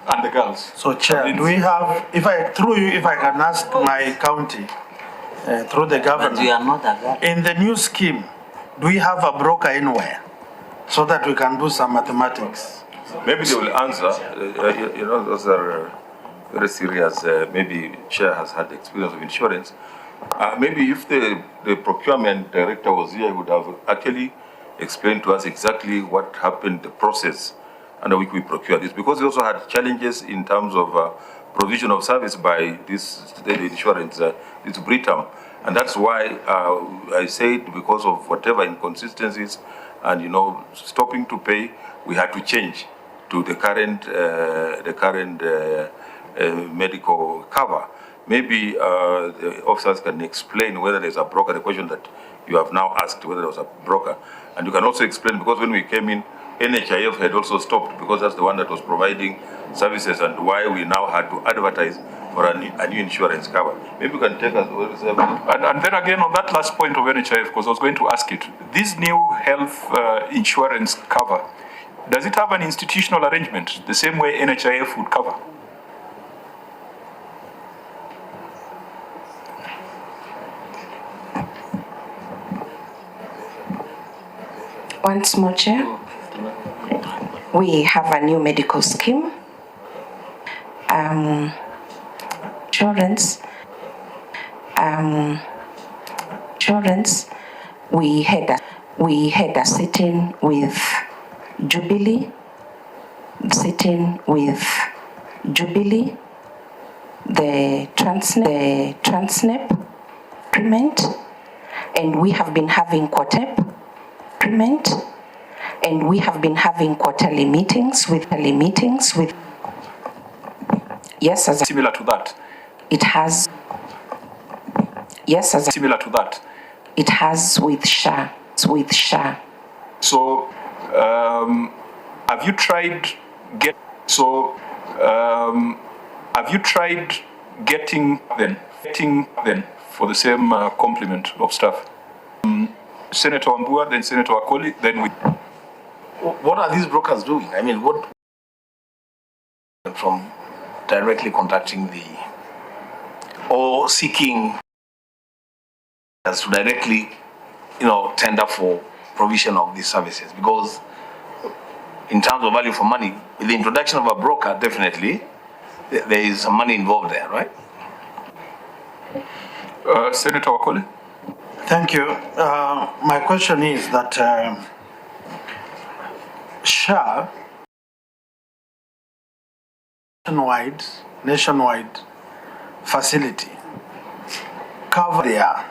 and the girls. So, Chair, do we have, if I can ask my county, through the governor, But we are not a girl. in the new scheme, do we have a broker anywhere so that we can do some mathematics? Maybe they will answer. Those are very serious. Maybe Chair has had experience of insurance. Maybe if the procurement director was here, he would have actually explained to us exactly what happened, the process under which we procure this, because we also had challenges in terms of provision of service by this state insurance, this Britam. And that's why I said, because of whatever inconsistencies and, stopping to pay, we had to change to the current medical cover. Maybe the officers can explain whether there's a broker, the question that you have now asked, whether there was a broker. And you can also explain, because when we came in, NHIF had also stopped, because that's the one that was providing services, and why we now had to advertise for a new insurance cover. Maybe you can take us. And then again, on that last point of NHIF, because I was going to ask it, this new health insurance cover, does it have an institutional arrangement, the same way NHIF would cover? Once more, Chair. We have a new medical scheme. Insurance. We had a sitting with Jubilee, the Transnep agreement, and we have been having quarterly meetings with yes, as similar to that. It has yes, as similar to that. It has with SHA. So, have you tried getting them for the same complement of staff? Senator Wambua, then Senator Wakoli, then we. What are these brokers doing? I mean, what from directly contacting or seeking us to directly, tender for provision of these services? Because in terms of value for money, with the introduction of a broker, definitely there is some money involved there, right? Senator Wakoli. Thank you. My question is that SHA, nationwide facility, cover there.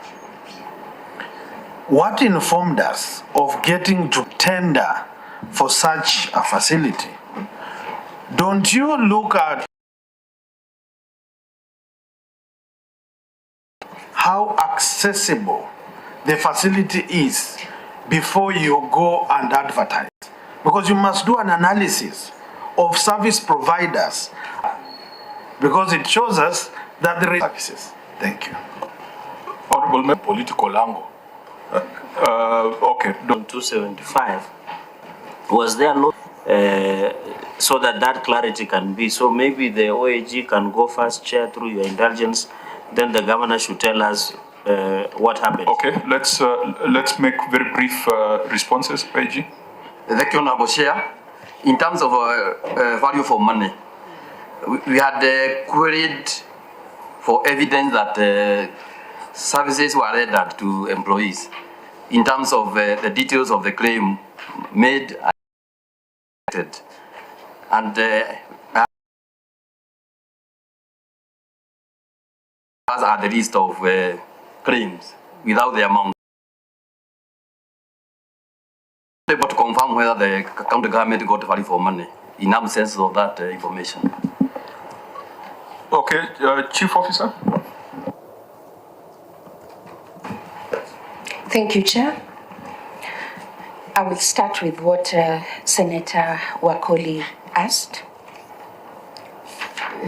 What informed us of getting to tender for such a facility? Don't you look at how accessible the facility is before you go and advertise? Because you must do an analysis of service providers, because it shows us that there is services. Thank you. Honorable political angle. Okay. 275. Was there no so that clarity can be? So maybe the OAG can go first, Chair, through your indulgence. Then the governor should tell us what happened. Okay, let's make very brief responses, OAG. Thank you, Honorable Chair. In terms of value for money, we had queried for evidence that services were rendered to employees. In terms of the details of the claim made, and as are the list of claims without the amount. Able to confirm whether the county government got value for money in absence of that information. Okay, Chief Officer. Thank you, Chair. I will start with what Senator Wakoli asked.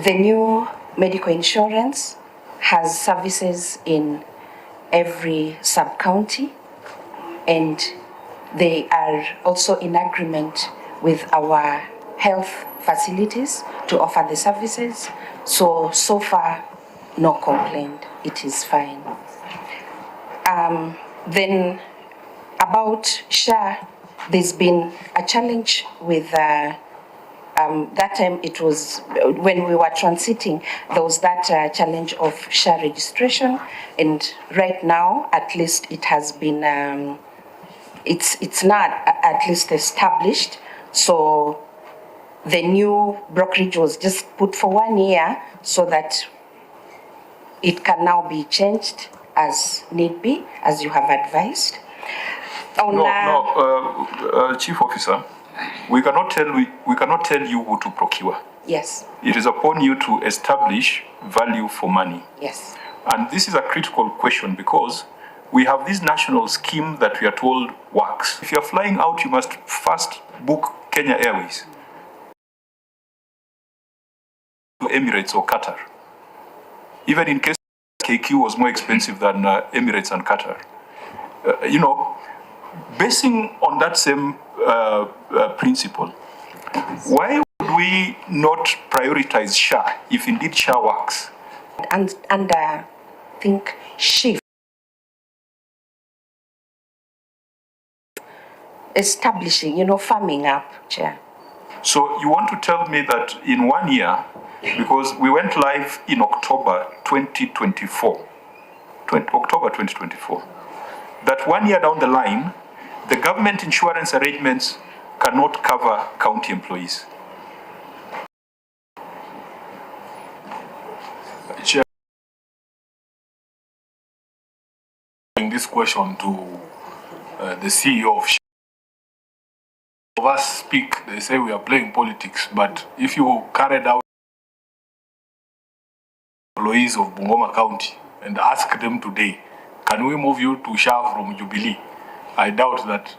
The new medical insurance has services in every sub-county, and they are also in agreement with our health facilities to offer the services. So far, no complaint. It is fine. Then about SHA, there's been a challenge with that time. It was when we were transiting, there was that challenge of SHA registration, and right now at least it has been it's not at least established. So the new brokerage was just put for 1 year so that it can now be changed as need be, as you have advised. Chief Officer, we cannot tell you who to procure. Yes. It is upon you to establish value for money. Yes. And this is a critical question because we have this national scheme that we are told works. If you are flying out, you must first book Kenya Airways to Emirates or Qatar. Even in case KQ was more expensive than Emirates and Qatar. Basing on that same principle, why would we not prioritize SHA if indeed SHA works? And think shift. Establishing, farming up, Chair. So you want to tell me that in 1 year, because we went live in October 2024, that 1 year down the line, the government insurance arrangements cannot cover county employees? Chair, this question to the CEO of SHA. Of us speak, they say we are playing politics, but if you carried out employees of Bungoma County and ask them today, can we move you to SHA from Jubilee? I doubt that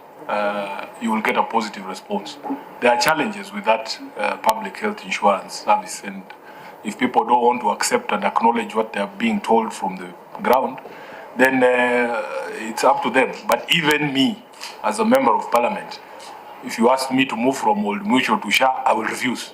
you will get a positive response. There are challenges with that public health insurance service, and if people don't want to accept and acknowledge what they are being told from the ground, then it's up to them. But even me, as a member of parliament, if you ask me to move from Old Mutual to SHA, I will refuse.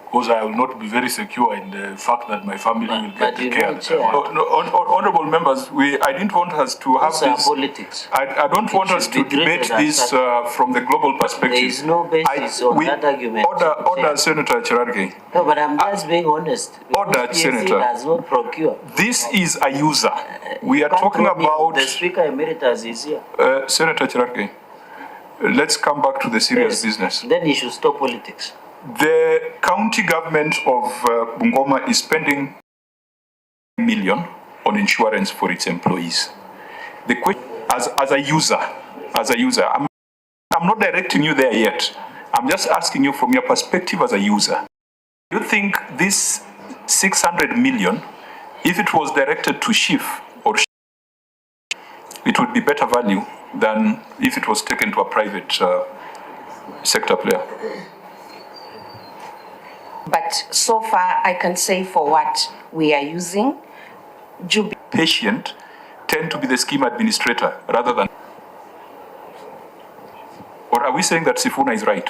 Because I will not be very secure in the fact that my family will get the care that I want. Honorable members, I didn't want us to have this. Politics. I don't want us to debate this from the global perspective. There is no basis on that argument. Order, Senator Cherargei. No, but I'm just being honest. Order, PSC Senator. does not procure. This is a user. We are talking about. The Speaker Emeritus is here. Senator Cherargei, let's come back to the serious business. Then you should stop politics. The county government of Bungoma is spending $1 million on insurance for its employees. The question, as a user, I'm not directing you there yet. I'm just asking you from your perspective as a user. Do you think this 600 million, if it was directed to SHIF or SHIF, it would be better value than if it was taken to a private sector player? But so far, I can say for what we are using, patient tend to be the scheme administrator rather than. Or are we saying that Sifuna is right?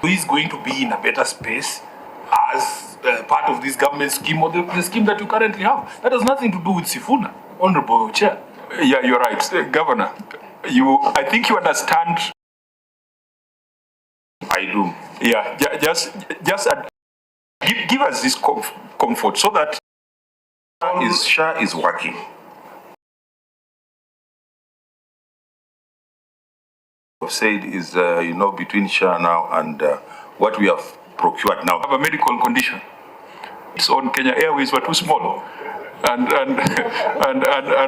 Who is going to be in a better space as part of this government scheme or the scheme that you currently have? That has nothing to do with Sifuna, Honorable Chair. Yeah, you're right. Governor, I think you understand. I do. Yeah, just give us this comfort so that SHA is working. I've said is between SHA now and what we have procured now. Have a medical condition. It's on Kenya Airways were too small, and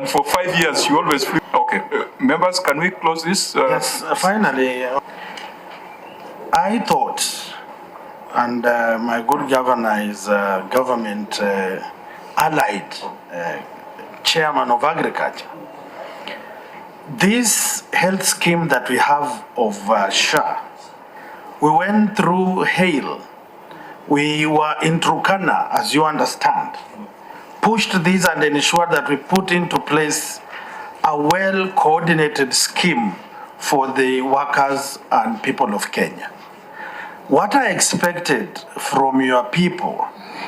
for 5 years you always flew. Okay, members, can we close this? Yes, finally. I thought, and my good governor is government allied chairman of agriculture. This health scheme that we have of SHA, we went through hail. We were in Turkana, as you understand, pushed this and ensured that we put into place a well-coordinated scheme for the workers and people of Kenya. What I expected from your people,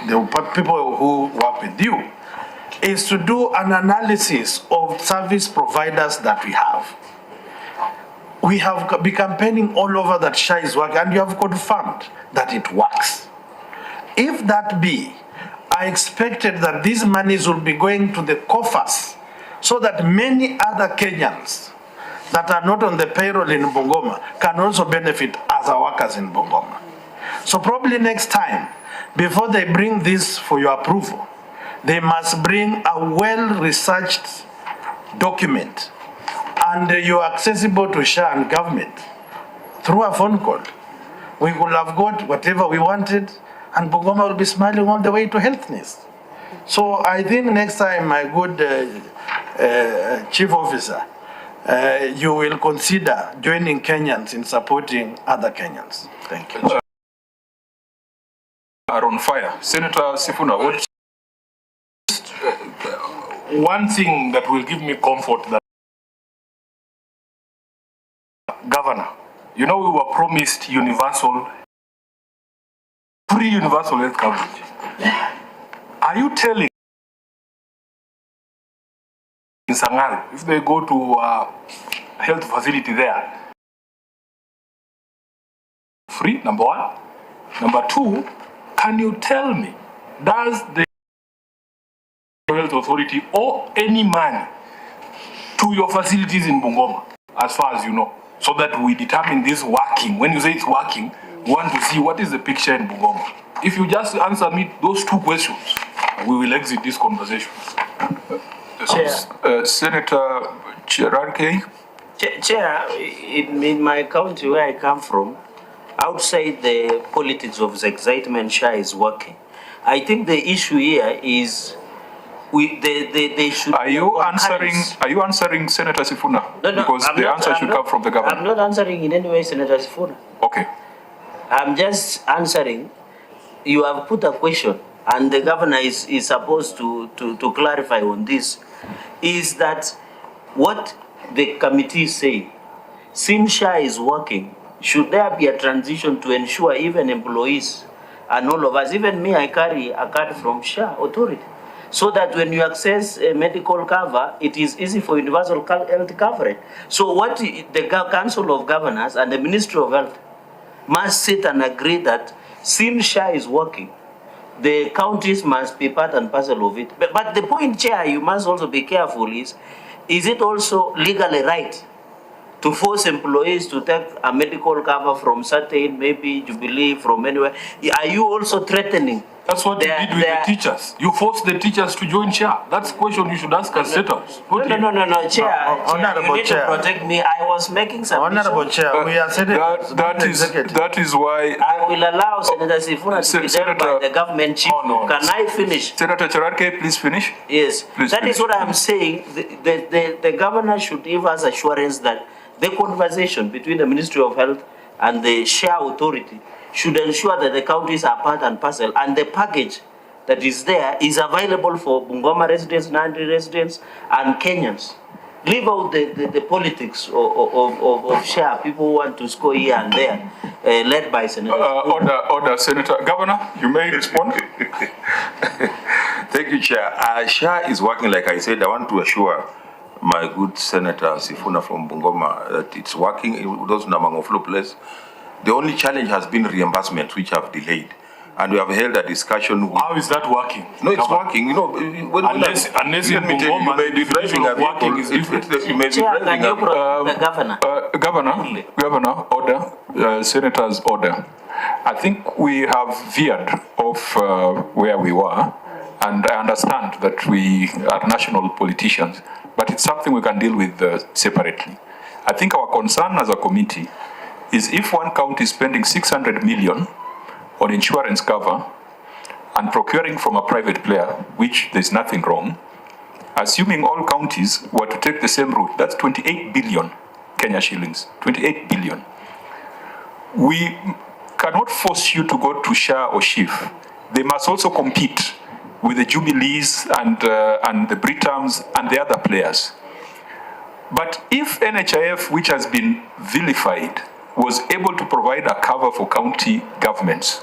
the people who work with you, is to do an analysis of service providers that we have. We have been campaigning all over that SHA is working, and you have confirmed that it works. If that be, I expected that these monies will be going to the coffers so that many other Kenyans that are not on the payroll in Bungoma can also benefit as our workers in Bungoma. So probably next time, before they bring this for your approval, they must bring a well-researched document, and you're accessible to SHA and government through a phone call. We could have got whatever we wanted, and Bungoma will be smiling all the way to healthness. So I think next time, my good chief officer, you will consider joining Kenyans in supporting other Kenyans. Thank you. Are on fire. Senator Sifuna, what? One thing that will give me comfort that Governor, you know, we were promised free universal health coverage. Are you telling in Sangaru, if they go to a health facility there, free, number one? Number two, can you tell me, does the health authority owe any money to your facilities in Bungoma, as far as you know, so that we determine this working? When you say it's working, we want to see what is the picture in Bungoma. If you just answer me those two questions, we will exit this conversation. Senator Cherarke. Chair, in my county where I come from, outside the politics of the excitement SHA is working. I think the issue here is they should. Are you answering Senator Sifuna? No, because the answer should come from the government. I'm not answering in any way Senator Sifuna. Okay. I'm just answering. You have put a question, and the governor is supposed to clarify on this. Is that what the committee say? Since SHA is working, should there be a transition to ensure even employees and all of us, even me, I carry a card from SHA authority, so that when you access a medical cover, it is easy for universal health coverage. So what the Council of Governors and the Ministry of Health must sit and agree that since SHA is working, the counties must be part and parcel of it. But the point, Chair, you must also be careful is it also legally right to force employees to take a medical cover from certain, maybe Jubilee, from anywhere? Are you also threatening? That's what you did with the teachers. You forced the teachers to join SHA. That's a question you should ask as senators. No, Chair. Honorable you need Chair. to protect me. I was making some. Honorable Chair, we are senators. That is why I will allow Senator Sifuna to be dealt by the government chief. No. Can I finish? Senator Cherarke, please finish. Yes. Please That finish. is what I'm saying. The governor should give us assurance that the conversation between the Ministry of Health and the SHA authority should ensure that the counties are part and parcel, and the package that is there is available for Bungoma residents, Nandi residents, and Kenyans. Leave out the politics of SHA, people who want to score here and there, led by Senator. Order, Senator. Governor, you may respond. Thank you, Chair. SHA is working, like I said. I want to assure my good Senator Sifuna from Bungoma that it's working in those Namangoflo place. The only challenge has been reimbursement, which have delayed. And we have held a discussion with... How is that working? No, it's working. You know, unless in Bungoma, you may be driving a working is vehicle. different. You may be Chair, driving can you protect the governor? Governor, order, Senator's order. I think we have veered off where we were, and I understand that we are national politicians, but it's something we can deal with separately. I think our concern as a committee is if one county is spending 600 million on insurance cover and procuring from a private player, which there's nothing wrong, assuming all counties were to take the same route, that's 28 billion Kenya shillings, 28 billion. We cannot force you to go to SHA or SHIF. They must also compete with the Jubilees and the Britams and the other players. But if NHIF, which has been vilified was able to provide a cover for county governments.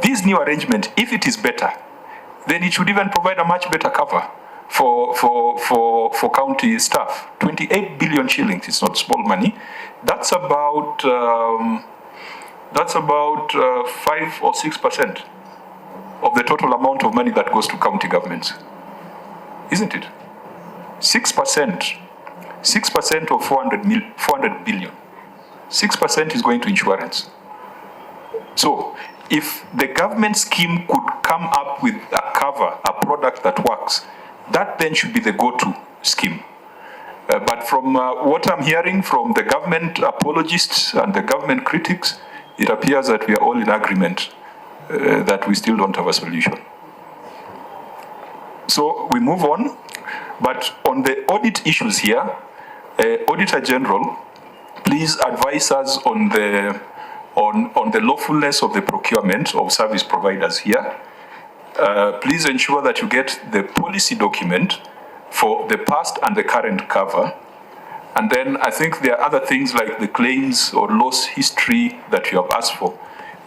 This new arrangement, if it is better, then it should even provide a much better cover for county staff. 28 billion shillings, it's not small money. That's about 5 or 6% of the total amount of money that goes to county governments. Isn't it? 6% of 400 billion. 6% is going to insurance. So if the government scheme could come up with a cover, a product that works, that then should be the go-to scheme. But from what I'm hearing from the government apologists and the government critics, it appears that we are all in agreement that we still don't have a solution. So we move on. But on the audit issues here, Auditor General, please advise us on the lawfulness of the procurement of service providers here. Please ensure that you get the policy document for the past and the current cover. And then I think there are other things like the claims or loss history that you have asked for.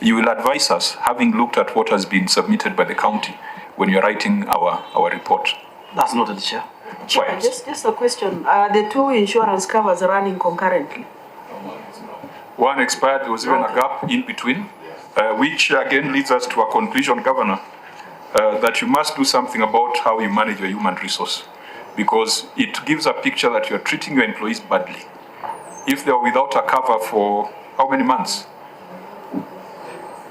You will advise us, having looked at what has been submitted by the county when you're writing our report. That's noted, Chair. Chair, just a question. Are the two insurance covers running concurrently? One expired, there was even a gap in between, which again leads us to a conclusion, Governor, that you must do something about how you manage your human resource, because it gives a picture that you're treating your employees badly. If they are without a cover for how many months?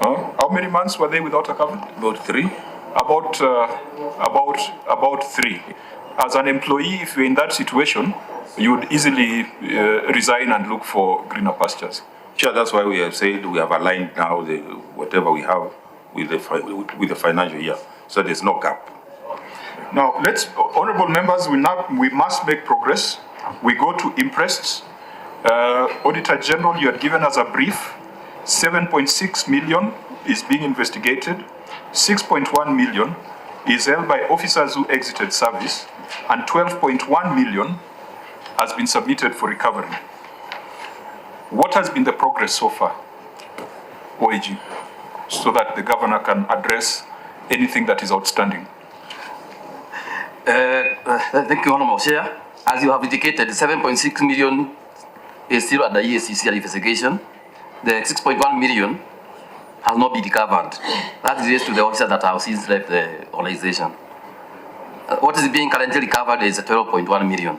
How many months were they without a cover? About 3. About 3. As an employee, if you're in that situation, you would easily resign and look for greener pastures. Sure, that's why we have said we have aligned now whatever we have with the financial year, so there's no gap. Now, honorable members, we must make progress. We go to impressed. Auditor General, you had given us a brief. 7.6 million is being investigated. 6.1 million is held by officers who exited service, and 12.1 million has been submitted for recovery. What has been the progress so far, OAG, so that the governor can address anything that is outstanding? Thank you, Honorable Chair. As you have indicated, 7.6 million is still under ESCC investigation. The 6.1 million has not been recovered. That relates to the officers that have since left the organization. What is being currently recovered is 12.1 million.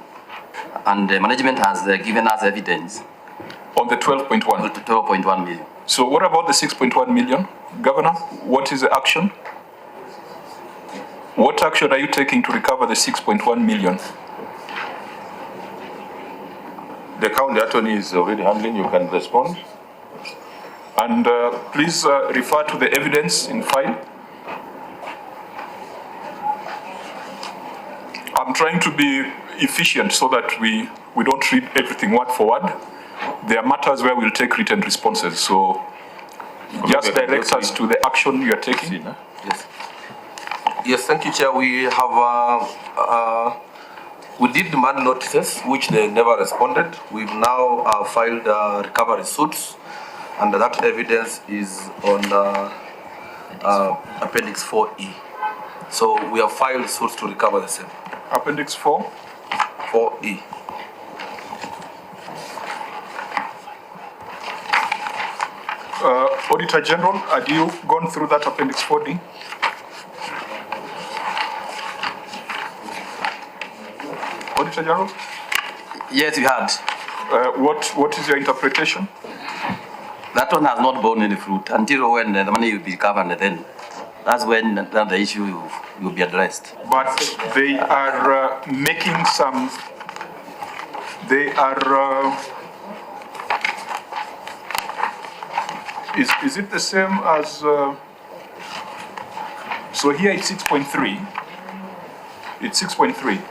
And the management has given us evidence. On the 12.1? 12.1 million. So what about the 6.1 million? Governor, what is the action? What action are you taking to recover the 6.1 million? The county attorney is already handling, you can respond. And please refer to the evidence in file. I'm trying to be efficient so that we don't read everything word for word. There are matters where we'll take written responses. So just direct us to the action you are taking. Yes. Yes, thank you, Chair. We have we did demand notices, which they never responded. We've now filed recovery suits, and that evidence is on Appendix 4E. So we have filed suits to recover the same. Appendix 4? 4E. Auditor General, had you gone through that Appendix 4D? Auditor General? Yes, we had. What is your interpretation? That one has not borne any fruit until when the money will be recovered, then that's when the issue will be addressed. But they are making some, they are, is it the same as, so here it's 6.3, it's 6.3.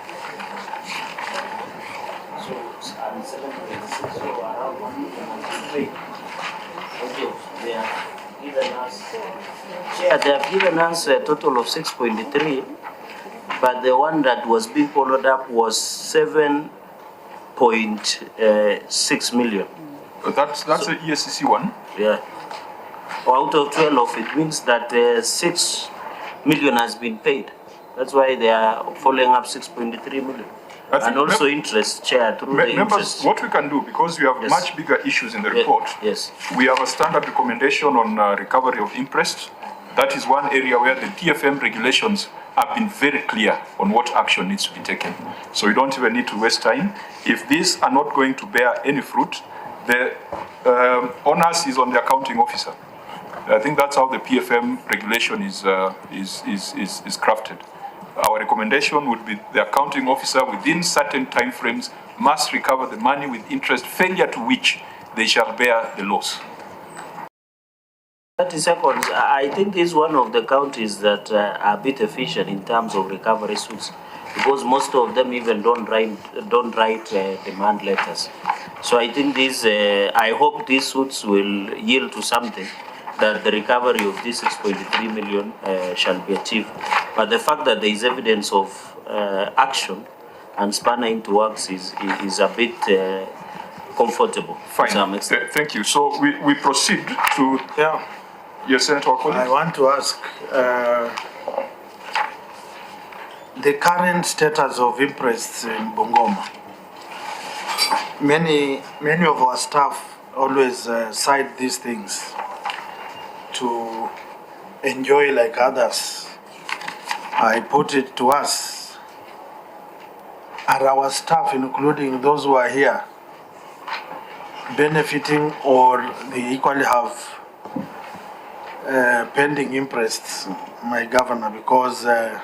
Yeah, they have given us a total of 6.3, but the one that was being followed up was 7.6 million. That's the ESCC one. Yeah. Out of 12, it means that 6 million has been paid. That's why they are following up 6.3 million. And also interest, Chair, through the interest. What we can do, because we have much bigger issues in the report, we have a standard recommendation on recovery of interest. That is one area where the PFM regulations have been very clear on what action needs to be taken. So you don't even need to waste time. If these are not going to bear any fruit, the onus is on the accounting officer. I think that's how the PFM regulation is crafted. Our recommendation would be the accounting officer within certain timeframes must recover the money with interest, failure to which they shall bear the loss. 30 seconds. I think this is one of the counties that are a bit efficient in terms of recovery suits, because most of them even don't write demand letters. So I think this, I hope these suits will yield to something, that the recovery of this 6.3 million shall be achieved. But the fact that there is evidence of action and spanner into works is a bit comfortable. Fine. Thank you. So we proceed to... Yes, Senator Okoli. I want to ask the current status of interests in Bungoma. Many of our staff always cite these things to enjoy like others. I put it to us, are our staff, including those who are here, benefiting, or they equally have pending interests, my governor? Because I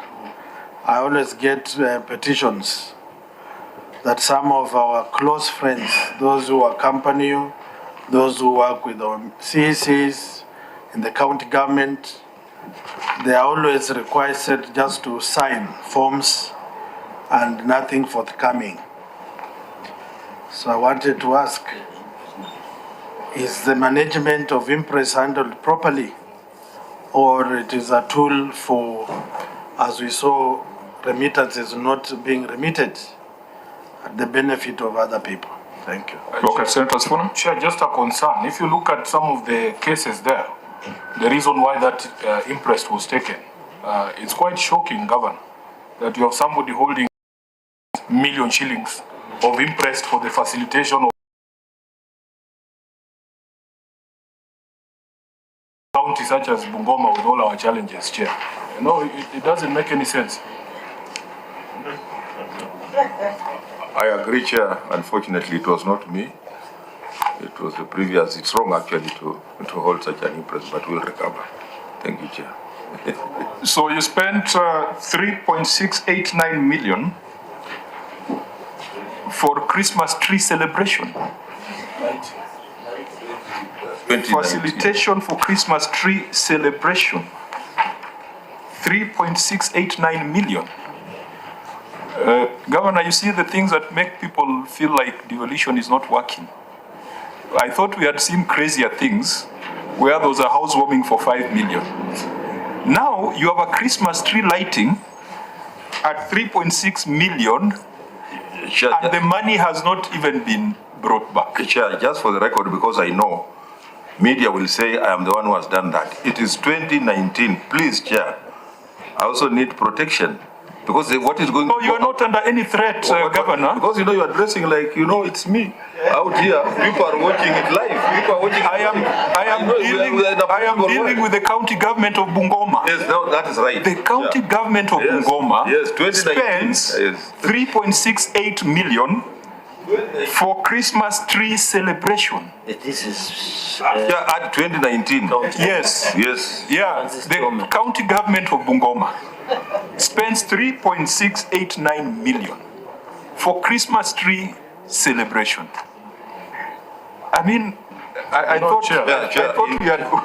always get petitions that some of our close friends, those who accompany you, those who work with our CECs in the county government, they are always requested just to sign forms and nothing forthcoming. So I wanted to ask, is the management of impress handled properly, or it is a tool for, as we saw, remittances not being remitted at the benefit of other people? Thank you. Okay, Senator Sifuna. Sure, just a concern. If you look at some of the cases there, the reason why that interest was taken, it's quite shocking, Governor, that you have somebody holding million shillings of interest for the facilitation of county such as Bungoma with all our challenges, Chair. You know, it doesn't make any sense. I agree, Chair. Unfortunately, it was not me. It was the previous. It's wrong, actually, to hold such an interest, but we'll recover. Thank you, Chair. So you spent 3.689 million for Christmas tree celebration. Facilitation for Christmas tree celebration. 3.689 million. Governor, you see the things that make people feel like devolution is not working. I thought we had seen crazier things where there was a housewarming for 5 million. Now you have a Christmas tree lighting at 3.6 million, and the money has not even been brought back. Chair, just for the record, because I know media will say I am the one who has done that. It is 2019. Please, Chair, I also need protection. Because what is going on? No, you are not under any threat, Governor. Because, you know, you are dressing like, you know, it's me. Out here, people are watching it live. People are watching it. I am dealing with the county government of Bungoma. Yes, no, that is right. The county government of Bungoma spends 2019. 3.68 million for Christmas tree celebration. This is... at 2019. Yes. Yes. Yeah, the county government of Bungoma spends 3.689 million for Christmas tree celebration. I mean, I thought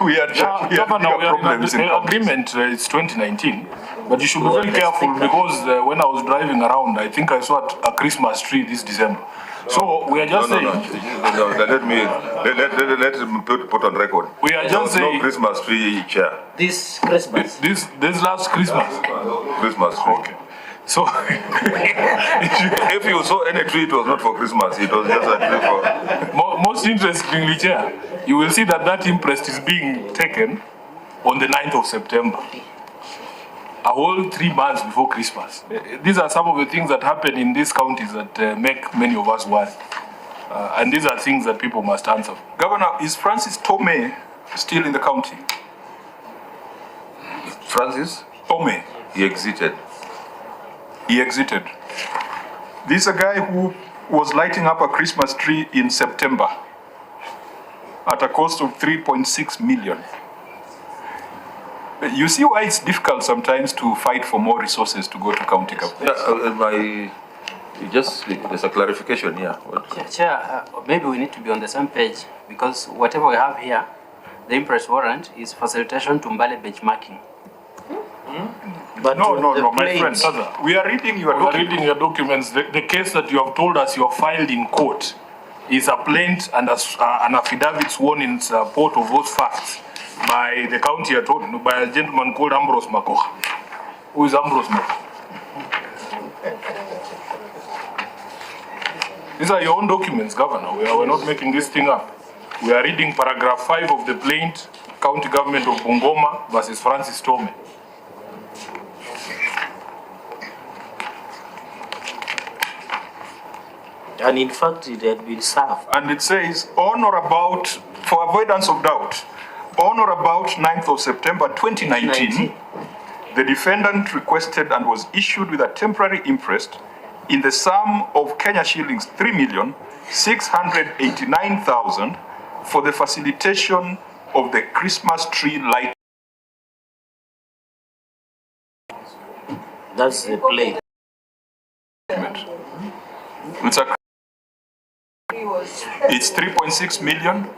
we had problems in agreement. It's 2019, but you should be very careful, because when I was driving around, I think I saw a Christmas tree this December. So we are just saying. No, let me put on record. We are just saying. No Christmas tree, Chair. This Christmas. This last Christmas. Christmas tree. Okay. So, If you saw any tree, it was not for Christmas. It was just a tree for. most interestingly, Chair, you will see that that imprest is being taken on the 9th of September, a whole 3 months before Christmas. These are some of the things that happen in these counties that make many of us worry. And these are things that people must answer for. Governor, is Francis Tome still in the county? Francis, Tome, he exited. he exited. This is a guy who was lighting up a Christmas tree in September at a cost of 3.6 million. You see why it's difficult sometimes to fight for more resources to go to county government? There's a clarification here. Chair, maybe we need to be on the same page because whatever we have here, the impress warrant is facilitation to Mbale benchmarking. But no, my friend, we are reading your documents. The case that you have told us you have filed in court is a plaint and an affidavit sworn in support of those facts by the county attorney, by a gentleman called Ambrose Makoha. Who is Ambrose Makoha? These are your own documents, Governor. We're not making this thing up. We are reading paragraph 5 of the plaint, County Government of Bungoma versus Francis Tome. And in fact, it had been served. And it says, on or about, for avoidance of doubt, on or about 9th of September 2019, the defendant requested and was issued with a temporary imprest in the sum of Kenya shillings 3,689,000 for the facilitation of the Christmas tree light. That's the play. It's 3.6 million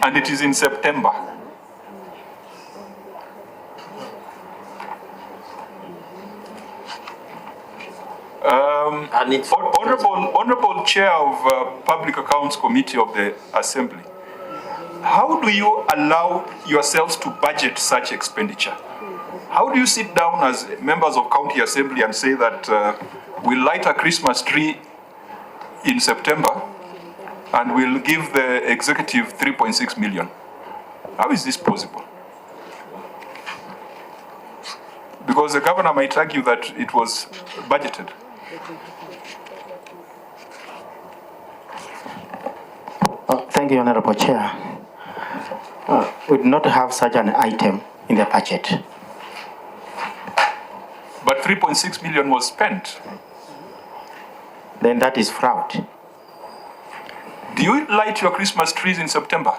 and it is in September. Honorable Chair of Public Accounts Committee of the Assembly, how do you allow yourselves to budget such expenditure? How do you sit down as members of County Assembly and say that we'll light a Christmas tree in September and we'll give the executive 3.6 million? How is this possible? Because the governor might argue that it was budgeted. Thank you, Honorable Chair. We do not have such an item in the budget. But 3.6 million was spent. Then that is fraud. Do you light your Christmas trees in September?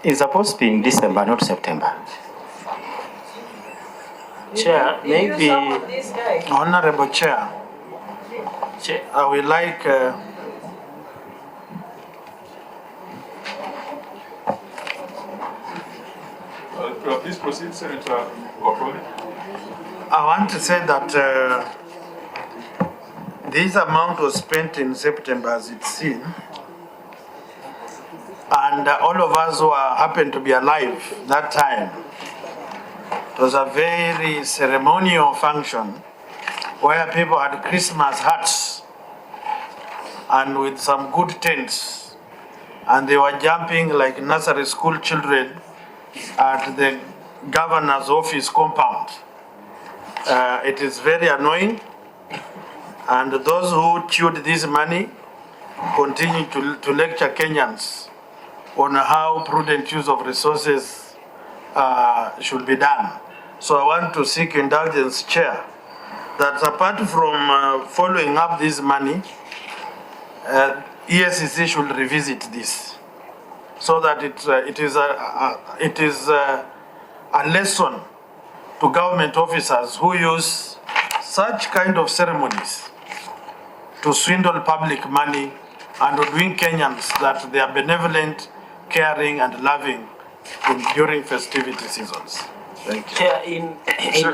It's supposed to be in December, not September. Chair, maybe... Honorable Chair, I would like... Please proceed, Senator Okoli. I want to say that this amount was spent in September as it's seen. And all of us who happened to be alive that time, it was a very ceremonial function where people had Christmas hats and with some good tents. And they were jumping like nursery school children at the governor's office compound. It is very annoying. And those who chewed this money continue to lecture Kenyans on how prudent use of resources should be done. So I want to seek indulgence, Chair, that apart from following up this money, ESCC should revisit this so that it is a lesson to government officers who use such kind of ceremonies to swindle public money and to doing Kenyans that they are benevolent, caring and loving during festivity seasons. Thank you. Chair,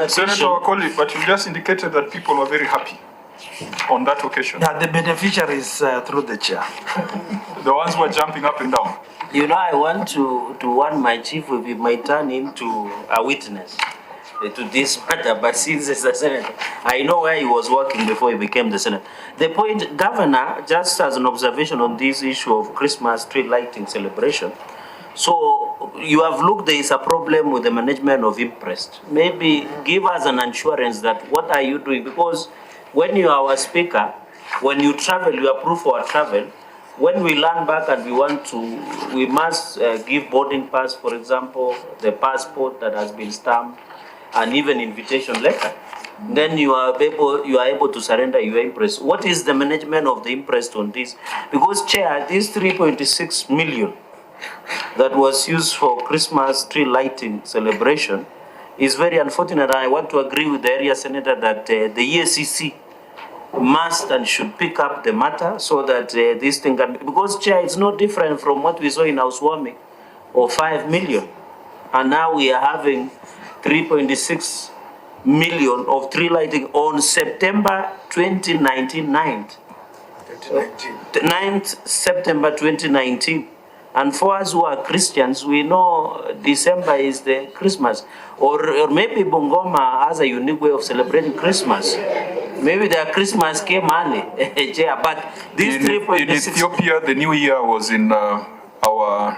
Senator Okoli, but you just indicated that people were very happy on that occasion. Yeah, the beneficiaries through the chair. The ones who are jumping up and down. You know, I want to warn my chief if it might turn into a witness. to this matter, but since he's a senator, I know where he was working before he became the senator. The point, Governor, just as an observation on this issue of Christmas tree lighting celebration, so you have looked, there is a problem with the management of imprest. Maybe give us an assurance that what are you doing? Because when you are our speaker, when you travel, you approve for our travel. When we land back and we must give boarding pass, for example, the passport that has been stamped, and even invitation letter. Then you are able to surrender your imprest. What is the management of the imprest on this? Because Chair, this 3.6 million that was used for Christmas tree lighting celebration is very unfortunate. I want to agree with the area senator that the EACC must and should pick up the matter so that this thing can, because Chair, it's no different from what we saw in housewarming of 5 million. And now we are having 3.6 million of tree lighting on September 2019, 9th September 2019. And for us who are Christians, we know December is the Christmas. Or maybe Bungoma has a unique way of celebrating Christmas. Maybe their Christmas came early, but this in Ethiopia, the new year was in our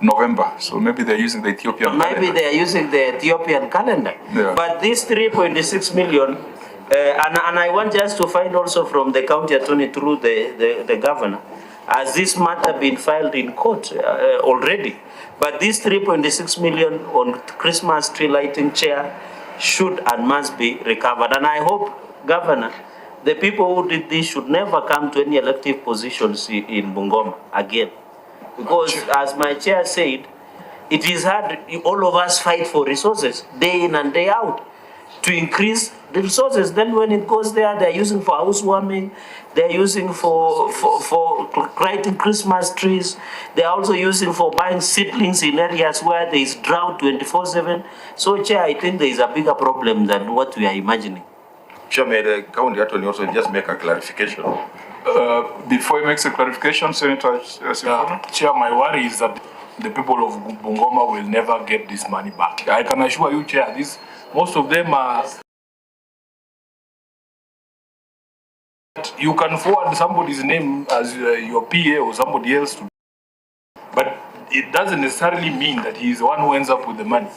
November, so maybe they're using the Ethiopian calendar. Maybe they're using the Ethiopian calendar. Yeah. But this 3.6 million, and I want just to find also from the county attorney through the governor, has this matter been filed in court already? But this 3.6 million on Christmas tree lighting, Chair, should and must be recovered. And I hope, Governor, the people who did this should never come to any elective positions in Bungoma again. Because as my chair said, it is hard, all of us fight for resources day in and day out to increase the resources. Then when it goes there, they're using for housewarming, they're using for lighting Christmas trees, they're also using for buying seedlings in areas where there is drought 24/7. So Chair, I think there is a bigger problem than what we are imagining. Chair, may the county attorney also just make a clarification? Before he makes a clarification, Senator Chair, my worry is that the people of Bungoma will never get this money back. I can assure you, Chair, most of them are. You can forward somebody's name as your PA or somebody else, but it doesn't necessarily mean that he is the one who ends up with the money.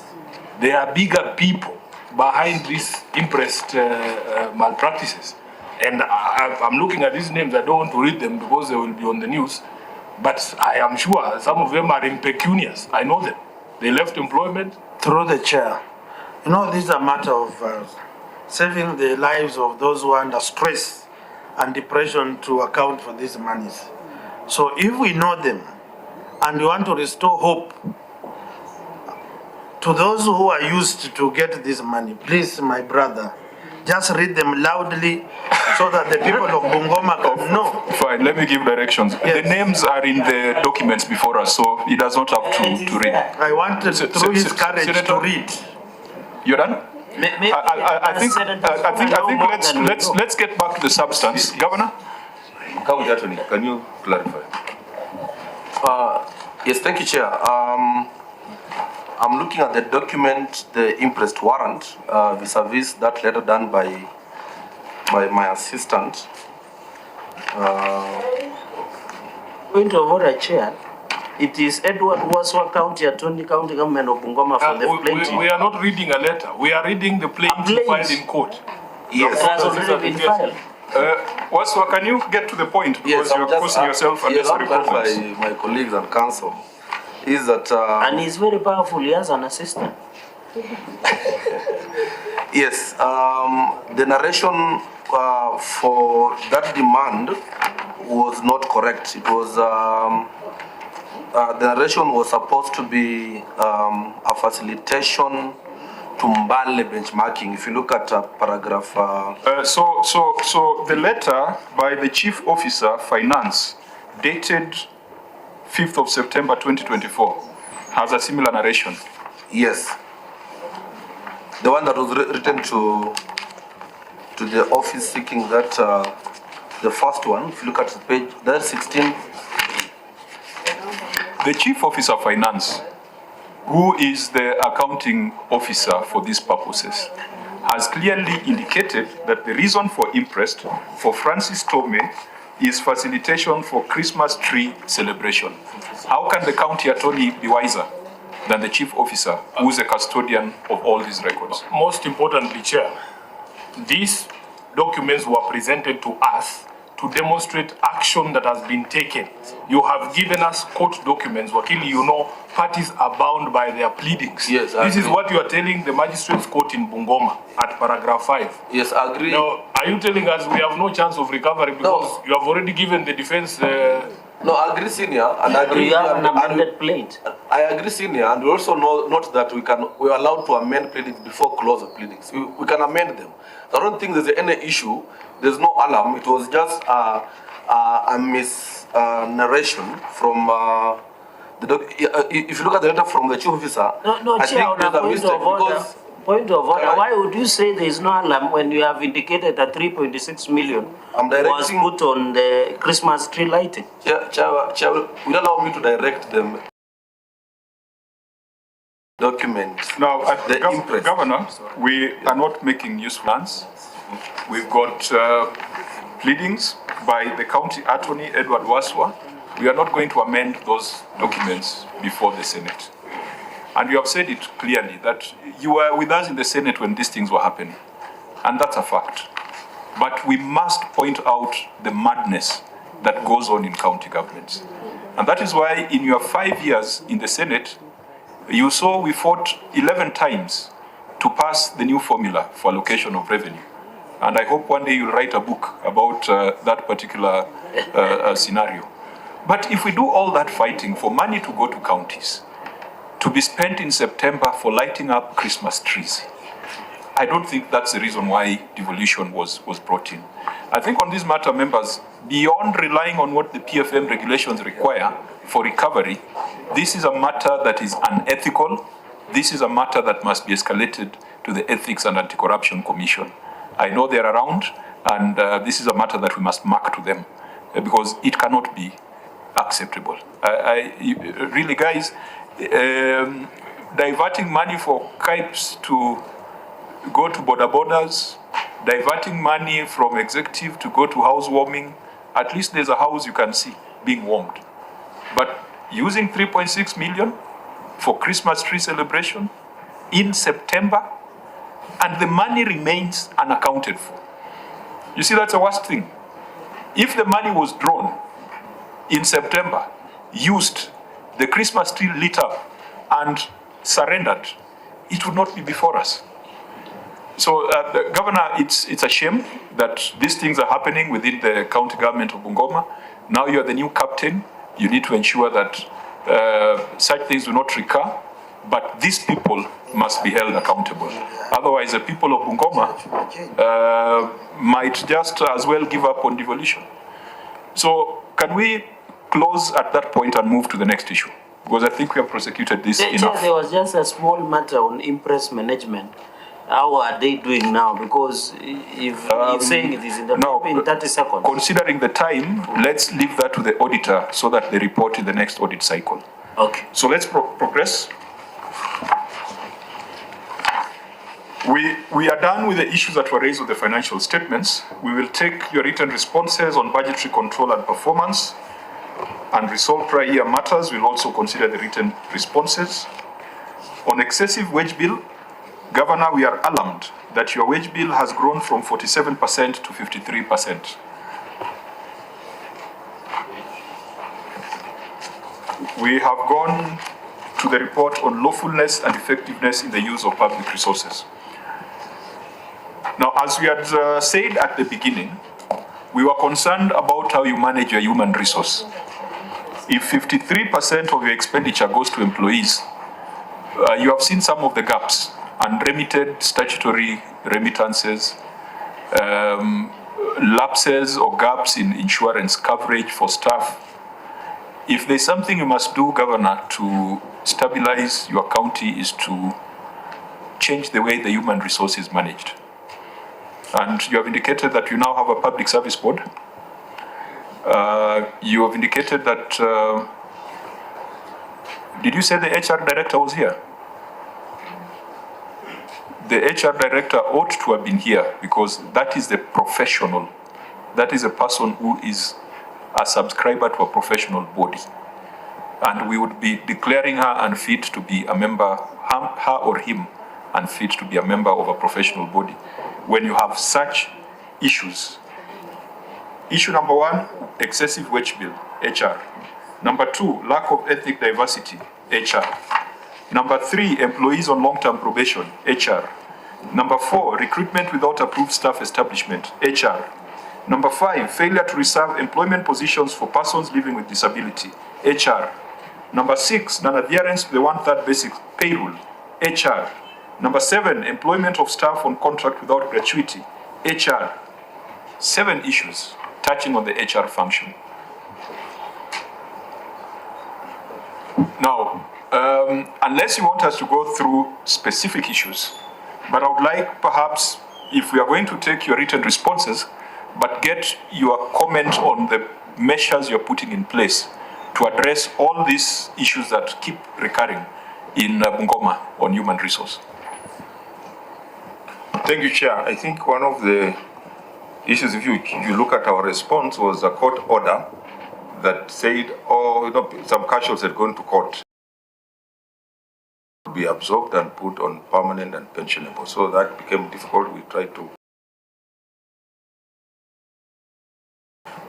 There are bigger people behind these impressed malpractices. And I'm looking at these names, I don't want to read them because they will be on the news. But I am sure some of them are impecunious. I know them. They left employment. Through the chair, you know, this is a matter of saving the lives of those who are under stress and depression to account for these monies. So if we know them and we want to restore hope to those who are used to get this money, please, my brother, just read them loudly so that the people of Bungoma can know. Fine, let me give directions. Yes. The names are in the documents before us, so he does not have to read. I wanted through his courage Senator, to read. You're done? I think let's get back to the substance. Governor? County Attorney, can you clarify? Yes, thank you, Chair. I'm looking at the document, the impressed warrant, vis-a-vis that letter done by my assistant. Point of order, Chair. It is Edward Waswa, County Attorney, County Government of Bungoma for the plaintiff. We are not reading a letter. We are reading the plaintiff filed in court. Yes. It has already been filed. Waswa, can you get to the point? Because you're causing yourself unnecessary problems. My colleagues and counsel is that... and he's very powerful. He has an assistant. Yes. The narration for that demand was not correct. It was... the narration was supposed to be a facilitation to Mbale benchmarking. If you look at paragraph... So the letter by the Chief Officer, Finance, dated 5th of September 2024, has a similar narration. Yes. The one that was written to the office seeking that, the first one, if you look at the page, that's 16. The Chief Officer Finance who is the accounting officer for these purposes, has clearly indicated that the reason for interest for Francis Tome is facilitation for Christmas tree celebration. How can the county attorney be wiser than the chief officer, who is a custodian of all these records? Most importantly, Chair, these documents were presented to us to demonstrate action that has been taken. You have given us court documents. Wakili, you know, parties are bound by their pleadings. Yes, I This is agree. what you are telling the magistrates court in Bungoma at paragraph 5. Yes, I agree. Now, are you telling us we have no chance of recovery because you have already given the defense? No, I agree, senior, and I agree. You have an and amended plaint. I agree, senior, and we also note that we are allowed to amend pleadings before close of pleadings. We can amend them. I don't think there's any issue. There's no alarm. It was just a narration from the doc. If you look at the letter from the chief officer, No, I Chair, think on a there's a point mistake of order. because Point of order. Can I- Why would you say there is no alarm when you have indicated that 3.6 million I'm was directing. put on the Christmas tree lighting? Chair, will allow me to direct them documents. Now, The impress. Governor, we are not making news plans. We've got pleadings by the county attorney, Edward Waswa. We are not going to amend those documents before the Senate. And you have said it clearly that you were with us in the Senate when these things were happening. And that's a fact. But we must point out the madness that goes on in county governments. And that is why in your 5 years in the Senate, you saw we fought 11 times to pass the new formula for allocation of revenue. And I hope one day you'll write a book about that particular scenario. But if we do all that fighting for money to go to counties, to be spent in September for lighting up Christmas trees, I don't think that's the reason why devolution was brought in. I think on this matter, members, beyond relying on what the PFM regulations require for recovery, this is a matter that is unethical. This is a matter that must be escalated to the Ethics and Anti-Corruption Commission. I know they're around, and this is a matter that we must mark to them because it cannot be acceptable. Really, guys, diverting money for KIPES to go to border borders, diverting money from executive to go to housewarming, at least there's a house you can see being warmed. But using 3.6 million for Christmas tree celebration in September, and the money remains unaccounted for. You see, that's the worst thing. If the money was drawn in September, used, the Christmas tree lit up, and surrendered, it would not be before us. So, Governor, it's a shame that these things are happening within the county government of Bungoma. Now you are the new captain. You need to ensure that such things do not recur, but these people must be held accountable. Otherwise, the people of Bungoma might just as well give up on devolution. So, can we close at that point and move to the next issue? Because I think we have prosecuted this enough. There was just a small matter on impress management. How are they doing now? Because if saying it is in the in 30 seconds. Considering the time, let's leave that to the auditor so that they report in the next audit cycle. Okay. So let's progress. We are done with the issues that were raised with the financial statements. We will take your written responses on budgetary control and performance and resolve prior year matters. We'll also consider the written responses. On excessive wage bill, Governor, we are alarmed that your wage bill has grown from 47% to 53%. We have gone to the report on lawfulness and effectiveness in the use of public resources. Now, as we had said at the beginning, we were concerned about how you manage your human resource. If 53% of your expenditure goes to employees, you have seen some of the gaps. Unremitted statutory remittances, lapses or gaps in insurance coverage for staff. If there's something you must do, Governor, to stabilize your county is to change the way the human resource is managed. And you have indicated that you now have a public service board. You have indicated that Did you say the HR director was here? The HR director ought to have been here because that is the professional. That is a person who is a subscriber to a professional body. And we would be declaring her unfit to be a member, her or him, unfit to be a member of a professional body. When you have such issues. Issue number 1, excessive wage bill, HR. Number 2, lack of ethnic diversity, HR. Number 3, employees on long-term probation, HR. Number 4, recruitment without approved staff establishment, HR. Number 5, failure to reserve employment positions for persons living with disability, HR. Number 6, non-adherence to the 1/3 basic payroll, HR. Number 7, employment of staff on contract without gratuity, HR. 7 issues touching on the HR function. Now, unless you want us to go through specific issues, but I would like perhaps, if we are going to take your written responses, but get your comment on the measures you're putting in place to address all these issues that keep recurring in Bungoma on human resource. Thank you, Chair. I think one of the issues, if you look at our response, was a court order that said, some casuals had gone to court to be absorbed and put on permanent and pensionable. So that became difficult. We tried to.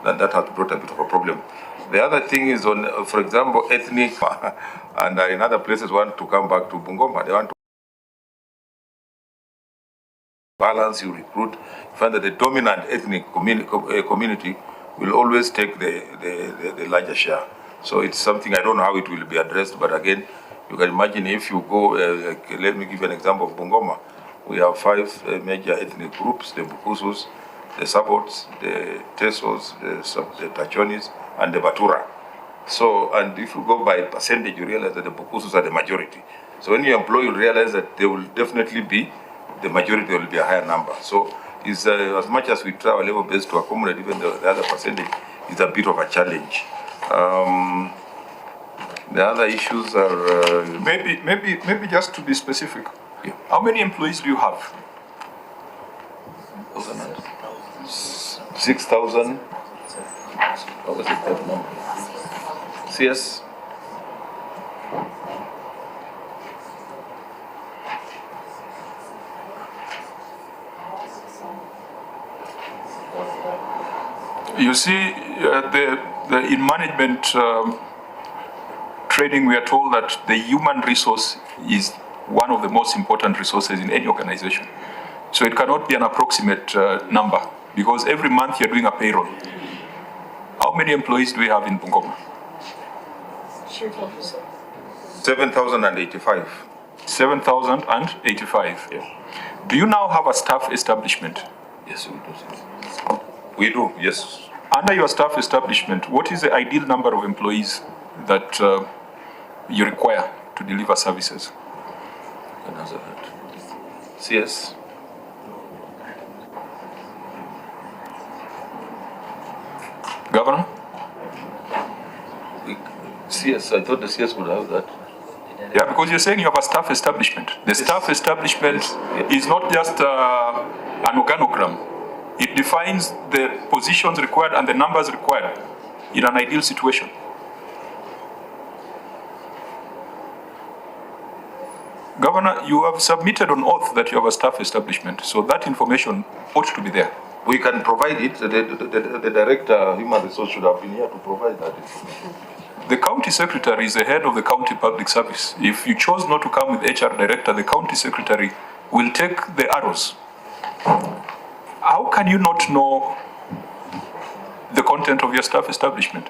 That has brought a bit of a problem. The other thing is on, for example, ethnic, and in other places want to come back to Bungoma. They want to balance, you recruit, find that the dominant ethnic community will always take the larger share. So it's something, I don't know how it will be addressed, but again, you can imagine if you go, let me give you an example of Bungoma. We have 5 major ethnic groups, the Bukusus, the Sabots, the Tesos, the Tachonis, and the Batura. So, and if you go by percentage, you realize that the Bukusus are the majority. So when you employ, you realize that they will definitely be, the majority will be a higher number. So it's, as much as we try our level best to accommodate even the other percentage, it's a bit of a challenge. The other issues are... Maybe just to be specific, yeah. How many employees do you have? 6,000. What was it, that number? CS? You see, in management training, we are told that the human resource is one of the most important resources in any organization. So it cannot be an approximate number, because every month you're doing a payroll. How many employees do we have in Bungoma? 7,085. 7,085. Yeah. Do you now have a staff establishment? Yes, we do. We do, yes. Under your staff establishment, what is the ideal number of employees that you require to deliver services? CS? Governor? CS, I thought the CS would have that. Yeah, because you're saying you have a staff establishment. The staff establishment is not just an organogram. It defines the positions required and the numbers required in an ideal situation. Governor, you have submitted on oath that you have a staff establishment, so that information ought to be there. We can provide it. The director, human resource, should have been here to provide that information. The county secretary is the head of the county public service. If you chose not to come with HR director, the county secretary will take the arrows. How can you not know the content of your staff establishment?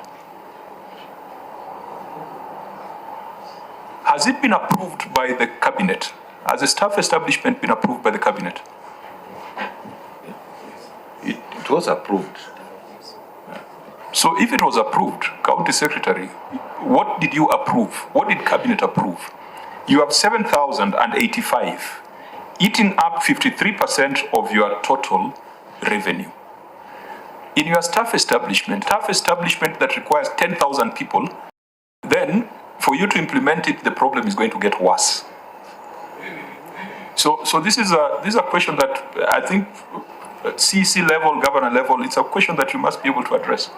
Has it been approved by the cabinet? Has the staff establishment been approved by the cabinet? It was approved. So if it was approved, county secretary, what did you approve? What did cabinet approve? You have 7,085, eating up 53% of your total revenue. In your staff establishment that requires 10,000 people, then for you to implement it, the problem is going to get worse. So this is a question that I think CEC level, governor level, it's a question that you must be able to address.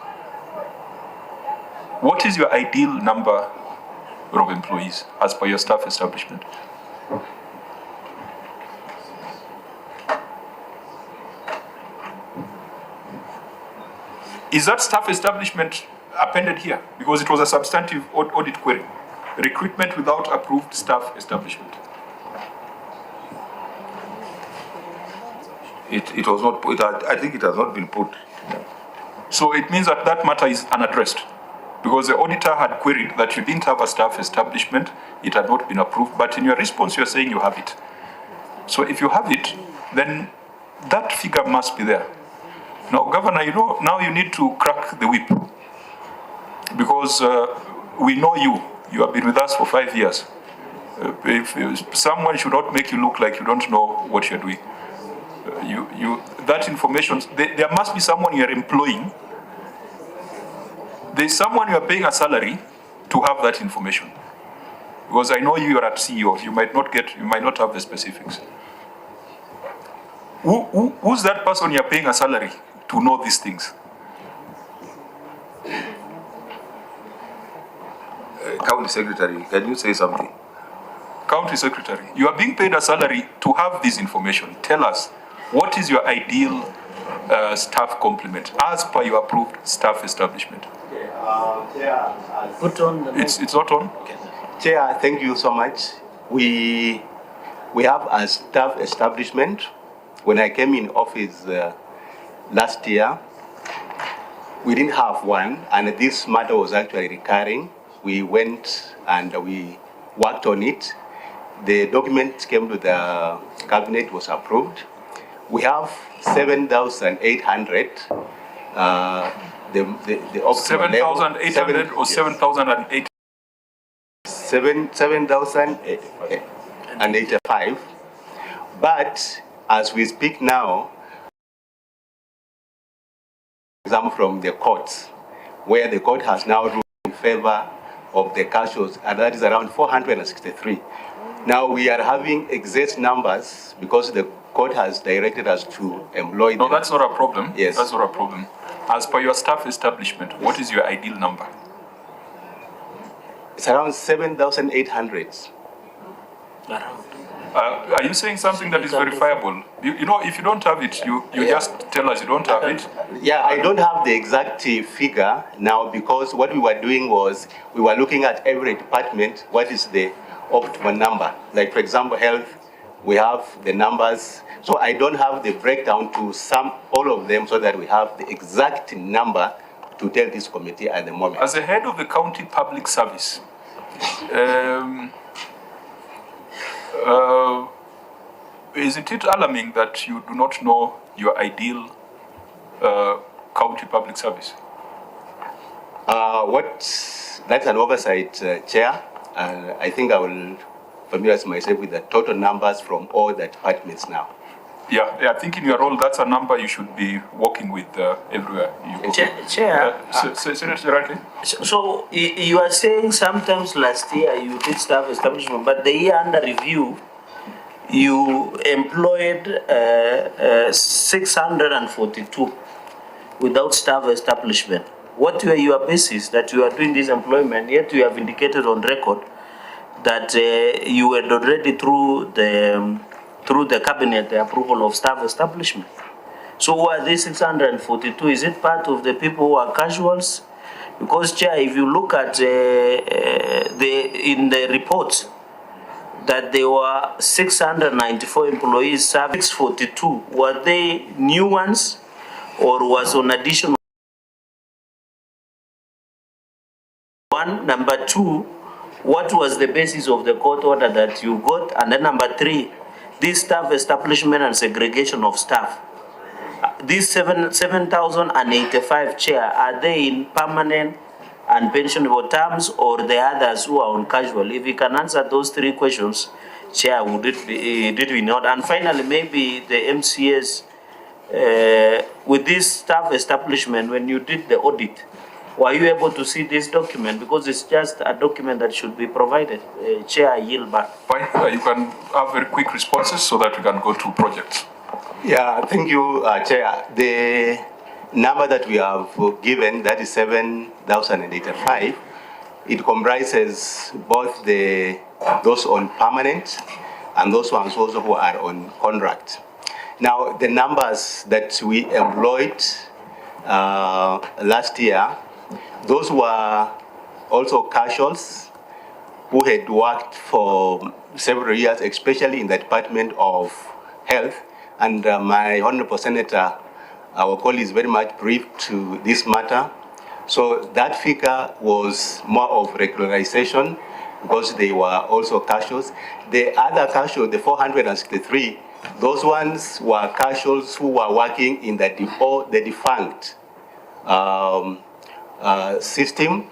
What is your ideal number of employees as per your staff establishment? Is that staff establishment appended here? Because it was a substantive audit query. Recruitment without approved staff establishment. It was not put, I think it has not been put. So it means that that matter is unaddressed. Because the auditor had queried that you didn't have a staff establishment, it had not been approved, but in your response you're saying you have it. So if you have it, then that figure must be there. Now, Governor, you know, now you need to crack the whip. Because we know you. You have been with us for 5 years. If someone should not make you look like you don't know what you're doing. That information, there must be someone you're employing. There's someone you're paying a salary to have that information. Because I know you're at CEO, you might not have the specifics. Who's that person you're paying a salary to know these things? County Secretary, can you say something? County Secretary, you are being paid a salary to have this information. Tell us, what is your ideal staff complement as per your approved staff establishment? Chair, put on the it's not on? Okay. Chair, thank you so much. We have a staff establishment. When I came in office last year, we didn't have one, and this matter was actually recurring. We went and we worked on it. The document came to the cabinet, was approved. We have 7,800. The 7,800 or 7,008? 7,085. But as we speak now, example from the courts, where the court has now ruled in favor of the casuals, and that is around 463. Now we are having excess numbers because the court has directed us to employ No, that's not a problem. Yes. That's not a problem. As per your staff establishment, what is your ideal number? It's around 7,800. Are you saying something that is verifiable? You know, if you don't have it, you just tell us you don't have it. Yeah, I don't have the exact figure now because what we were doing was we were looking at every department, what is the optimal number. Like, for example, health, we have the numbers. So I don't have the breakdown to sum all of them so that we have the exact number to tell this committee at the moment. As the head of the county public service, isn't it alarming that you do not know your ideal county public service? That's an oversight, Chair. I think I will familiarize myself with the total numbers from all the departments now. Yeah, I think in your role, that's a number you should be working with everywhere you go. Chair. Senator Gerardi? So you are saying sometimes last year you did staff establishment, but the year under review, you employed 642 without staff establishment. What were your basis that you are doing this employment, yet you have indicated on record that you had already through the cabinet the approval of staff establishment. So who are these 642? Is it part of the people who are casuals? Because, Chair, if you look at in the report that there were 694 employees, 642, were they new ones or was on additional? One. Number two, what was the basis of the court order that you got? And then number three, this staff establishment and segregation of staff. These 7,085 chair, are they in permanent and pensionable terms or the others who are on casual? If you can answer those three questions, Chair, did we not? And finally, maybe the MCS, with this staff establishment, when you did the audit, Were you able to see this document? Because it's just a document that should be provided. Chair, I yield back. Fine, you can have very quick responses so that we can go to projects. Yeah, thank you, Chair. The number that we have given, that is 7,085, it comprises both those on permanent and those ones also who are on contract. Now, the numbers that we employed last year, those were also casuals who had worked for several years, especially in the Department of Health. And my Honorable Senator, our colleague, is very much briefed to this matter. So that figure was more of regularization because they were also casuals. The other casuals, the 463, those ones were casuals who were working in the defunct system.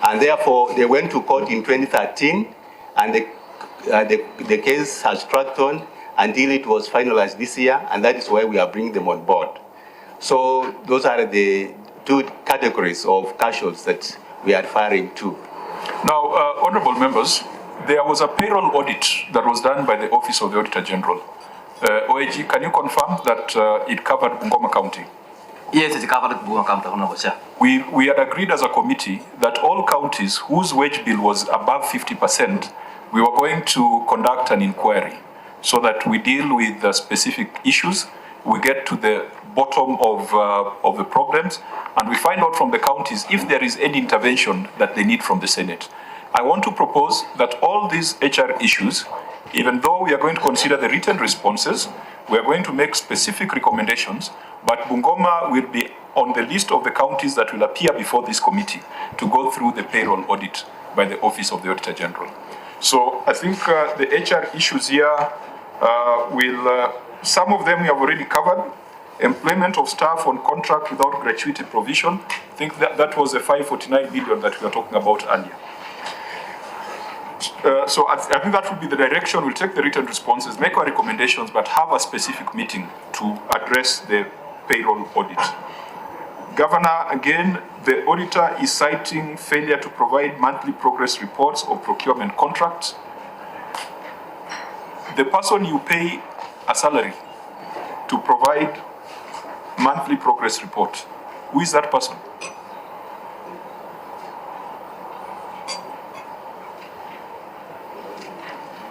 And therefore, they went to court in 2013, and the case has tracked on until it was finalized this year, and that is why we are bringing them on board. So those are the two categories of casuals that we are referring to. Now, honorable members, there was a payroll audit that was done by the Office of the Auditor General. OAG, can you confirm that it covered Bungoma County? Yes, it covered Bungoma County, Honorable Chair. We had agreed as a committee that all counties whose wage bill was above 50%, we were going to conduct an inquiry so that we deal with the specific issues, we get to the bottom of the problems, and we find out from the counties if there is any intervention that they need from the Senate. I want to propose that all these HR issues, even though we are going to consider the written responses, we are going to make specific recommendations, but Bungoma will be on the list of the counties that will appear before this committee to go through the payroll audit by the Office of the Auditor General. So I think the HR issues here some of them we have already covered. Employment of staff on contract without gratuity provision. I think that was the 549 million that we were talking about earlier. So I think that would be the direction. We'll take the written responses, make our recommendations, but have a specific meeting to address the payroll audit. Governor, again, the auditor is citing failure to provide monthly progress reports of procurement contracts. The person you pay a salary to provide monthly progress report, who is that person?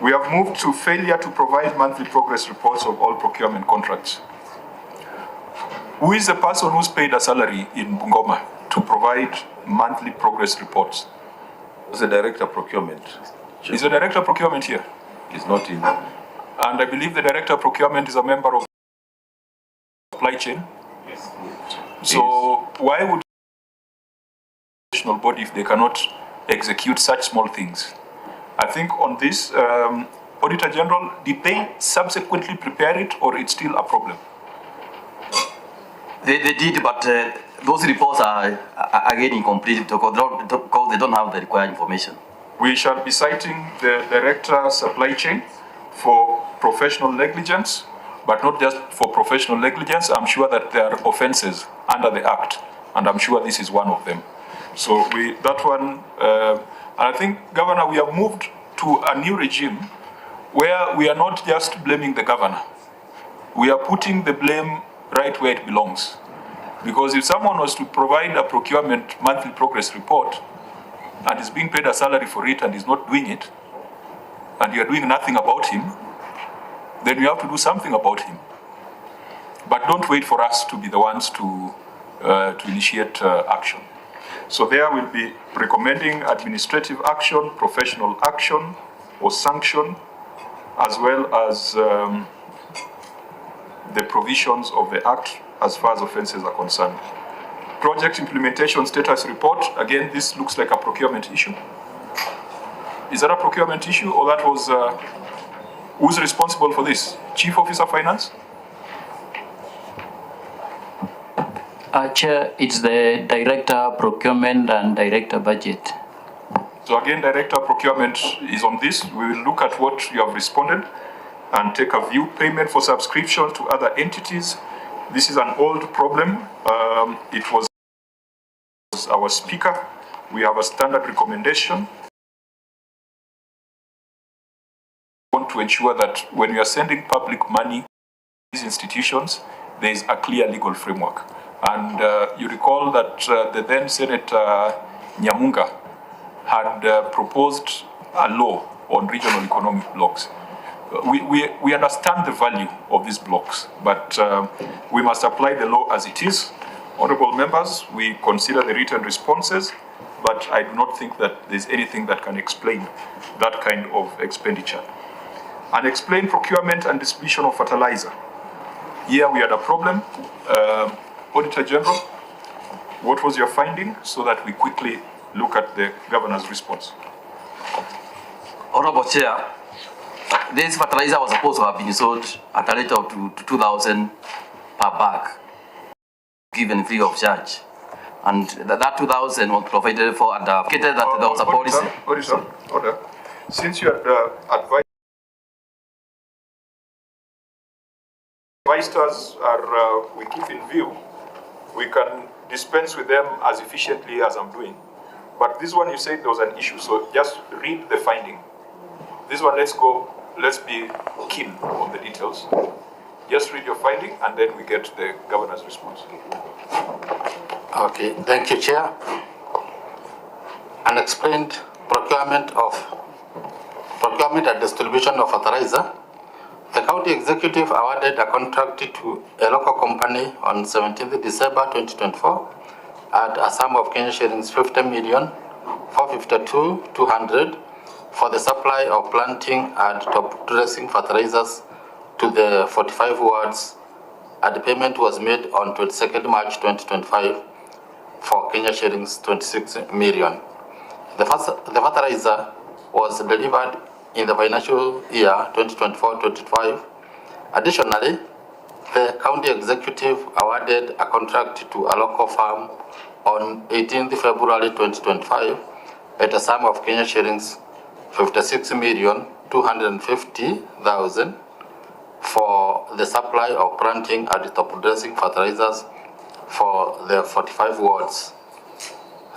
We have moved to failure to provide monthly progress reports of all procurement contracts. Who is the person who's paid a salary in Bungoma to provide monthly progress reports? It's the Director of Procurement. Is the Director of Procurement here? He's not in. And I believe the Director of Procurement is a member of supply chain. Yes. So why would the national body if they cannot execute such small things? I think on this, Auditor General, did they subsequently prepare it or it's still a problem? They did, but those reports are again incomplete because they don't have the required information. We shall be citing the Director Supply Chain for professional negligence, but not just for professional negligence. I'm sure that there are offenses under the Act, and I'm sure this is one of them. So that one, and I think, Governor, we have moved to a new regime where we are not just blaming the governor. We are putting the blame right where it belongs. Because if someone was to provide a procurement monthly progress report and is being paid a salary for it and is not doing it, and you're doing nothing about him, then you have to do something about him. But don't wait for us to be the ones to initiate action. So there will be recommending administrative action, professional action, or sanction, as well as the provisions of the Act as far as offenses are concerned. Project implementation status report, again, this looks like a procurement issue. Is that a procurement issue, or that was, who's responsible for this? Chief Officer Finance? Chair, it's the Director Procurement and Director Budget. So again, Director Procurement is on this. We will look at what you have responded and take a view. Payment for subscription to other entities. This is an old problem. It was our Speaker, we have a standard recommendation. We want to ensure that when we are sending public money to these institutions, there is a clear legal framework. And you recall that the then Senator Nyamunga had proposed a law on regional economic blocks. We understand the value of these blocks, but we must apply the law as it is. Honorable members, we consider the written responses, but I do not think that there's anything that can explain that kind of expenditure. Unexplained procurement and distribution of fertilizer. Here we had a problem. Auditor General, what was your finding so that we quickly look at the Governor's response? Honorable Chair, this fertilizer was supposed to have been sold at a rate of 2,000 per bag, given free of charge. And that 2,000 was provided for and indicated that there was a policy. Order. Since you had advised us we keep in view, we can dispense with them as efficiently as I'm doing. But this one you said there was an issue, so just read the finding. This one, let's be keen on the details. Just read your finding and then we get the Governor's response. Okay, thank you, Chair. Unexplained procurement and distribution of fertilizer. The county executive awarded a contract to a local company on 17th December 2024 at a sum of Kenya shillings 50,452,200 for the supply of planting and top dressing fertilizers to the 45 wards, and the payment was made on 22nd March 2025 for Kenya shillings 26 million. The fertilizer was delivered in the financial year 2024-25. Additionally, the county executive awarded a contract to a local firm on 18th February 2025 at a sum of Kenya shillings 56,250,000 for the supply of planting and top dressing fertilizers for the 45 wards.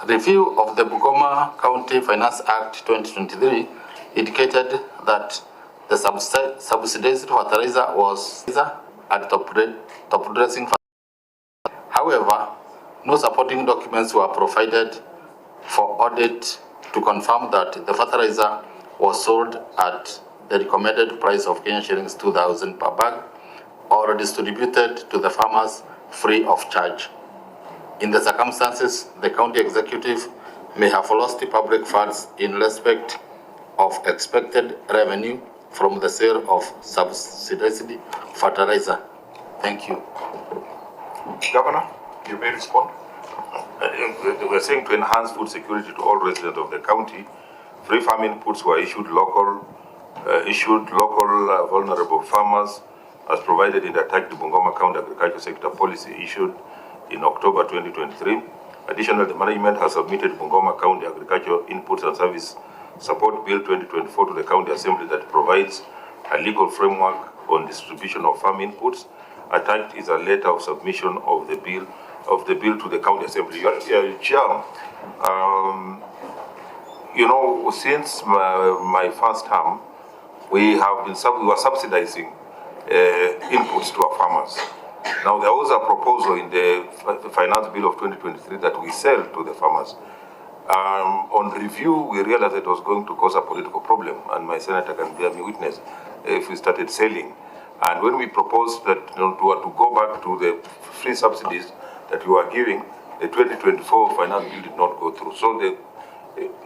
Review of the Bungoma County Finance Act 2023 indicated that the subsidized fertilizer was at top dressing fertilizer. However, no supporting documents were provided for audit to confirm that the fertilizer was sold at the recommended price of Kenya shillings 2,000 per bag or distributed to the farmers free of charge. In the circumstances, the county executive may have lost the public funds in respect of expected revenue from the sale of subsidized fertilizer. Thank you. Governor, you may respond. We're saying to enhance food security to all residents of the county, free farm inputs were issued local vulnerable farmers as provided in the attached Bungoma County Agriculture Sector Policy issued in October 2023. Additionally, the management has submitted Bungoma County Agriculture Inputs and Service Support Bill 2024 to the County Assembly that provides a legal framework on distribution of farm inputs. Attached is a letter of submission of the bill to the County Assembly. Chair, since my first term, we were subsidizing inputs to our farmers. Now, there was a proposal in the Finance Bill of 2023 that we sell to the farmers. On review, we realized it was going to cause a political problem, and my senator can bear me witness if we started selling. And when we proposed that to go back to the free subsidies that we were giving, the 2024 Finance Bill did not go through. So the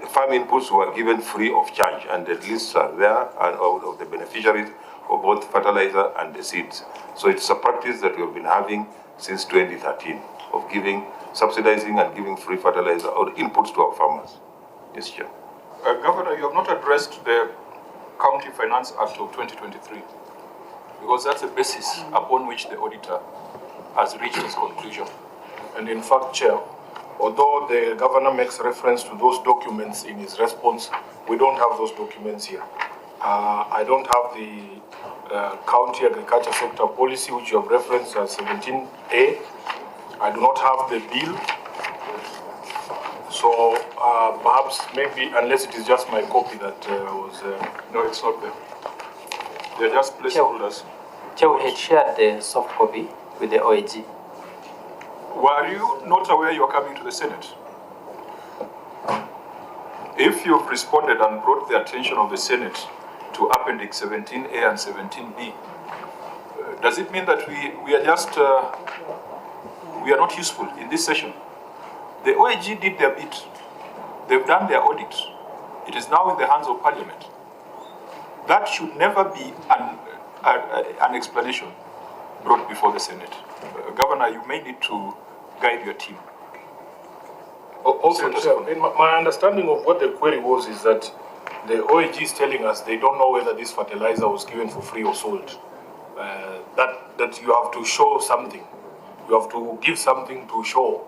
farm inputs were given free of charge, and the lists are there of the beneficiaries of both fertilizer and the seeds. So it's a practice that we have been having since 2013 of subsidizing and giving free fertilizer or inputs to our farmers. Yes, Chair. Governor, you have not addressed the County Finance Act of 2023 because that's the basis upon which the auditor has reached his conclusion. And in fact, Chair, although the governor makes reference to those documents in his response, we don't have those documents here. I don't have the County Agriculture Sector Policy, which you have referenced as 17A. I do not have the bill. So perhaps maybe, unless it is just my copy that was... No, it's not there. They're just placeholders. Chair, we had shared the soft copy with the OAG. Were you not aware you are coming to the Senate? If you've responded and brought the attention of the Senate to Appendix 17A and 17B, does it mean that we are just, we are not useful in this session? The OAG did their bit. They've done their audit. It is now in the hands of Parliament. That should never be an explanation brought before the Senate. Governor, you may need to guide your team. Also, Chair, my understanding of what the query was is that the OAG is telling us they don't know whether this fertilizer was given for free or sold. That you have to show something. You have to give something to show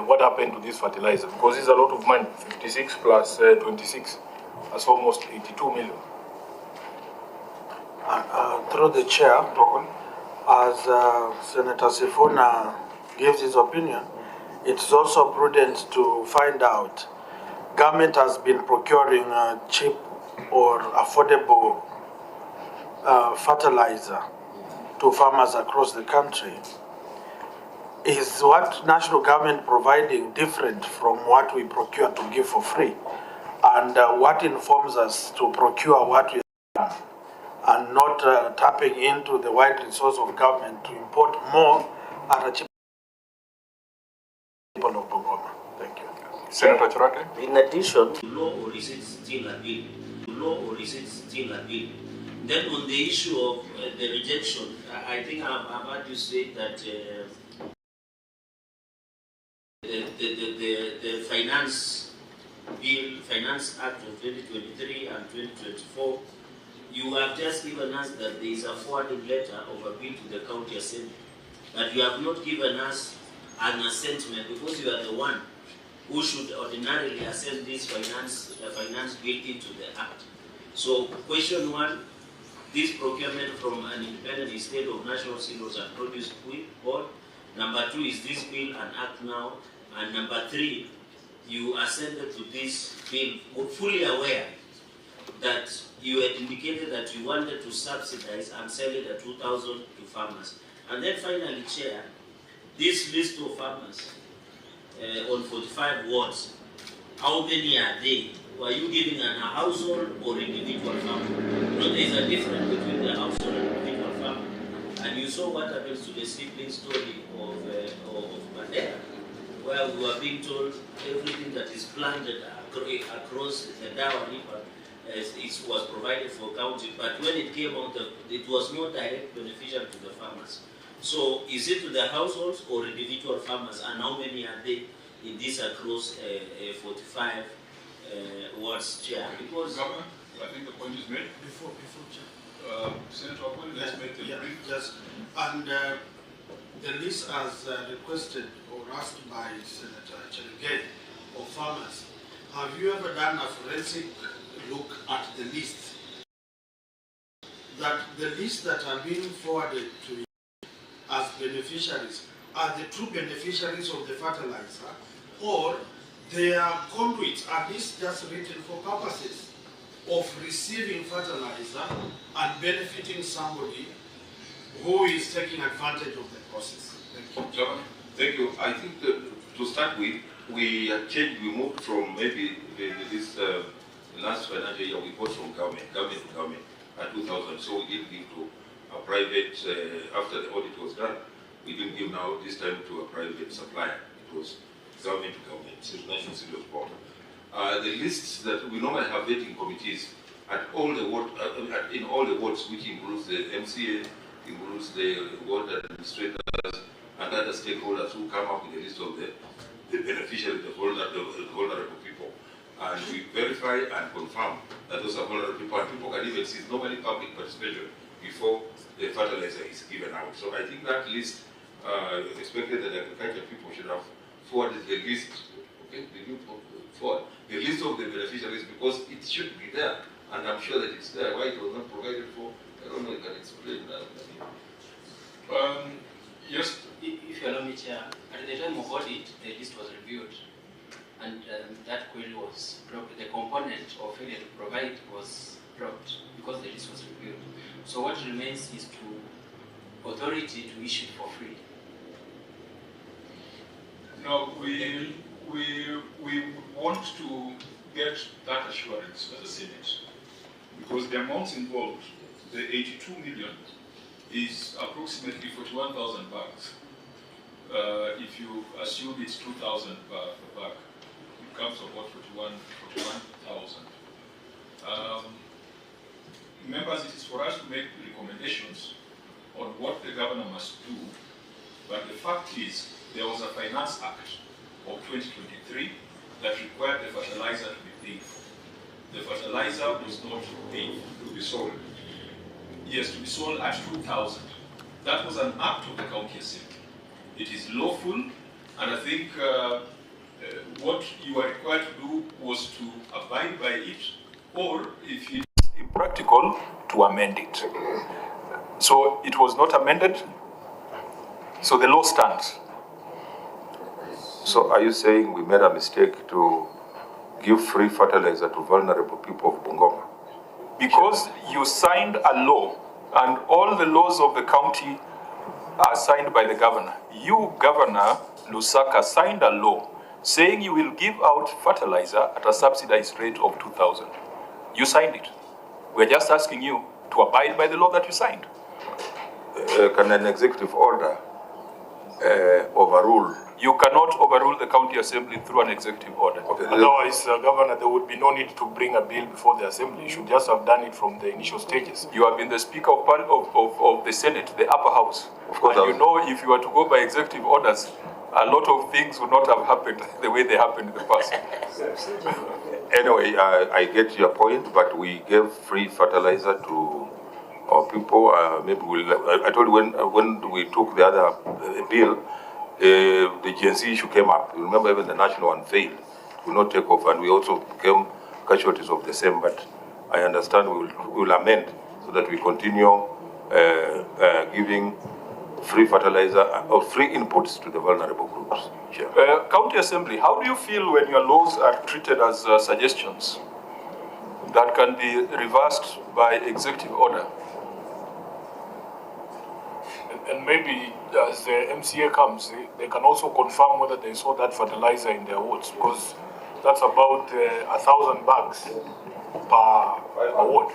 what happened to this fertilizer, because it's a lot of money. 56 plus 26, that's almost 82 million. Through the chair, as Senator Sifuna gives his opinion, it's also prudent to find out government has been procuring cheap or affordable fertilizer to farmers across the country. Is what national government providing different from what we procure to give for free? And what informs us to procure what we have and not tapping into the wide resource of government to import more at a cheap people of Bungoma? Thank you. Senator Chirate? In addition, law or is it still a bill? Law or is it still a bill? Then on the issue of the rejection, I think I've heard you say that the Finance Act of 2023 and 2024, you have just given us that there is a forwarding letter of a bill to the county assembly, but you have not given us an assentment, because you are the one who should ordinarily assent this finance bill into the act. So question one, this procurement from an independent instead of National Cereals and Produce Board. Number two, is this bill an act now? And number three, you assented to this bill fully aware that you had indicated that you wanted to subsidize and sell it at 2,000 to farmers. And then finally, Chair, this list of farmers on 45 wards, how many are they? Were you giving a household or individual farmer? No, there is a difference between the household and individual farmer. And you saw what happens to the sibling story of Mandela, where we were being told everything that is planted across the Dawa River it was provided for county, but when it came out, it was not direct beneficial to the farmers. So is it to the households or individual farmers, and how many are they in this across 45 wards, Chair? Because Governor, I think the point is made. Before Chair. Senator, let's make the brief. Yes, and the list as requested or asked by Senator Chelugate of farmers, have you ever done a forensic look at the list? That the list that are being forwarded to you as beneficiaries are the true beneficiaries of the fertilizer, or they are conduits, at least just written for purposes of receiving fertilizer and benefiting somebody who is taking advantage of the process? Thank you. John, thank you. I think that to start with, we changed, we moved from maybe this last financial year, we bought from government to government at 2,000, so we didn't give to a private, after the audit was done, we didn't give now this time to a private supplier. It was government to government, National Cereals Board. The lists that we normally have vetting committees at all the ward, in all the wards, which includes the MCA, includes the ward administrators and other stakeholders who come up with a list of the beneficiaries, the vulnerable people. And we verify and confirm that those are vulnerable people, and people can even see it's normally public participation before the fertilizer is given out. So I think that list, expected that agriculture people should have forwarded the list, okay, the list of the beneficiaries, because it should be there, and I'm sure that it's there. Why it was not provided for, I don't know, you can explain that. Yes. If you allow me, Chair, at the time of audit, the list was reviewed, and that query was dropped. The component of failure to provide was dropped because the list was reviewed. So what remains is to authority to issue for free. No, we want to get that assurance as a Senate, because the amounts involved, the 82 million, is approximately 41,000 bags. If you assume it's 2,000 per bag, it comes to about 41,000. Members, it is for us to make recommendations on what the governor must do, but the fact is, there was a Finance Act of 2023 that required the fertilizer to be paid for. The fertilizer was not paid to be sold. Yes, to be sold at 2,000. That was an act of the county assembly. It is lawful, and I think what you are required to do was to abide by it, or if it's impractical, to amend it. So it was not amended, so the law stands. So are you saying we made a mistake to give free fertilizer to vulnerable people of Bungoma? Because you signed a law, and all the laws of the county are signed by the governor. You, Governor Lusaka, signed a law saying you will give out fertilizer at a subsidized rate of 2,000. You signed it. We're just asking you to abide by the law that you signed. Can an executive order overrule? You cannot overrule the county assembly through an executive order. Okay. Otherwise, Governor, there would be no need to bring a bill before the assembly. You should just have done it from the initial stages. You have been the Speaker of the Senate, the upper house. Of course. And you know, if you were to go by executive orders, a lot of things would not have happened the way they happened in the past. Anyway, I get your point, but we gave free fertilizer to our people. Maybe I told you when we took the other bill, the GNC issue came up. You remember even the national one failed. It will not take off, and we also became casualties of the same, but I understand we will amend so that we continue giving free fertilizer or free inputs to the vulnerable groups. County Assembly, how do you feel when your laws are treated as suggestions that can be reversed by executive order? And maybe as the MCA comes, they can also confirm whether they saw that fertilizer in their wards, because that's about 1,000 bags per ward.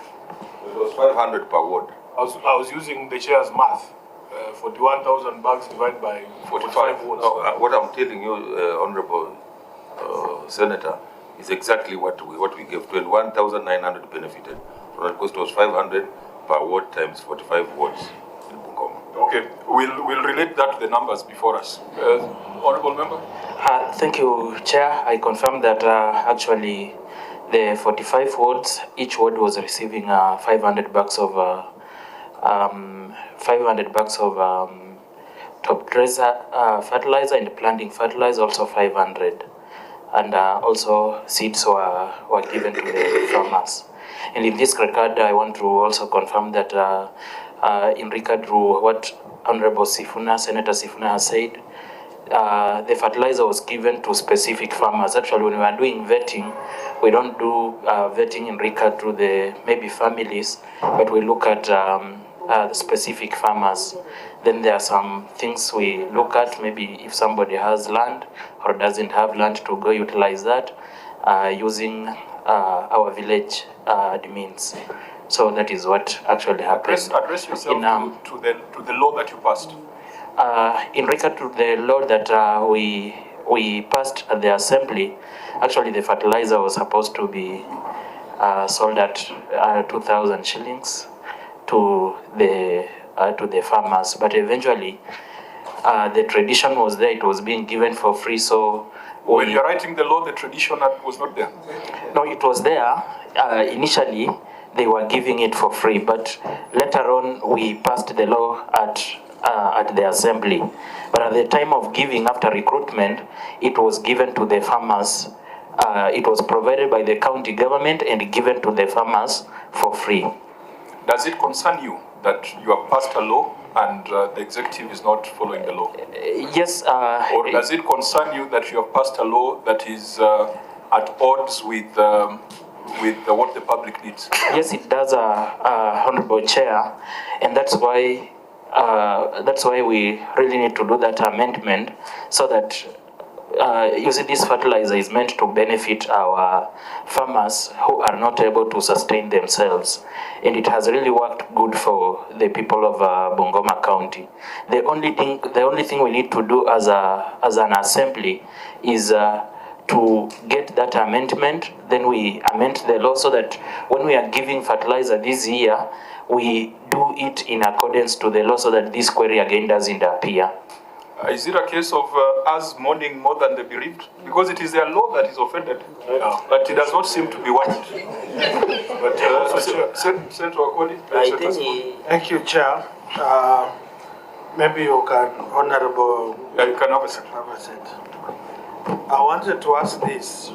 It was 500 per ward. I was using the chair's math. 41,000 bags divided by 45 wards. What I'm telling you, Honorable Senator, is exactly what we gave. 21,900 benefited. The cost was 500 per ward times 45 wards in Bungoma. Okay, we'll relate that to the numbers before us. Honorable Member? Thank you, Chair. I confirm that actually the 45 wards, each ward was receiving 500 bags of top dresser fertilizer, and planting fertilizer also 500, and also seeds were given to the farmers. And in this regard, I want to also confirm that in regard to what Honorable Senator Sifuna has said, the fertilizer was given to specific farmers. Actually, when we are doing vetting, we don't do vetting in regard to the maybe families, but we look at the specific farmers. Then there are some things we look at, maybe if somebody has land or doesn't have land, to go utilize that using our village admins. So that is what actually happened. Address yourself to the law that you passed. In regard to the law that we passed at the assembly, actually the fertilizer was supposed to be sold at 2,000 shillings to the farmers, but eventually the tradition was there; it was being given for free. So when you're writing the law, the tradition was not there. No, it was there. Initially, they were giving it for free, but later on we passed the law at the assembly. But at the time of giving, after recruitment, it was given to the farmers. It was provided by the county government and given to the farmers for free. Does it concern you that you have passed a law and the executive is not following the law? Yes. Or does it concern you that you have passed a law that is at odds with what the public needs? Yes, it does, Honorable Chair, and that's why we really need to do that amendment so that using this fertilizer is meant to benefit our farmers who are not able to sustain themselves, and it has really worked good for the people of Bungoma County. The only thing we need to do as an assembly is to get that amendment, then we amend the law so that when we are giving fertilizer this year, we do it in accordance to the law so that this query again doesn't appear. Is it a case of us mourning more than the bereaved? Because it is their law that is offended, but it does not seem to be worried. But Senator Wakoli, Thank you, Chair. Maybe you can, Honorable. Yeah, you can have a seat. I wanted to ask this.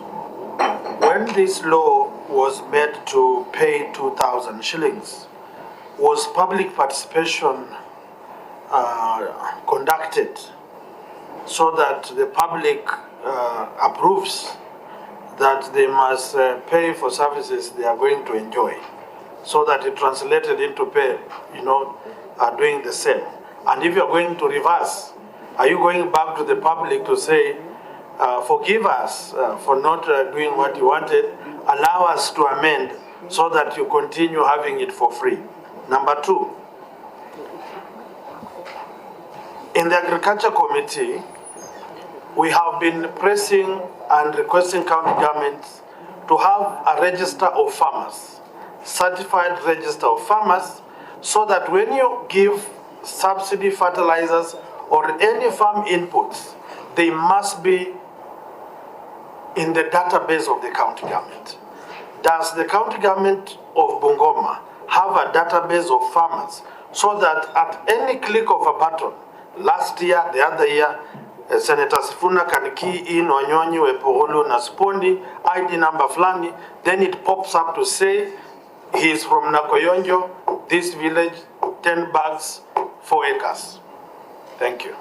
When this law was made to pay 2,000 shillings, was public participation conducted so that the public approves that they must pay for services they are going to enjoy, so that it translated into pay, are doing the same? And if you're going to reverse, are you going back to the public to say, forgive us for not doing what you wanted, allow us to amend so that you continue having it for free? Number two, in the Agriculture Committee, we have been pressing and requesting county governments to have a register of farmers, certified register of farmers, so that when you give subsidy fertilizers or any farm inputs, they must be in the database of the county government. Does the county government of Bungoma have a database of farmers so that at any click of a button, last year, the other year, Senator Sifuna can key in Wanyonyi, Wepoholo, Naspondi, ID number flani, then it pops up to say he is from Nakoyonjo, this village, 10 bags, 4 acres. Thank you.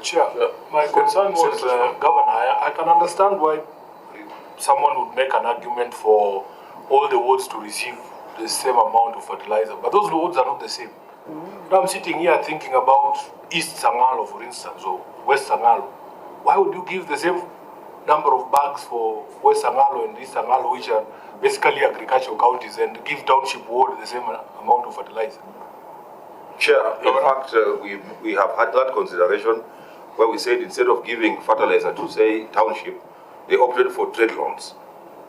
Chair, my concern was, Governor, I can understand why someone would make an argument for all the wards to receive the same amount of fertilizer, but those wards are not the same. Now I'm sitting here thinking about East Sangalo, for instance, or West Sangalo. Why would you give the same number of bags for West Sangalo and East Sangalo, which are basically agricultural counties, and give Township Ward the same amount of fertilizer? Chair, in fact, we have had that consideration where we said instead of giving fertilizer to, say, Township, they opted for trade loans.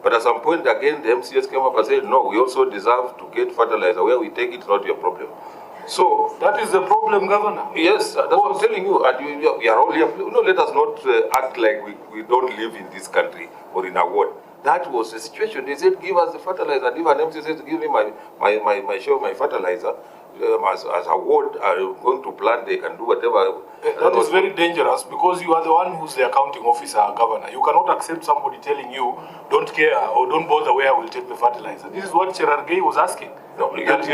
But at some point, again, the MCS came up and said, no, we also deserve to get fertilizer. Where we take it, not your problem. So that is the problem, Governor. Yes, that's what I'm telling you. And we are all here. Let us not act like we don't live in this country or in a ward. That was the situation. They said, give us the fertilizer. And if an MC says, give me my share of my fertilizer, as a ward are going to plant, they can do whatever. That is very dangerous because you are the one who's the accounting officer, Governor. You cannot accept somebody telling you, don't care or don't bother where I will take the fertilizer. This is what Cherargei was asking. No, that,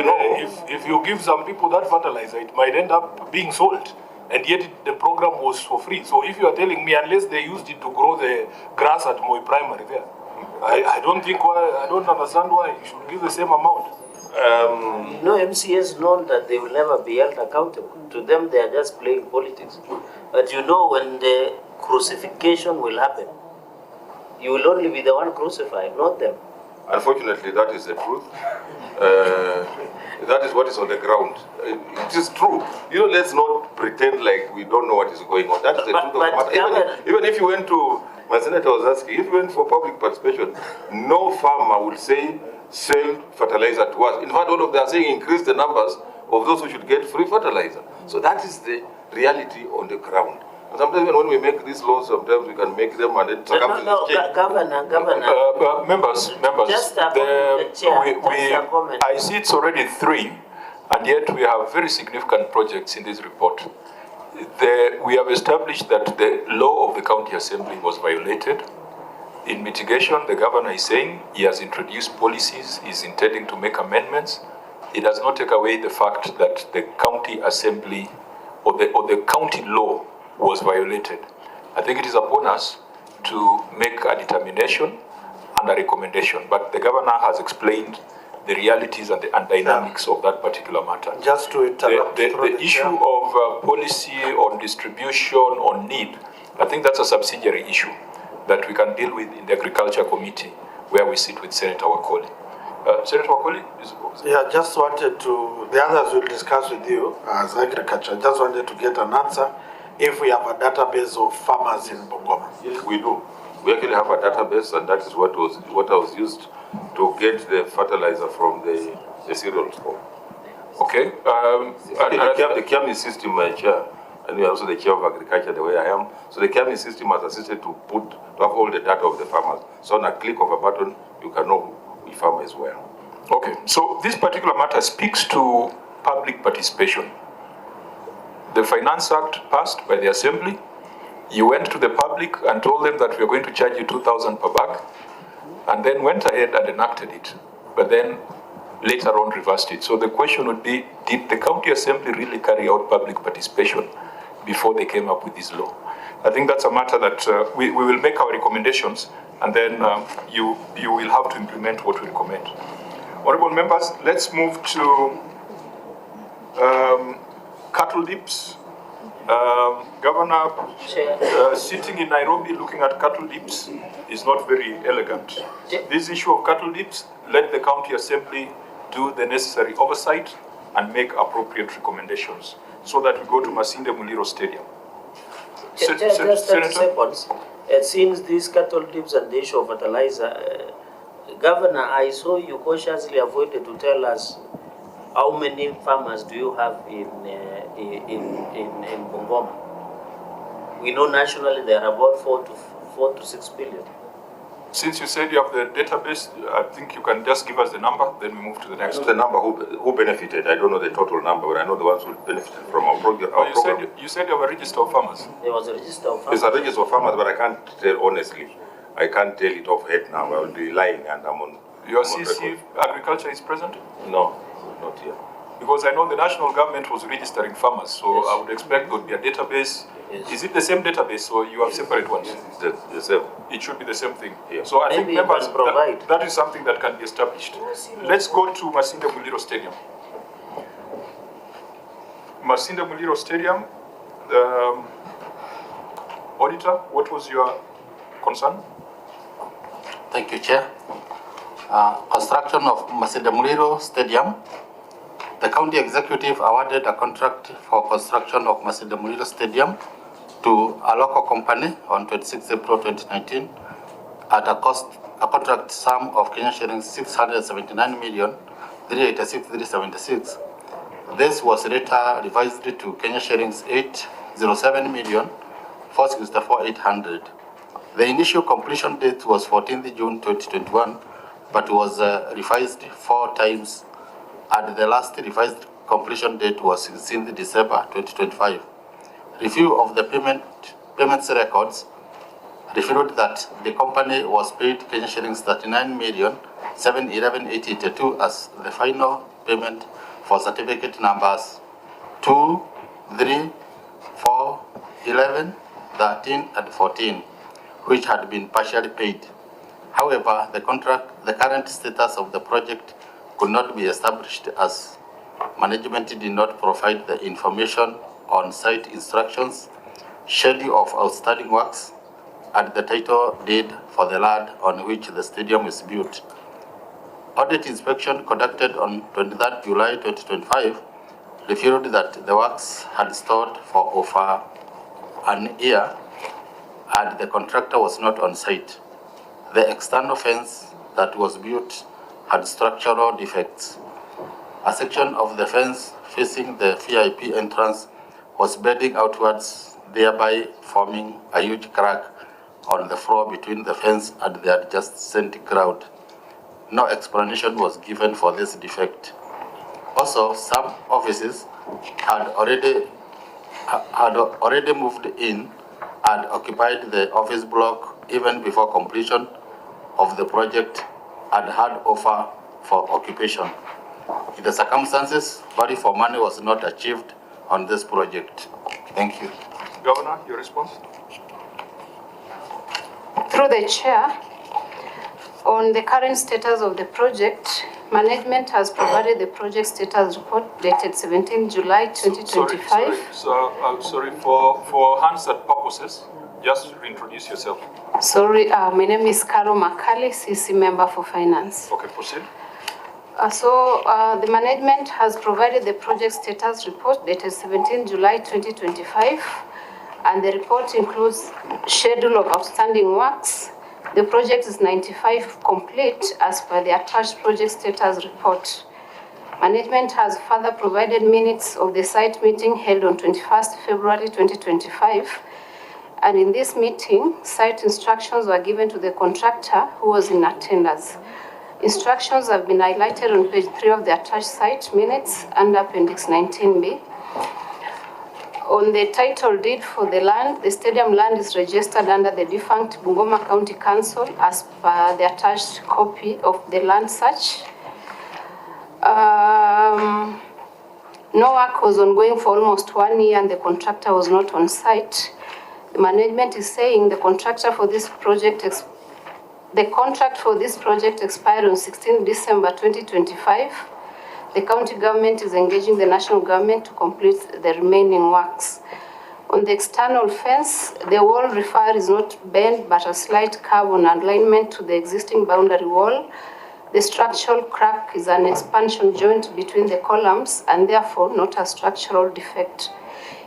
if you give some people that fertilizer, it might end up being sold. And yet the program was for free. So if you are telling me, unless they used it to grow the grass at Moi Primary there, I don't understand why you should give the same amount. MCAs know that they will never be held accountable. To them, they are just playing politics. But when the crucifixion will happen, you will only be the one crucified, not them. Unfortunately, that is the truth. That is what is on the ground. It is true. Let's not pretend like we don't know what is going on. That is the truth of the matter. Even if you went to, my senator was asking, if you went for public participation, no farmer will say, sell fertilizer to us. In fact, all of them are saying increase the numbers of those who should get free fertilizer. So that is the reality on the ground. And sometimes when we make these laws, sometimes we can make them and then Governor. Members, just a comment, Chair. I see it's already 3, and yet we have very significant projects in this report. We have established that the law of the county assembly was violated. In mitigation, the governor is saying he has introduced policies, he's intending to make amendments. It does not take away the fact that the county assembly or the county law was violated. I think it is upon us to make a determination and a recommendation. But the governor has explained the realities and dynamics of that particular matter. Just to interrupt. The issue of policy on distribution, on need, I think that's a subsidiary issue that we can deal with in the Agriculture Committee, where we sit with Senator Wakoli. Senator Wakoli? Yeah, just wanted to, the others will discuss with you as agriculture. Just wanted to get an answer if we have a database of farmers in Bungoma. Yes, we do. We actually have a database, and that is what was used to get the fertilizer from the cereals. Okay. The KIAMI system, Chair, and you're also the Chair of Agriculture, the way I am. So the KIAMI system has assisted to have all the data of the farmers. So on a click of a button, you can know which farmer is where. Okay, so this particular matter speaks to public participation. The Finance Act passed by the Assembly. You went to the public and told them that we are going to charge you 2,000 per bag, and then went ahead and enacted it, but then later on reversed it. So the question would be, did the County Assembly really carry out public participation before they came up with this law? I think that's a matter that we will make our recommendations, and then you will have to implement what we recommend. Honorable members, let's move to cattle dips. Governor, sitting in Nairobi looking at cattle dips is not very elegant. This issue of cattle dips, let the County Assembly do the necessary oversight and make appropriate recommendations so that we go to Masinde Muliro Stadium. Just 30 seconds. Since these cattle dips and the issue of fertilizer, Governor, I saw you cautiously avoided to tell us how many farmers do you have in Bungoma? We know nationally there are about 4 to 6 billion. Since you said you have the database, I think you can just give us the number, then we move to the next. The number who benefited, I don't know the total number, but I know the ones who benefited from our program. You said you have a register of farmers. There was a register of farmers. There's a register of farmers, but I can't tell honestly. I can't tell it off head now. I will be lying, and I'm on. Your CC Agriculture is present? No, not here. Because I know the national government was registering farmers, so yes. I would expect there would be a database. Yes. Is it the same database, or you have separate ones? It's the same. It should be the same thing. Yeah. So I think members, that is something that can be established. Let's go to Masinde Muliro Stadium. Masinde Muliro Stadium, Auditor, what was your concern? Thank you, Chair. Construction of Masinde Muliro Stadium. The County Executive awarded a contract for construction of Masinde Muliro Stadium to a local company on 26 April 2019 at a contract sum of Kenya shillings 679,386,376. This was later revised to Kenya shillings 807,464,800. The initial completion date was 14th June 2021, but was revised 4 times, and the last revised completion date was 16th December 2025. Review of the payments records revealed that the company was paid Kenya shillings 39,711,882 as the final payment for certificate numbers 2, 3, 4, 11, 13, and 14. Which had been partially paid. However, the current status of the project could not be established as management did not provide the information on site instructions, schedule of outstanding works, and the title deed for the land on which the stadium is built. Audit inspection conducted on 23 July 2025 revealed that the works had stalled for over an year and the contractor was not on site. The external fence that was built had structural defects. A section of the fence facing the VIP entrance was bending outwards, thereby forming a huge crack on the floor between the fence and the adjacent ground. No explanation was given for this defect. Also, some offices had already moved in and occupied the office block even before completion of the project and had offer for occupation. In the circumstances, value for money was not achieved on this project. Thank you. Governor, your response? Through the chair, On the current status of the project, management has provided the project status report dated 17 July 2025. Sorry, for Hansard purposes, just reintroduce yourself. Sorry, my name is Carol Makali, CC member for finance. Okay, proceed. The management has provided the project status report dated 17 July 2025, and the report includes schedule of outstanding works. The project is 95% complete as per the attached project status report. Management has further provided minutes of the site meeting held on 21st February 2025. And in this meeting, site instructions were given to the contractor who was in attendance. Instructions have been highlighted on page 3 of the attached site minutes under Appendix 19B. On the title deed for the land, the stadium land is registered under the defunct Bungoma County Council as per the attached copy of the land search. No work was ongoing for almost 1 year and the contractor was not on site. The management is saying the contract for this project expired on 16 December 2025. The county government is engaging the national government to complete the remaining works. On the external fence, the wall refer is not bent but a slight curve on alignment to the existing boundary wall. The structural crack is an expansion joint between the columns and therefore not a structural defect.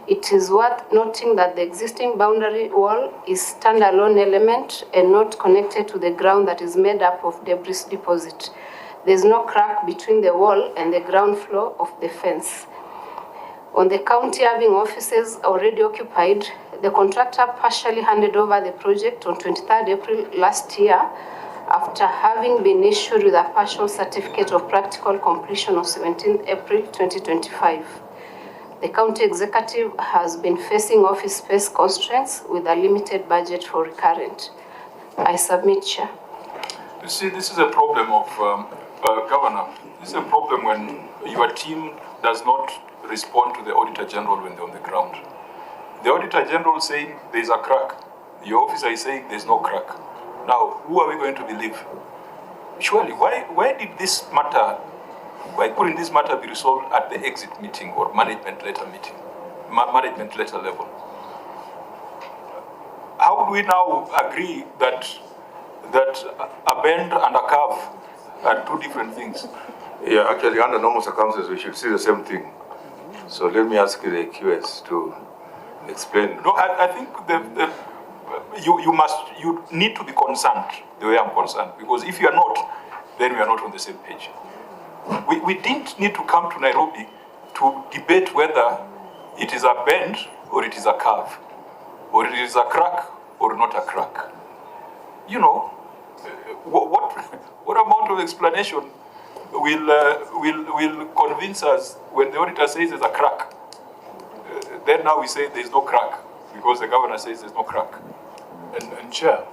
It is worth noting that the existing boundary wall is standalone element and not connected to the ground that is made up of debris deposit. There is no crack between the wall and the ground floor of the fence. On the county having offices already occupied, the contractor partially handed over the project on 23rd April last year after having been issued with a partial certificate of practical completion on 17th April 2025. The county executive has been facing office space constraints with a limited budget for recurrent. I submit, Chair. You see, this is a problem of, Governor, this is a problem when your team does not respond to the Auditor General when they're on the ground. The Auditor General is saying there's a crack. Your officer is saying there's no crack. Now, who are we going to believe? Surely, why did this matter, why couldn't this matter be resolved at the exit meeting or management letter meeting, management letter level? How do we now agree that a bend and a curve are two different things? Yeah, actually, under normal circumstances, we should see the same thing. So let me ask the QS to explain. No, I think you need to be concerned the way I'm concerned, because if you are not, then we are not on the same page. We didn't need to come to Nairobi to debate whether it is a bend or it is a curve, or it is a crack or not a crack. You know, what amount of explanation will convince us when the auditor says there's a crack? Then now we say there's no crack because the governor says there's no crack. And Chair,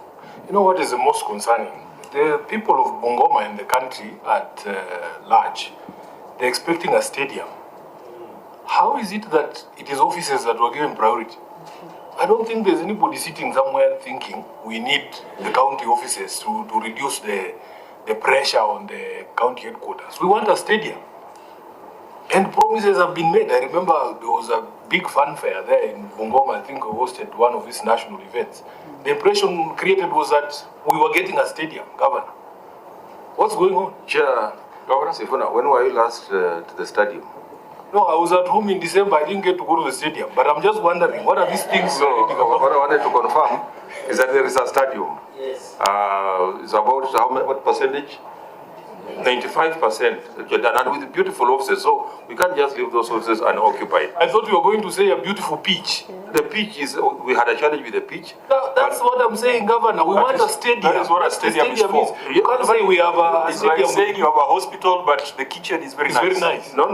you know what is the most concerning? The people of Bungoma and the country at large, they're expecting a stadium. How is it that it is officers that were given priority? I don't think there's anybody sitting somewhere thinking we need the county officers to reduce the pressure on the county headquarters. We want a stadium. And promises have been made. I remember there was a big fanfare there in Bungoma. I think we hosted one of these national events. The impression created was that we were getting a stadium, Governor. What's going on? Chair, Governor Sifuna, when were you last to the stadium? No, I was at home in December. I didn't get to go to the stadium. But I'm just wondering, what are these things? So, what I wanted to confirm is that there is a stadium. Yes. It's about what percentage? 95%. And with beautiful offices, so we can't just leave those offices unoccupied. I thought you were going to say a beautiful pitch. The pitch is, we had a challenge with the pitch. That's what I'm saying, Governor. We want a stadium. That is what a stadium is for. You can't say we have a it's stadium. like saying you have a hospital, but the kitchen is very nice. Very nice. No.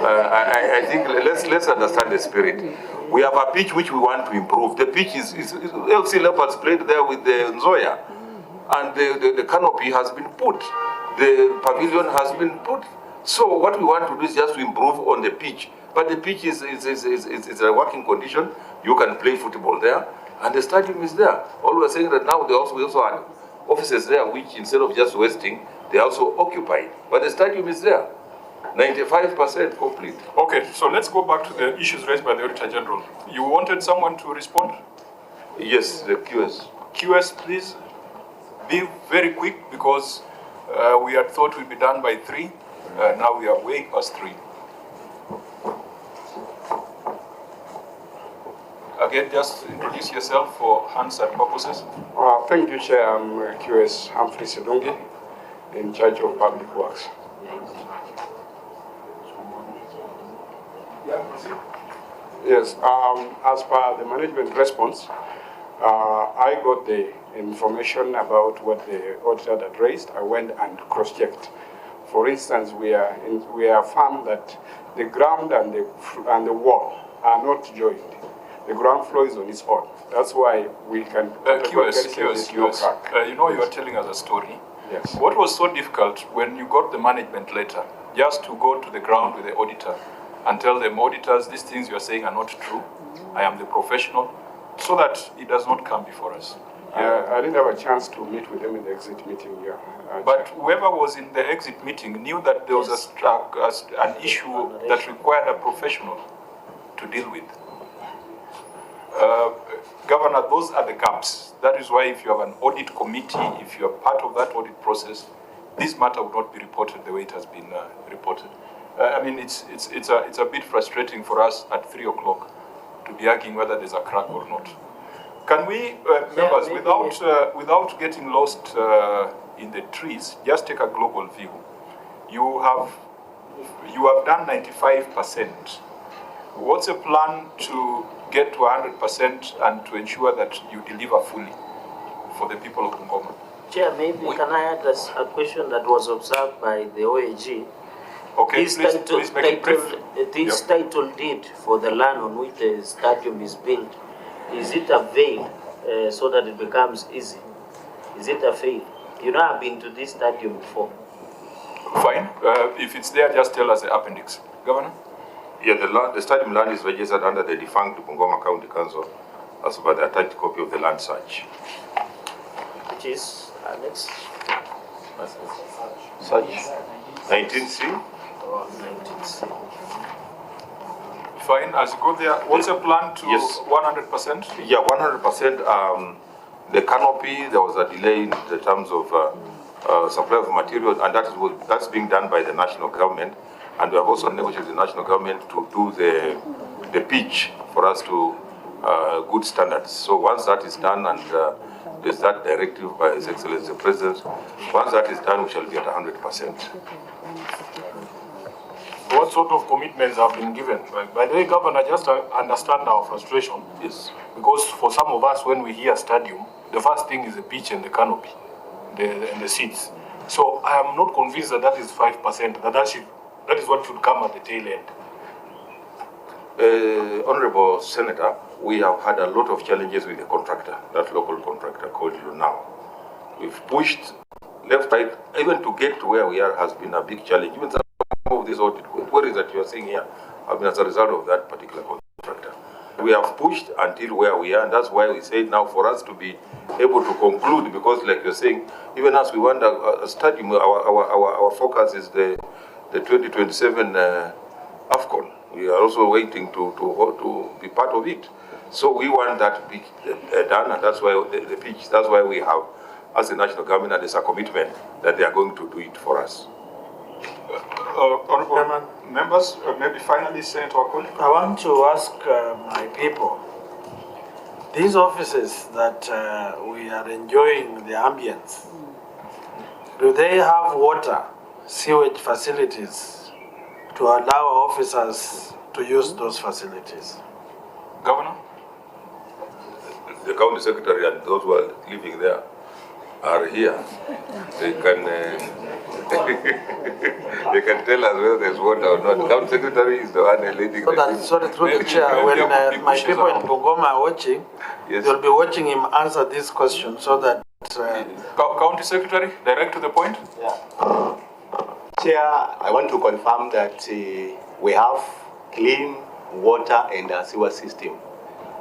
I think let's understand the spirit. We have a pitch which we want to improve. The pitch is LC Leopards played there with the Nzoya. And the canopy has been put. The pavilion has been put. So what we want to do is just to improve on the pitch. But the pitch is a working condition. You can play football there. And the stadium is there. All we're saying that now we also offices there which instead of just wasting, they also occupied. But the stadium is there, 95% complete. Okay, so let's go back to the issues raised by the Auditor General. You wanted someone to respond? Yes, the QS. QS, please be very quick because we had thought we'd be done by 3. Now we are way past 3. Again, just introduce yourself for Hansard purposes. Thank you, Chair. I'm QS Humphrey Sedungi, in charge of Public Works. Yes, as per the management response, I got the information about what the auditor had raised. I went and cross-checked. For instance, we are found that the ground and the wall are not joined. The ground floor is on its own. That's why we can... QS, you know you are telling us a story. Yes. What was so difficult when you got the management letter, just to go to the ground with the auditor and tell them, auditors, these things you are saying are not true. I am the professional, so that it does not come before us. I didn't have a chance to meet with them in the exit meeting here. But whoever was in the exit meeting knew that there was an issue that required a professional to deal with. Governor, those are the gaps. That is why if you have an audit committee, if you are part of that audit process, this matter would not be reported the way it has been reported. I mean, it's a bit frustrating for us at 3 o'clock to be arguing whether there's a crack or not. Can we, members, without getting lost in the trees, just take a global view? You have done 95%. What's a plan to get to 100% and to ensure that you deliver fully for the people of Bungoma? Chair, maybe can I address a question that was observed by the OAG? Okay, this please make it brief. This title deed for the land on which the stadium is built, is it a veil so that it becomes easy? Is it a veil? You know, I've been to this stadium before. Fine. If it's there, just tell us the appendix. Governor? Yeah, the stadium land is registered under the defunct Bungoma County Council as per the attached copy of the land search. Which is next. Search 19C. Fine, as you go there, what's a plan to 100%? Yeah, 100%. The canopy, there was a delay in the terms of supply of materials, and that's being done by the national government. And we have also negotiated with the national government to do the pitch for us to good standards. So once that is done, and there's that directive by His Excellency the President, once that is done, we shall be at 100%. What sort of commitments have been given? By the way, Governor, just to understand our frustration. Yes. Because for some of us, when we hear stadium, the first thing is the pitch and the canopy, and the seats. So I am not convinced that that is 5%, that is what should come at the tail end. Honorable Senator, we have had a lot of challenges with the contractor, that local contractor called Now. We've pushed left, right, even to get to where we are has been a big challenge. Even some of these audit queries that you are seeing here have been as a result of that particular contractor. We have pushed until where we are, and that's why we say now for us to be able to conclude, because like you're saying, even as we want a stadium, our focus is the 2027 AFCON. We are also waiting to be part of it. So we want that to be done, and that's why the pitch, that's why we have, as the national government, and there's a commitment that they are going to do it for us. Honorable members, maybe finally, Senator Wakoli. I want to ask my people, these offices that we are enjoying the ambience, do they have water, sewage facilities to allow officers to use those facilities? Governor? The county secretary and those who are living there are here. They can they can tell us whether there's water or not. The county secretary is the one leading. Sorry, through the chair, when my people in Bungoma are watching, they'll be watching him answer this question so that... County secretary, direct to the point. Yeah. Chair, I want to confirm that we have clean water and a sewer system.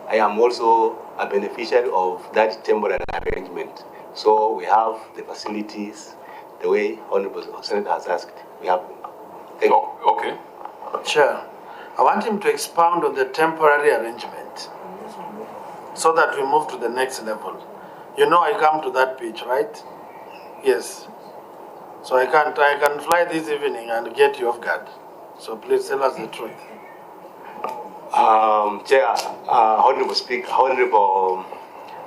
I am also a beneficiary of that temporary arrangement. So we have the facilities, the way Honorable Senator has asked. We have. Thank you. Okay. Chair, I want him to expound on the temporary arrangement so that we move to the next level. You know I come to that pitch, right? Yes. So I can fly this evening and get you off guard. So please tell us the truth. Chair, Honorable Speaker, Honorable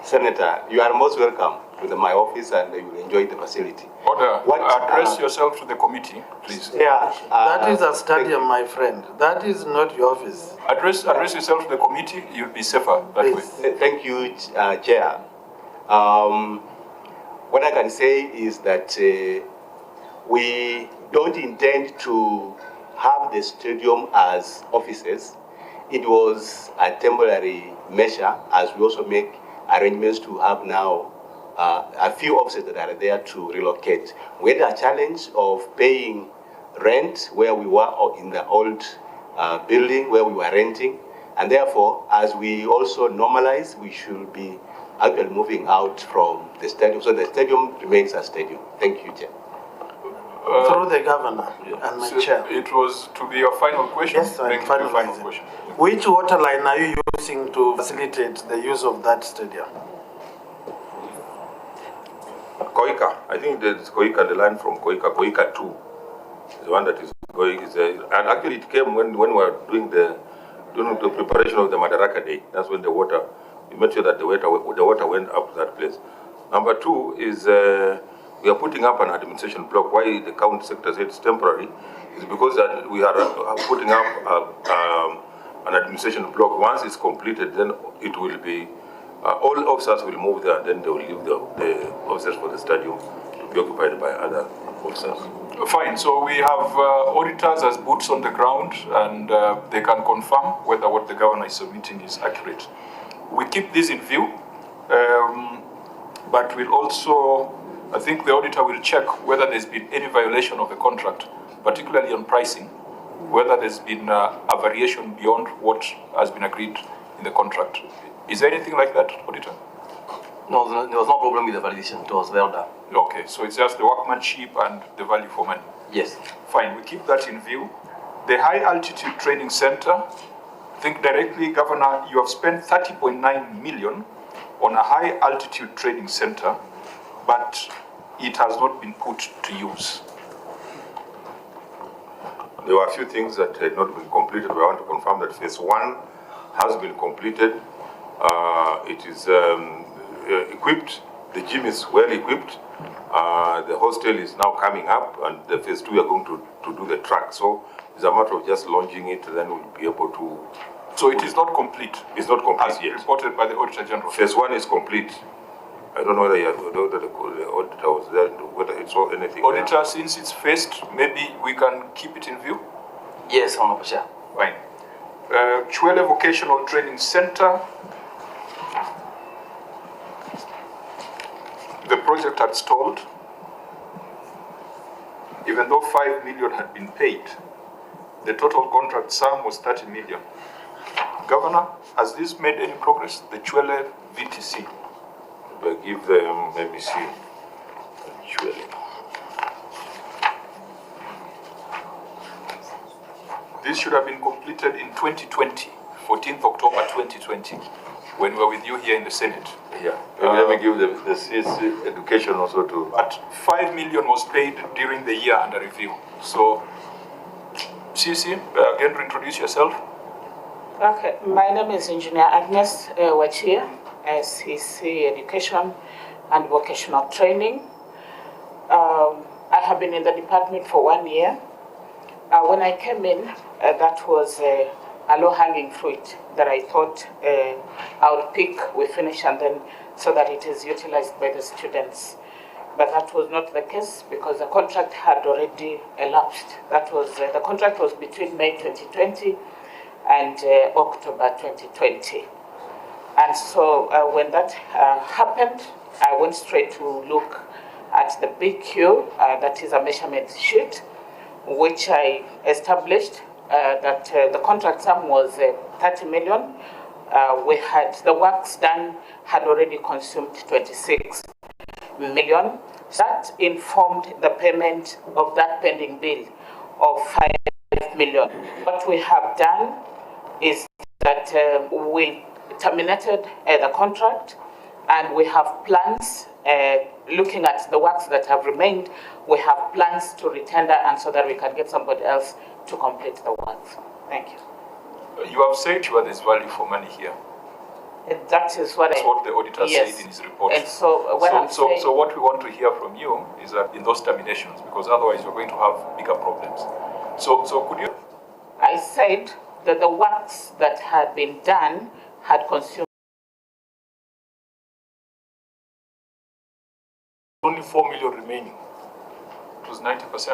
Senator, you are most welcome to my office and you will enjoy the facility. Order. Address yourself to the committee, please. Yeah. That is a stadium, my friend. That is not your office. Address yourself to the committee. You'll be safer that way. Thank you, Chair. What I can say is that we don't intend to have the stadium as offices. It was a temporary measure, as we also make arrangements to have now a few offices that are there to relocate. We had a challenge of paying rent where we were in the old building where we were renting, and therefore, as we also normalize, we should be actually moving out from the stadium. So the stadium remains a stadium. Thank you, Chair. Through the governor and my chair. It was to be your final question. Yes, final question. Which water line are you using to facilitate the use of that stadium? Koika. I think there's Koika, the line from Koika, Koika 2, is the one that is going. And actually, it came when we were doing the preparation of the Madaraka Day. That's when the water. We made sure that the water went up to that place. Number 2 is we are putting up an administration block. Why the county sector said it's temporary is because that we are putting up an administration block. Once it's completed, then it will be, all officers will move there, and then they will leave the officers for the stadium to be occupied by other officers. Fine, so we have auditors as boots on the ground, and they can confirm whether what the governor is submitting is accurate. We keep this in view, but we'll also, I think the auditor will check whether there's been any violation of the contract, particularly on pricing, whether there's been a variation beyond what has been agreed in the contract. Is there anything like that, auditor? No, there was no problem with the validation. It was well done. Okay, so it's just the workmanship and the value for money. Yes. Fine, we keep that in view. The High Altitude Training Center, I think directly, Governor, you have spent 30.9 million on a high altitude training center, but it has not been put to use. There were a few things that had not been completed. We want to confirm that phase 1 has been completed. It is equipped. The gym is well equipped. The hostel is now coming up, and the phase 2 we are going to do the track. So it's a matter of just launching it, then we'll be able to. So it is not complete. It's not complete as yet. Reported by the Auditor General. Phase 1 is complete. I don't know whether the auditor was there, whether it saw anything. Auditor, since it's phased, maybe we can keep it in view? Yes, Honorable Chair. Fine. Chwele Vocational Training Center. The project had stalled. Even though 5 million had been paid, the total contract sum was 30 million. Governor, has this made any progress? The Chwele VTC. I give them, let me see, Chwele. This should have been completed in 2020, 14th October 2020, when we were with you here in the Senate. Yeah, let me give them the CSC education also to. But 5 million was paid during the year under review. So, CC, again, reintroduce yourself. Okay, my name is Engineer Agnes Wachia, SCC Education and Vocational Training. I have been in the department for 1 year. When I came in, that was a low-hanging fruit that I thought I would pick, we finish, and then so that it is utilized by the students. But that was not the case because the contract had already elapsed. That was the contract was between May 2020 and October 2020. And so when that happened, I went straight to look at the BQ, that is a measurement sheet, which I established that the contract sum was 30 million. We had the works done had already consumed 26 million. That informed the payment of that pending bill of 5 million. What we have done is that we terminated the contract, and we have plans, looking at the works that have remained, we have plans to retender and so that we can get somebody else to complete the works. Thank you. You have said there is value for money here. That is what That's what the auditor said in his report. And so what so what we want to hear from you is that in those terminations, because otherwise you're going to have bigger problems. So could you? I said that the works that had been done had consumed only 4 million remaining. It was 90%.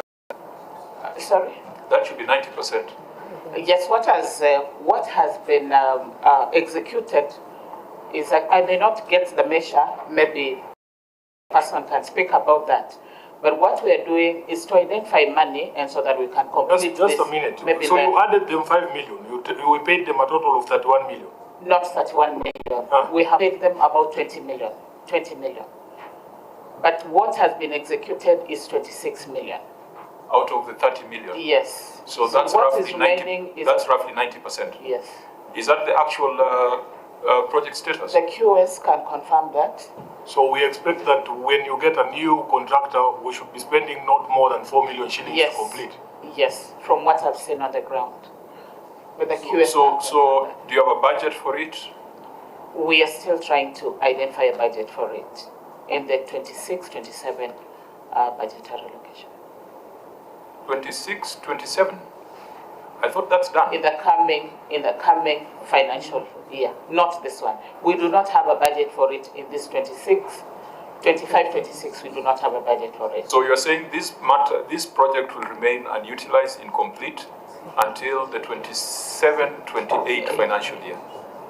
Sorry? That should be 90%. Yes, what has been executed is that I may not get the measure, maybe a person can speak about that. But what we are doing is to identify money and so that we can complete just this. a minute. Maybe so you added them 5 million. We paid them a total of 31 million. Not 31 million. We have paid them about 20 million. But what has been executed is 26 million. Out of the 30 million? Yes. So that's roughly 90%. That's roughly 90%. Yes. Is that the actual project status? The QS can confirm that. So we expect that when you get a new contractor, we should be spending not more than 4 million shillings to complete. Yes, from what I've seen on the ground. With the QS. So do you have a budget for it? We are still trying to identify a budget for it in the 26-27 budgetary allocation. 26-27? I thought that's done. In the coming financial year, not this one. We do not have a budget for it in this 25-26. We do not have a budget for it. So you're saying this project will remain unutilized, incomplete, until the 27-28 financial year?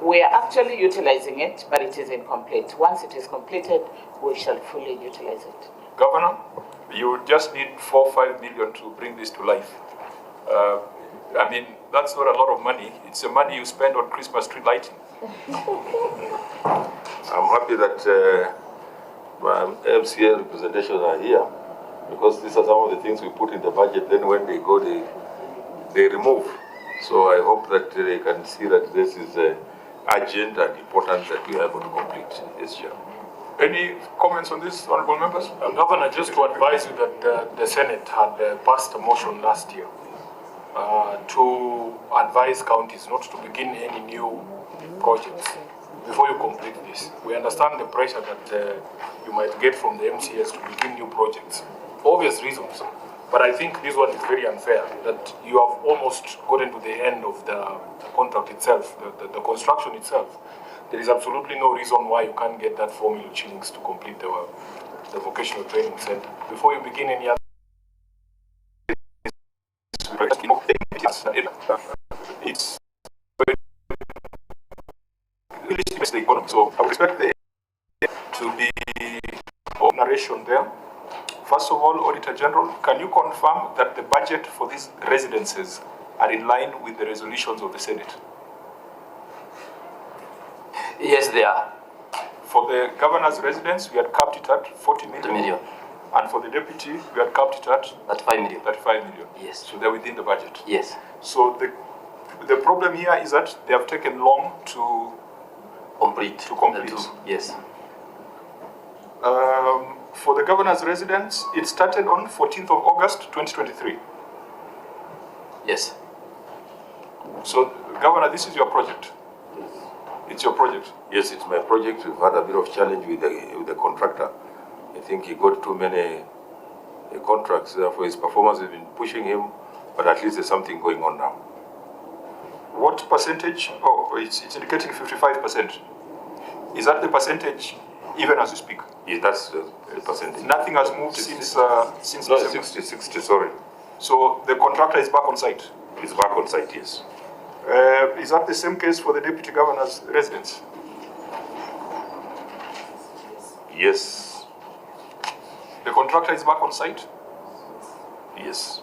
We are actually utilizing it, but it is incomplete. Once it is completed, we shall fully utilize it. Governor, you just need 4 or 5 million to bring this to life. I mean, that's not a lot of money. It's the money you spend on Christmas tree lighting. I'm happy that MCA representations are here, because these are some of the things we put in the budget. Then when they go, they remove. So I hope that they can see that this is urgent and important that we are able to complete this year. Any comments on this, honorable members? Governor, just to advise you that the Senate had passed a motion last year to advise counties not to begin any new projects before you complete this. We understand the pressure that you might get from the MCS to begin new projects, for obvious reasons. But I think this one is very unfair, that you have almost gotten to the end of the contract itself, the construction itself. There is absolutely no reason why you can't get that 4 million shillings to complete the vocational training center before you begin any other. It's the economy. So I would expect the to be narration there. First of all, Auditor General, can you confirm that the budget for these residences are in line with the resolutions of the Senate? Yes, they are. For the governor's residence, we had capped it at 40 million. And for the deputy, we had capped it at 35 million. 35 million. Yes. So they're within the budget. Yes. So the problem here is that they have taken long to complete. Yes. For the governor's residence, it started on 14th of August 2023. Yes. So, Governor, this is your project. It's your project. Yes, it's my project. We've had a bit of challenge with the contractor. I think he got too many contracts. Therefore, his performance has been pushing him, but at least there's something going on now. What percentage? Oh, it's indicating 55%. Is that the percentage even as you speak? Yes, that's the percentage. Nothing has moved since no, December? 60, sorry. So the contractor is back on site? It's back on site, yes. Is that the same case for the deputy governor's residence? Yes. The contractor is back on site? Yes.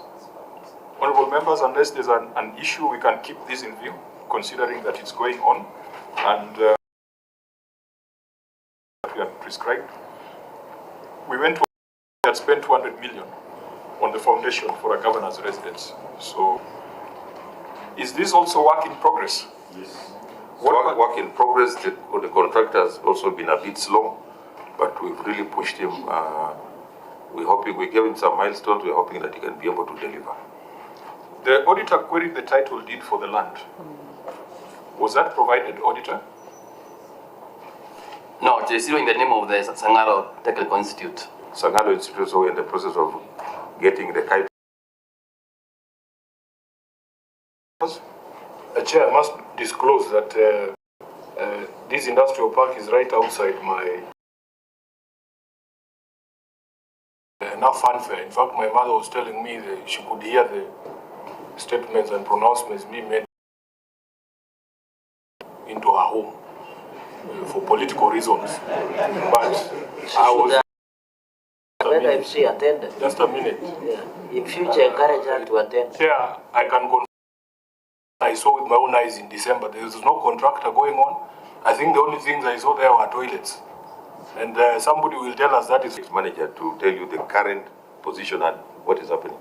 Honorable members, unless there's an issue, we can keep this in view, considering that it's going on and we are prescribed. we went to had spent 200 million on the foundation for a governor's residence. So, is this also work in progress? Yes. Work in progress. The contractor has also been a bit slow, but we've really pushed him. We're hoping, we gave him some milestones. We're hoping that he can be able to deliver. The auditor queried the title deed for the land. Was that provided, auditor? No, it is still in the name of the Sangalo Technical Institute. Sangalo Institute, so we're in the process of getting the KIP. Chair, I must disclose that this industrial park is right outside my enough fanfare. In fact, my mother was telling me that she could hear the statements and pronouncements being made into her home for political reasons. But I was... If she attended. Just a minute. Yeah. In future, encourage her to attend. Chair, I can confirm. I saw with my own eyes in December. There was no contractor going on. I think the only things I saw there were toilets. And somebody will tell us that is manager to tell you the current position and what is happening.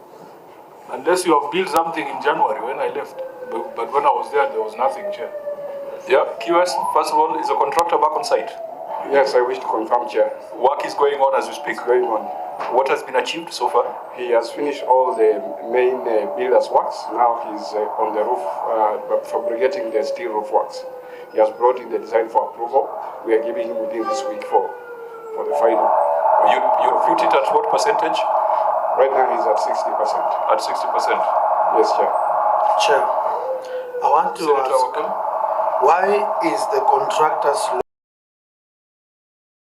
Unless you have built something in January when I left. But when I was there was nothing, Chair. Yeah, QS, first of all, is the contractor back on site? Yes, I wish to confirm, Chair. Work is going on as we speak? It's going on. What has been achieved so far? He has finished all the main builder's works. Now he's on the roof, fabricating the steel roof works. He has brought in the design for approval. We are giving him within this week for the final. You put it at what percentage? Right now he's at 60%. At 60%? Yes, Chair. Chair, I want to Senator ask, Wakam? why is the contractor slow?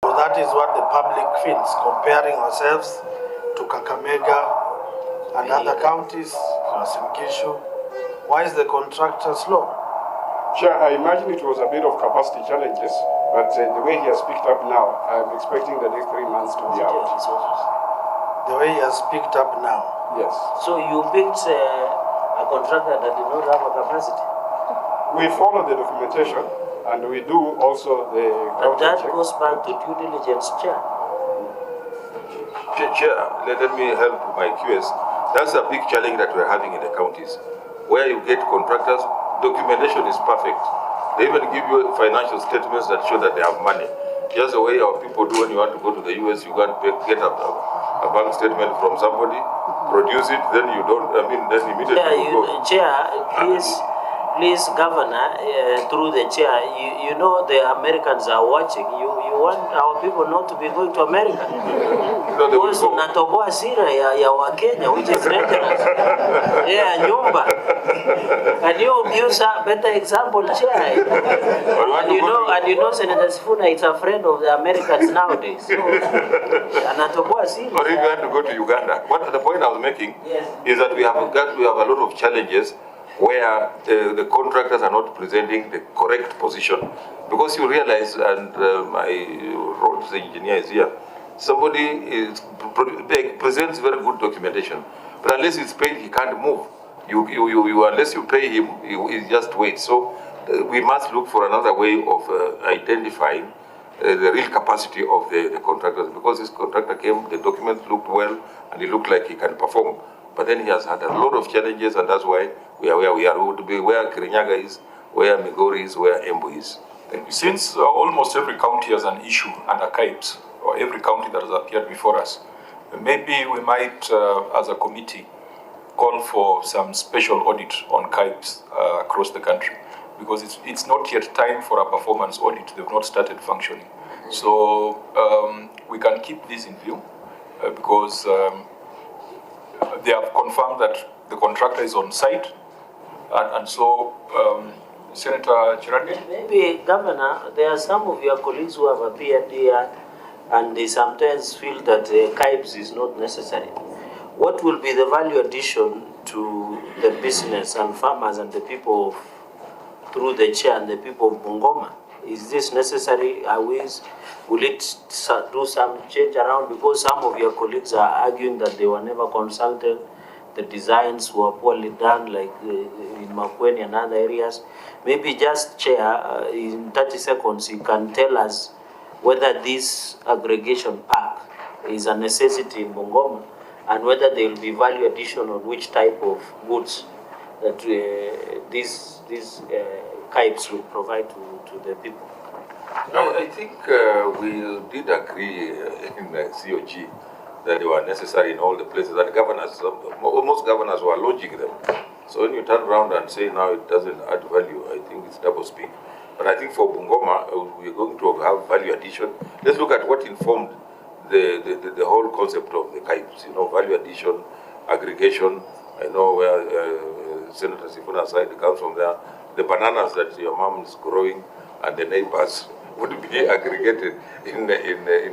So that is what the public feels, comparing ourselves to Kakamega and other counties, Uasin. Why is the contractor slow? Chair, I imagine it was a bit of capacity challenges, but the way he has picked up now, I'm expecting the next 3 months to be out. The way he has picked up now? Yes. So you picked a contractor that did not have a capacity? We follow the documentation, and we do also the But that check. goes back to due diligence, Chair. Chair, let me help my QS. That's a big challenge that we're having in the counties. Where you get contractors, documentation is perfect. They even give you financial statements that show that they have money. Just the way our people do when you want to go to the US, you go and get a bank statement from somebody, produce it, then you don't, then immediately you go. Chair, please, Governor, through the chair, you know the Americans are watching. You want our people not to be going to America. Because unatoboa sira ya Wakenya, which is dangerous. Yeah, nyumba. Can you use a better example, Chair? And you know Senator Sifuna is a friend of the Americans nowadays. So, anatoboa sira. Or if you want to go to Uganda, what the point I was making is that we have a lot of challenges where the contractors are not presenting the correct position. Because you realize, and my roads engineer is here, somebody presents very good documentation, but unless he's paid, he can't move. Unless you pay him, he just waits. So we must look for another way of identifying the real capacity of the contractors. Because this contractor came, the documents looked well, and he looked like he can perform. But then he has had a lot of challenges, and that's why we are where we are. We would be where Kirinyaga is, where Migori is, where Embu is. Since almost every county has an issue under KIPES, or every county that has appeared before us, maybe we might, as a committee, call for some special audit on KIPES across the country, because it's not yet time for a performance audit. They've not started functioning. So we can keep this in view, because they have confirmed that the contractor is on site, and so Senator Chirandi? Maybe, Governor, there are some of your colleagues who have appeared here and they sometimes feel that KIPES is not necessary. What will be the value addition to the business and farmers and the people through the chair and the people of Bungoma? Is this necessary? Will it do some change around? Because some of your colleagues are arguing that they were never consulted, the designs were poorly done, like in Makueni and other areas. Maybe just, Chair, in 30 seconds, you can tell us whether this aggregation park is a necessity in Bungoma, and whether there will be value addition on which type of goods that these KIPES will provide to the people. I think we did agree in COG that they were necessary in all the places, that governors, most governors were lodging them. So when you turn around and say now it doesn't add value, I think it's double speak. But I think for Bungoma, we're going to have value addition. Let's look at what informed the whole concept of the KIPES, value addition, aggregation. I know where Senator Sifuna's side comes from there. The bananas that your mom is growing and the neighbors would be aggregated in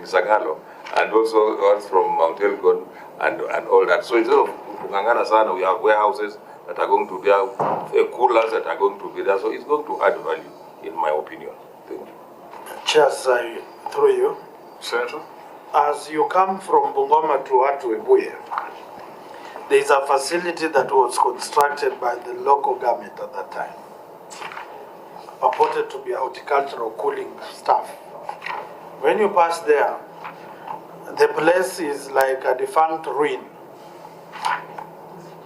Sangalo, and also ones from Mount Elgon and all that. So instead of Kungangana Sana, we have warehouses that are going to be there, coolers that are going to be there. So it's going to add value, in my opinion. Thank you. Chairs, through you. Senator? As you come from Bungoma to Atuebuye, there is a facility that was constructed by the local government at that time, purported to be horticultural cooling stuff. When you pass there, the place is like a defunct ruin.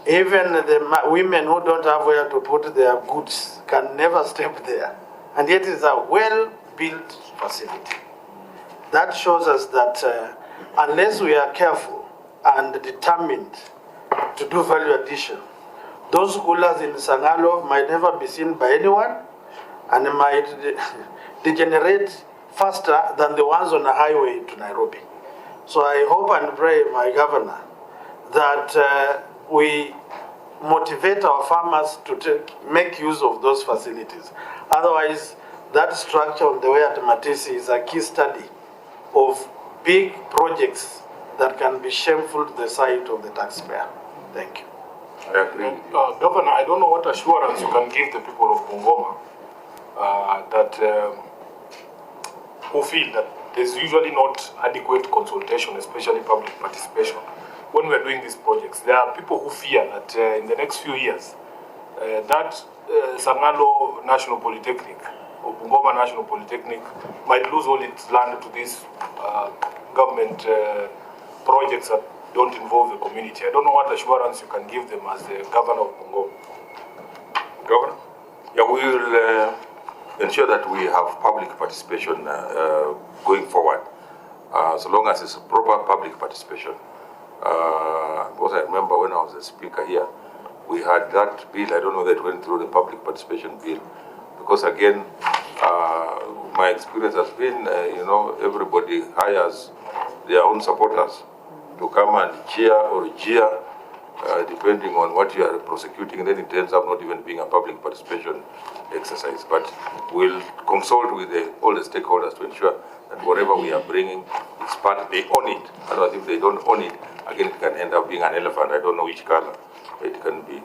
Even the women who don't have where to put their goods can never step there. And yet it is a well-built facility. That shows us that unless we are careful and determined to do value addition, those coolers in Sangalo might never be seen by anyone and might degenerate faster than the ones on the highway to Nairobi. So I hope and pray, my governor, that we motivate our farmers to make use of those facilities. Otherwise, that structure on the way at Matisi is a key study of big projects that can be shameful to the sight of the taxpayer. Thank you. I agree. Governor, I don't know what assurance you can give the people of Bungoma who feel that there's usually not adequate consultation, especially public participation, when we're doing these projects. There are people who fear that in the next few years, that Sangalo National Polytechnic or Bungoma National Polytechnic might lose all its land to these government projects that don't involve the community. I don't know what assurance you can give them as the governor of Bungoma. Governor? Yeah, we will ensure that we have public participation going forward, so long as it's proper public participation. Because I remember when I was a speaker here, we had that bill. I don't know that it went through the public participation bill, because again, my experience has been, everybody hires their own supporters to come and cheer or jeer, depending on what you are prosecuting. Then it ends up not even being a public participation exercise. But we'll consult with all the stakeholders to ensure that whatever we are bringing is part, they own it. Otherwise, if they don't own it, again, it can end up being an elephant. I don't know which color. It can be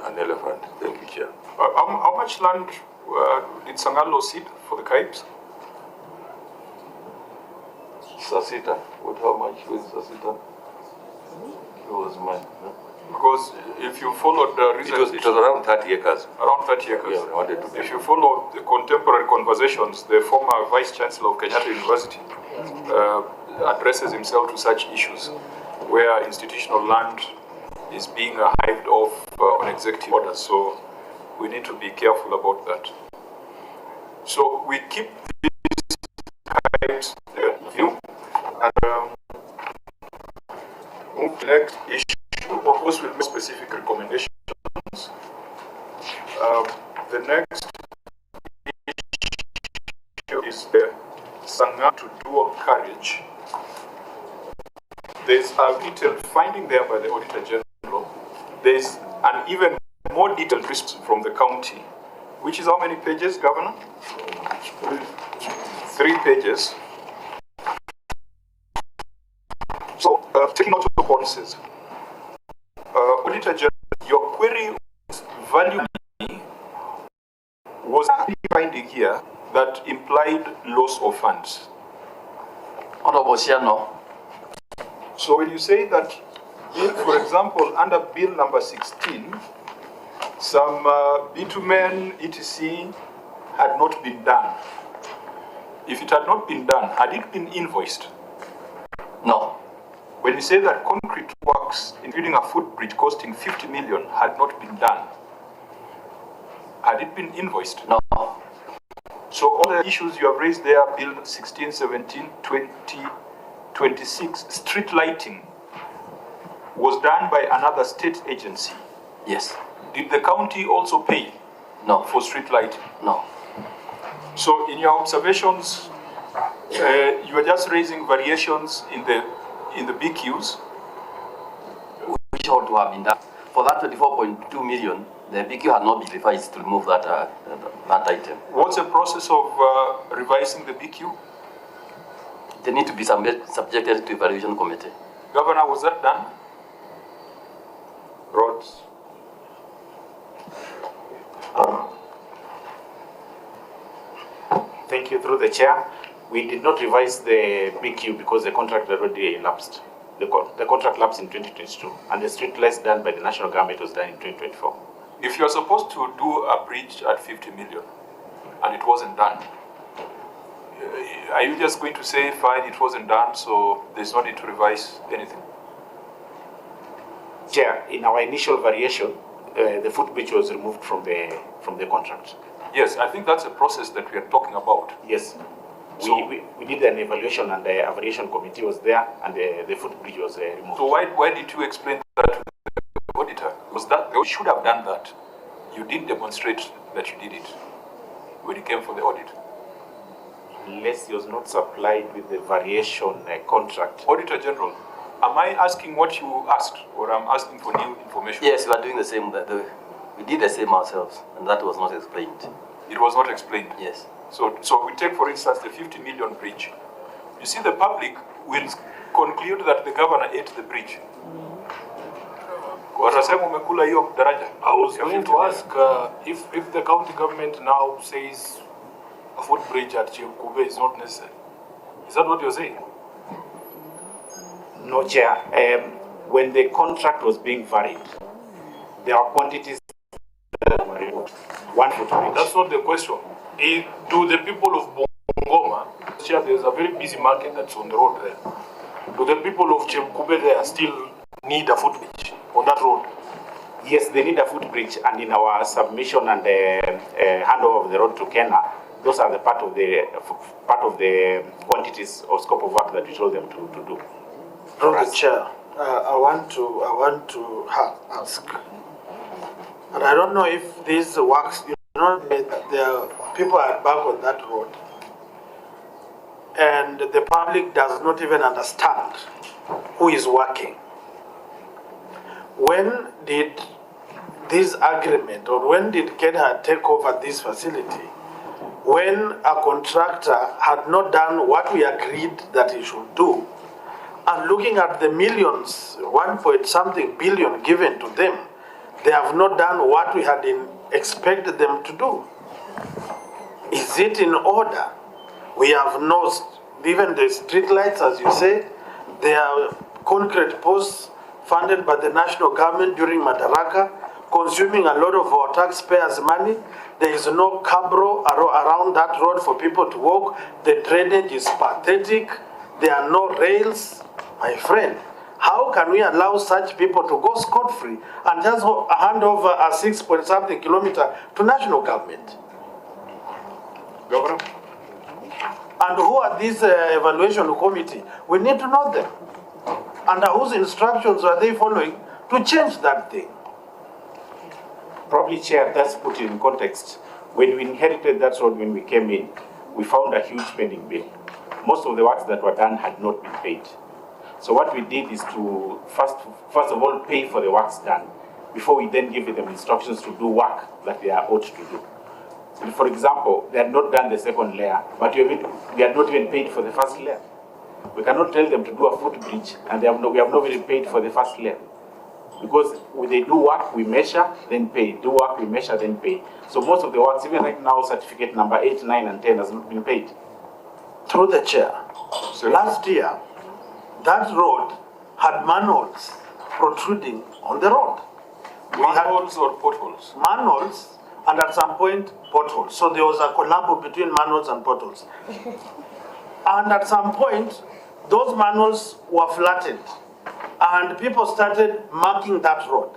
an elephant. Thank you, Chair. How much land did Sangalo cede for the KIPES? Sasita. How much was Sasita? It was mine. No? Because if you followed the recent... It was around 30 acres. Around 30 acres. Yeah, I wanted to. If you follow the contemporary conversations, the former Vice Chancellor of Kenyatta University addresses himself to such issues where institutional land is being hived off on executive orders. So we need to be careful about that. So we keep these KIPES view and move to the next issue. Of course, we'll make specific recommendations. The next issue is the Sangha to dual carriage. There's a detailed finding there by the Auditor General. There's an even more detailed list from the county, which is how many pages, Governor? 3 pages. So, taking note of the policies. Auditor General, your query value was finding here that implied loss of funds. Honorable Chair, no. So when you say that, for example, under Bill number 16, some bitumen, etc. had not been done. If it had not been done, had it been invoiced? No. When you say that concrete works, including a footbridge costing 50 million, had not been done, had it been invoiced? No. So all the issues you have raised there, Bill 16, 17, 20, 26, street lighting, was done by another state agency. Yes. Did the county also pay? No. For street lighting? No. So in your observations, you are just raising variations in the BQs? Which ought to have been done. For that 24.2 million, the BQ had not been revised to remove that item. What's the process of revising the BQ? They need to be subjected to evaluation committee. Governor, was that done? Roads. Thank you. Through the chair, we did not revise the BQ because the contract already lapsed. The contract lapsed in 2022, and the street lights done by the national government was done in 2024. If you're supposed to do a bridge at 50 million and it wasn't done, are you just going to say, fine, it wasn't done, so there's no need to revise anything? Chair, in our initial variation, the footbridge was removed from the contract. Yes, I think that's a process that we are talking about. Yes. So we did an evaluation, and the variation committee was there, and the footbridge was removed. So why did you explain that to the auditor? Was that you should have done that? You didn't demonstrate that you did it when it came for the audit. Unless it was not supplied with the variation contract. Auditor General, am I asking what you asked, or I'm asking for new information? Yes, we are doing the same. We did the same ourselves, and that was not explained. It was not explained? Yes. So we take, for instance, the 50 million bridge. You see, the public will conclude that the governor ate the bridge. I was going to ask if the county government now says a footbridge at Chekube is not necessary. Is that what you're saying? No, Chair. When the contract was being varied, there are quantities that were removed. One footbridge. That's not the question. Do the people of Bungoma, Chair, there's a very busy market that's on the road there. Do the people of Chekube there still need a footbridge on that road? Yes, they need a footbridge, and in our submission and handover of the road to Kenya, those are the part of the quantities or scope of work that we told them to do. Through the chair, I want to ask, and I don't know if this works. You know, the people are back on that road, and the public does not even understand who is working. When did this agreement, or when did Kenya take over this facility? When a contractor had not done what we agreed that he should do, and looking at the millions, 1.something billion given to them, they have not done what we had expected them to do. Is it in order? We have no, even the street lights, as you say, they are concrete posts funded by the national government during Madaraka, consuming a lot of our taxpayers' money. There is no cabro around that road for people to walk. The drainage is pathetic. There are no rails. My friend, how can we allow such people to go scot-free and just hand over a 6-point-something kilometer to national government? Governor? And who are these evaluation committee? We need to know them. Under whose instructions are they following to change that thing? Probably, Chair, that's put in context. When we inherited that road, when we came in, we found a huge pending bill. Most of the works that were done had not been paid. So what we did is to first of all pay for the works done before we then give them instructions to do work that they are ought to do. So for example, they had not done the second layer, but we had not even paid for the first layer. We cannot tell them to do a footbridge, and we have not even paid for the first layer. Because when they do work, we measure, then pay. Do work, we measure, then pay. So most of the works, even right now, certificate number 8, 9, and 10 has not been paid. Through the chair. So last year, that road had manholes protruding on the road. Manholes or potholes? Manholes, and at some point, potholes. So there was a collabo between manholes and potholes. And at some point, those manuals were flattened and people started marking that road.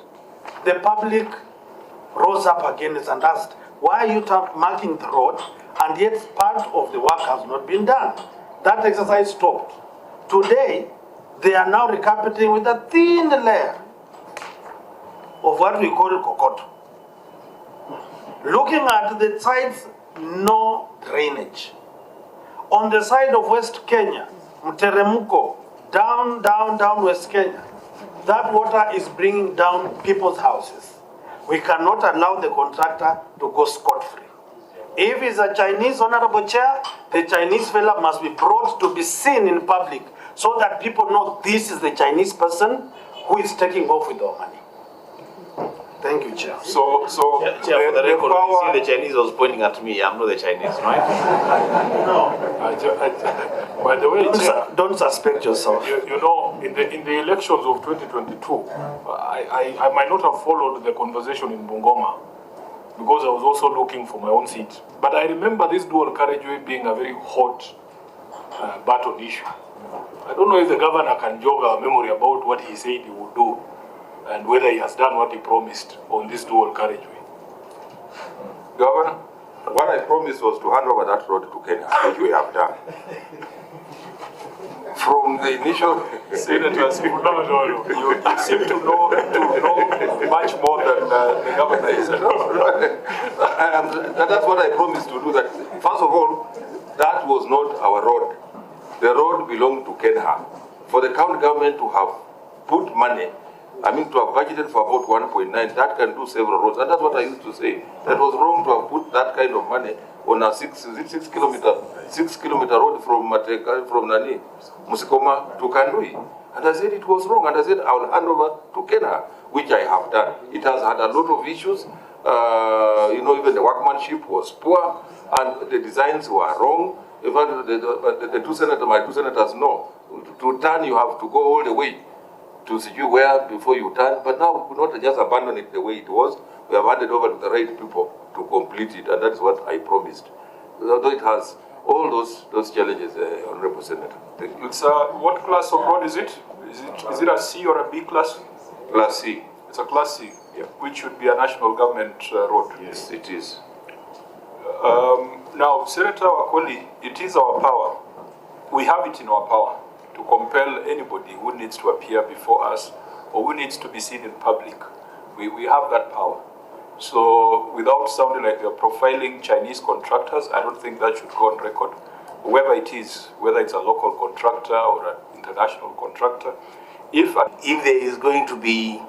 The public rose up against and asked, why are you marking the road and yet part of the work has not been done? That exercise stopped. Today, they are now recapitulating with a thin layer of what we call kokoto. Looking at the sides, no drainage. On the side of West Kenya, Mteremuko, down West Kenya, that water is bringing down people's houses. We cannot allow the contractor to go scot-free. If it's a Chinese honorable chair, the Chinese fella must be brought to be seen in public so that people know this is the Chinese person who is taking off with our money. Thank you, Chair. So Chair, for the record, you see the Chinese was pointing at me. I'm not the Chinese, right? No. By the way, don't suspect yourself. You know, in the elections of 2022, I might not have followed the conversation in Bungoma because I was also looking for my own seat. But I remember this dual carriageway being a very hot button issue. I don't know if the governor can jog our memory about what he said he would do and whether he has done what he promised on this dual carriageway. Governor, what I promised was to hand over that road to Kenya, which we have done. From the initial senators, no. You seem to know much more than the governor is. That's what I promised to do. That first of all, that was not our road. The road belonged to Kenya. For the county government to have put money, to have budgeted for about 1.9, that can do several roads. And that's what I used to say. That was wrong to have put that kind of money on a 6 kilometer road from Nani, Musikoma to Kandui. And I said it was wrong. And I said I will hand over to Kenya, which I have done. It has had a lot of issues. Even the workmanship was poor and the designs were wrong. In fact, my two senators know. To turn, you have to go all the way to see where before you turn. But now we could not just abandon it the way it was. We have handed over to the right people to complete it, and that's what I promised. Although it has all those challenges, Honorable Senator. It's what class of road is it? Is it a C or a B class? Class C. It's a class C, yeah. Which should be a national government road. Yes, it is. Now, Senator Wakoli, it is our power. We have it in our power to compel anybody who needs to appear before us or who needs to be seen in public. We have that power. So without sounding like we are profiling Chinese contractors, I don't think that should go on record. Whoever it is, whether it's a local contractor or an international contractor, if there is going to be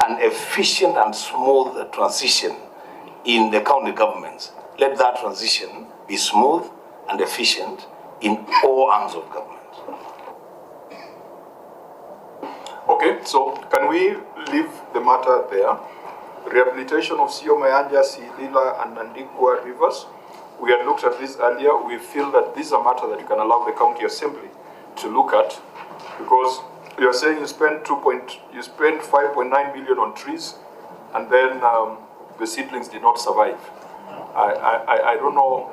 an efficient and smooth transition in the county governments, let that transition be smooth and efficient in all arms of government. Okay, so can we leave the matter there? Rehabilitation of Sio Mayanja, Silila, and Nandikwa rivers. We had looked at this earlier. We feel that this is a matter that you can allow the county assembly to look at, because you are saying you spent 5.9 million on trees, and then the seedlings did not survive. I don't know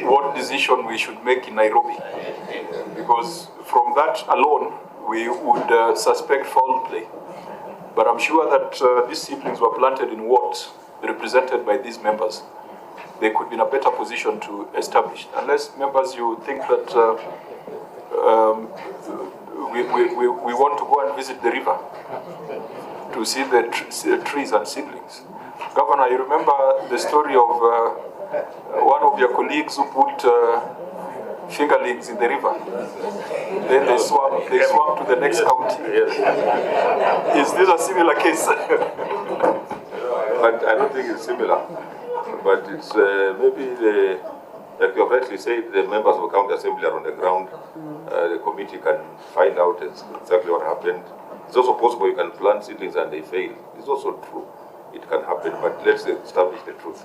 what decision we should make in Nairobi, because from that alone we would suspect foul play. But I'm sure that these seedlings were planted in wards represented by these members. They could be in a better position to establish. Unless, members, you think that we want to go and visit the river to see the trees and seedlings. Governor, you remember the story of one of your colleagues who put fingerlings in the river. Then they swam to the next county. Is this a similar case? But I don't think it's similar. But it's maybe like you have rightly said, the members of the county assembly are on the ground. The committee can find out exactly what happened. It's also possible you can plant seedlings and they fail. It's also true. It can happen, but let's establish the truth.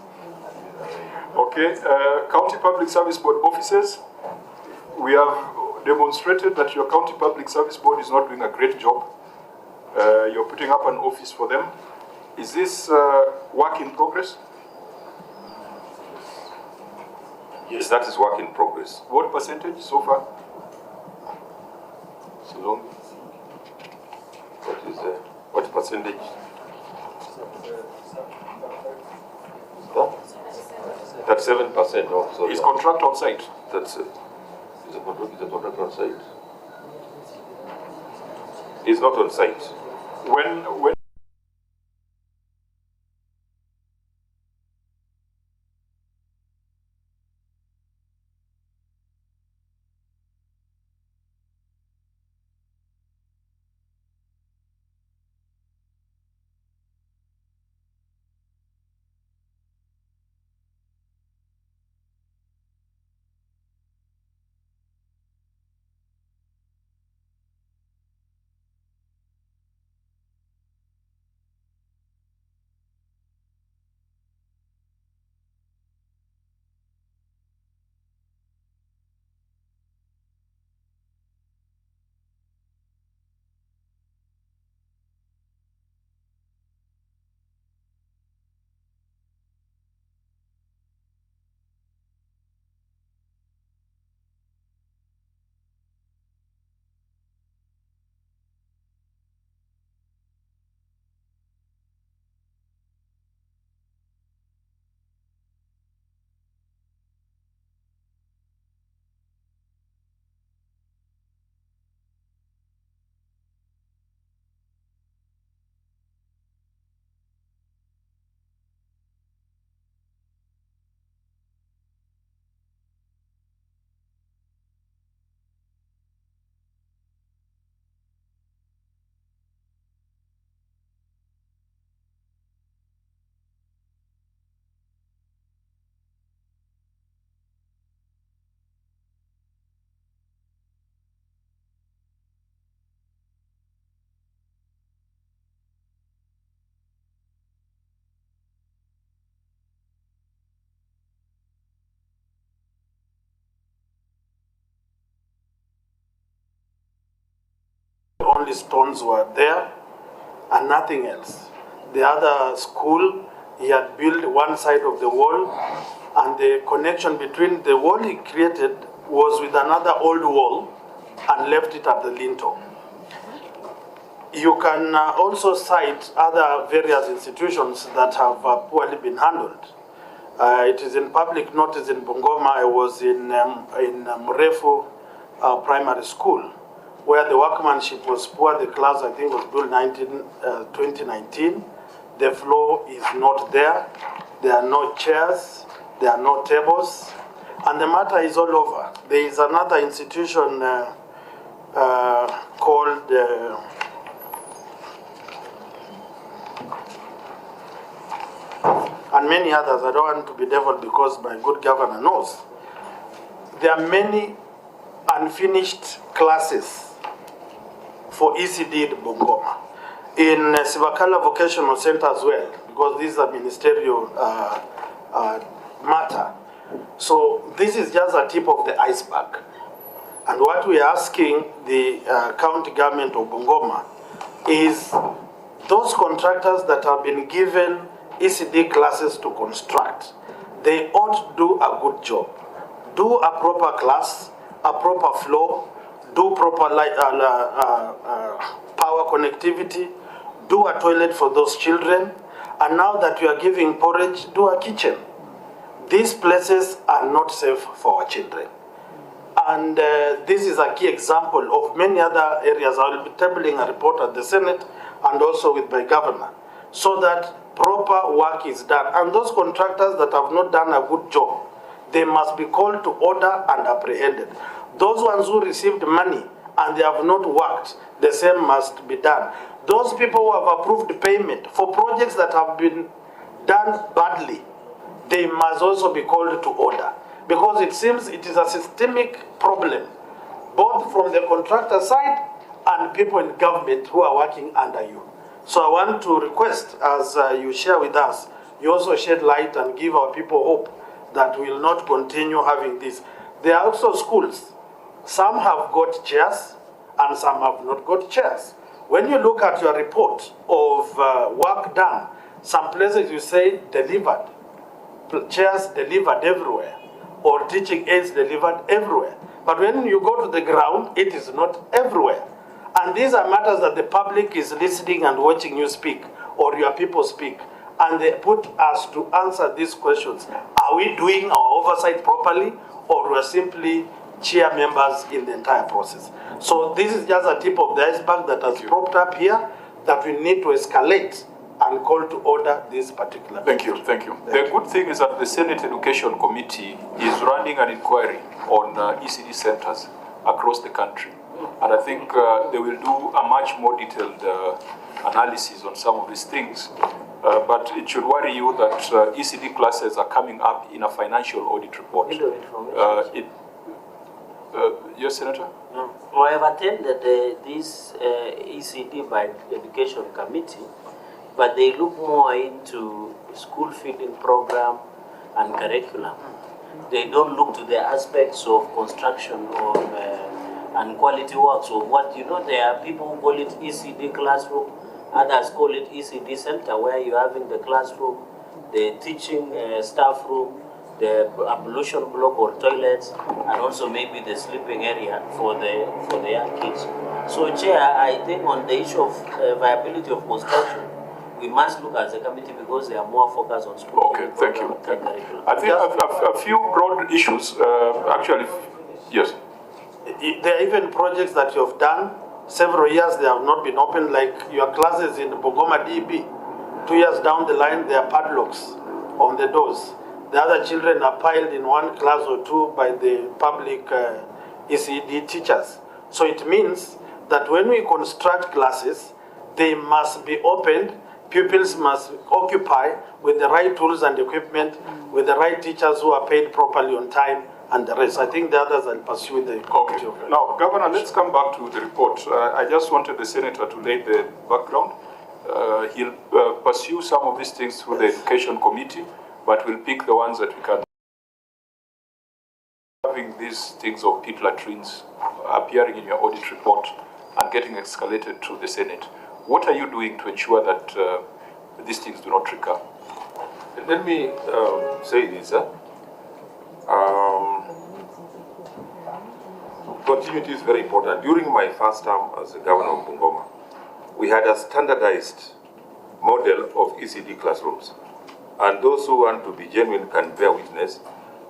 Okay, County Public Service Board officers, we have demonstrated that your County Public Service Board is not doing a great job. You're putting up an office for them. Is this work in progress? Yes, that is work in progress. What percentage so far? wrong. What percentage? Huh? 37%. Oh, sorry. Is contract on site? That's it. Is a contract on site? Is not on site. When only stones were there and nothing else. The other school, he had built one side of the wall, and the connection between the wall he created was with another old wall and left it at the lintel. You can also cite other various institutions that have poorly been handled. It is in public notice in Bungoma. I was in Mrefu Primary School, where the workmanship was poor. The class, I think, was built 2019. The floor is not there. There are no chairs. There are no tables. And the matter is all over. There is another institution called and many others. I don't want to be devil because my good governor knows. There are many unfinished classes for ECD in Bungoma. In Sivakala Vocational Center as well, because this is a ministerial matter. So this is just a tip of the iceberg. And what we are asking the county government of Bungoma is those contractors that have been given ECD classes to construct, they ought to do a good job. Do a proper class, a proper flow, do proper power connectivity, do a toilet for those children, and now that we are giving porridge, do a kitchen. These places are not safe for our children. And this is a key example of many other areas. I will be tabling a report at the Senate and also with my governor, so that proper work is done. And those contractors that have not done a good job, they must be called to order and apprehended. Those ones who received money and they have not worked, the same must be done. Those people who have approved payment for projects that have been done badly, they must also be called to order. Because it seems it is a systemic problem, both from the contractor side and people in government who are working under you. So I want to request, as you share with us, you also shed light and give our people hope that we will not continue having this. There are also schools. Some have got chairs and some have not got chairs. When you look at your report of work done, some places you say delivered, chairs delivered everywhere, or teaching aids delivered everywhere. But when you go to the ground, it is not everywhere. And these are matters that the public is listening and watching you speak, or your people speak. And they put us to answer these questions. Are we doing our oversight properly, or we're simply chair members in the entire process? So this is just a tip of the iceberg that has propped up here, that we need to escalate and call to order this particular. Thank you. The good thing is that the Senate Education Committee is running an inquiry on ECD centers across the country. And I think they will do a much more detailed analysis on some of these things. But it should worry you that ECD classes are coming up in a financial audit report. Yes, Senator? I have attended this ECD by Education Committee, but they look more into school feeding program and curriculum. They don't look to the aspects of construction or and quality works of what, there are people who call it ECD classroom, others call it ECD center, where you're having the classroom, the teaching staff room, the ablution block or toilets, and also maybe the sleeping area for the young kids. So, Chair, I think on the issue of viability of construction, we must look as a committee because they are more focused on school. Okay, thank you. I think a few broad issues, actually, yes. There are even projects that you have done, several years they have not been open, like your classes in Bungoma DB. 2 years down the line, there are padlocks on the doors. The other children are piled in one class or two by the public ECD teachers. So it means that when we construct classes, they must be opened, pupils must occupy with the right tools and equipment, with the right teachers who are paid properly on time, and the rest. I think the others will pursue the committee. Okay. Now, Governor, let's come back to the report. I just wanted the Senator to lay the background. He'll pursue some of these things through the Education Committee, but we'll pick the ones that we can. Having these things of pit latrines appearing in your audit report and getting escalated to the Senate, what are you doing to ensure that these things do not recur? Let me say this. Continuity is very important. During my first term as the governor of Bungoma, we had a standardized model of ECD classrooms. And those who want to be genuine can bear witness.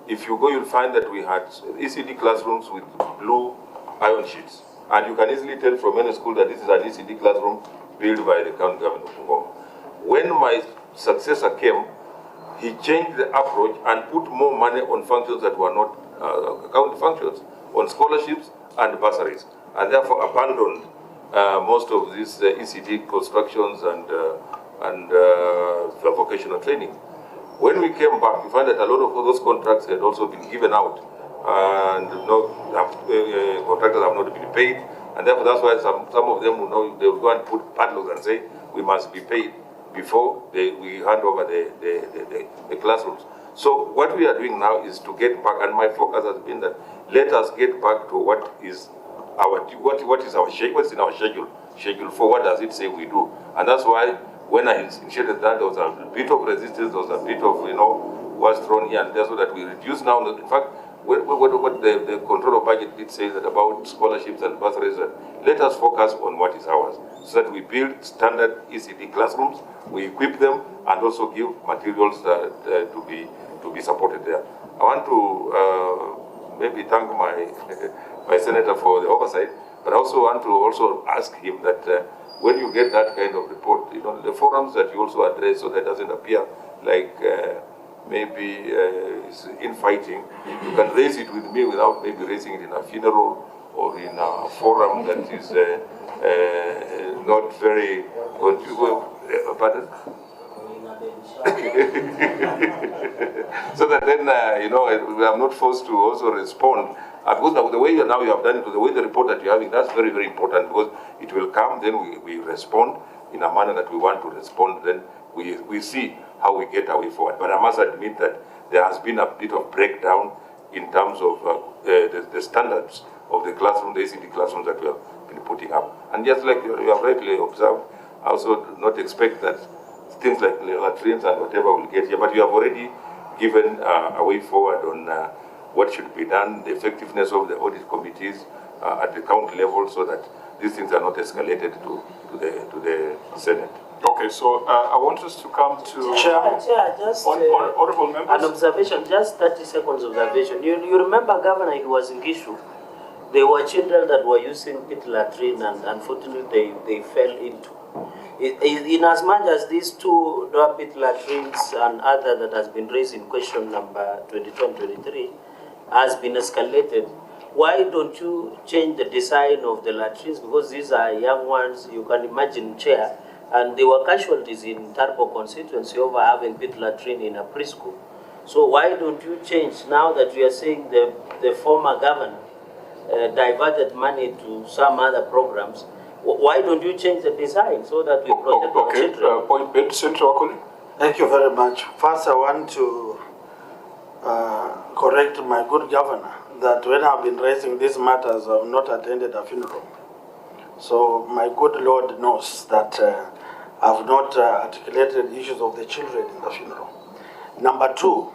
If you go, you'll find that we had ECD classrooms with blue iron sheets. And you can easily tell from any school that this is an ECD classroom built by the county government of Bungoma. When my successor came, he changed the approach and put more money on functions that were not county functions, on scholarships and bursaries, and therefore abandoned most of these ECD constructions and vocational training. When we came back, we found that a lot of those contracts had also been given out, and contractors have not been paid, and therefore that's why some of them they will go and put padlocks and say we must be paid before we hand over the classrooms. So what we are doing now is to get back, and my focus has been that let us get back to what is our what's in our schedule for what does it say we do, and that's why when I initiated that there was a bit of resistance, there was a bit of was thrown here and there, so that we reduce now. In fact, what the control of budget did say that about scholarships and bursaries, let us focus on what is ours, so that we build standard ECD classrooms, we equip them, and also give materials to be supported there. I want to maybe thank my senator for the oversight, but I also want to ask him that when you get that kind of report, the forums that you also address, so that doesn't appear like maybe infighting, you can raise it with me without maybe raising it in a funeral or in a forum that is not very pardon? So that then we are not forced to also respond. Because the way you have done it, the way the report that you're having, that's very, very important, because it will come, then we respond in a manner that we want to respond, then we see how we get our way forward. But I must admit that there has been a bit of breakdown in terms of the standards of the classroom, the ECD classrooms that we have been putting up. And just like you have rightly observed, I also do not expect that things like latrines and whatever will get here, but you have already given a way forward on what should be done, the effectiveness of the audit committees at the county level, so that these things are not escalated to the Senate. Okay, so I want us to come to Chair, just honorable members. an observation, just 30 seconds observation. You remember, Governor, it was in Gishu. There were children that were using pit latrine, and unfortunately they fell into. In as much as these two pit latrines and other that has been raised in question number 22 and 23 has been escalated, why don't you change the design of the latrines? Because these are young ones, you can imagine, Chair, and there were casualties in Tarbo constituency over having pit latrine in a preschool. So why don't you change, now that we are saying the former governor diverted money to some other programs, why don't you change the design so that we protect our children? Point made, Senator Okoli. Thank you very much. First, I want to correct my good governor that when I've been raising these matters, I've not attended a funeral. So my good Lord knows that I've not articulated issues of the children in the funeral. Number two,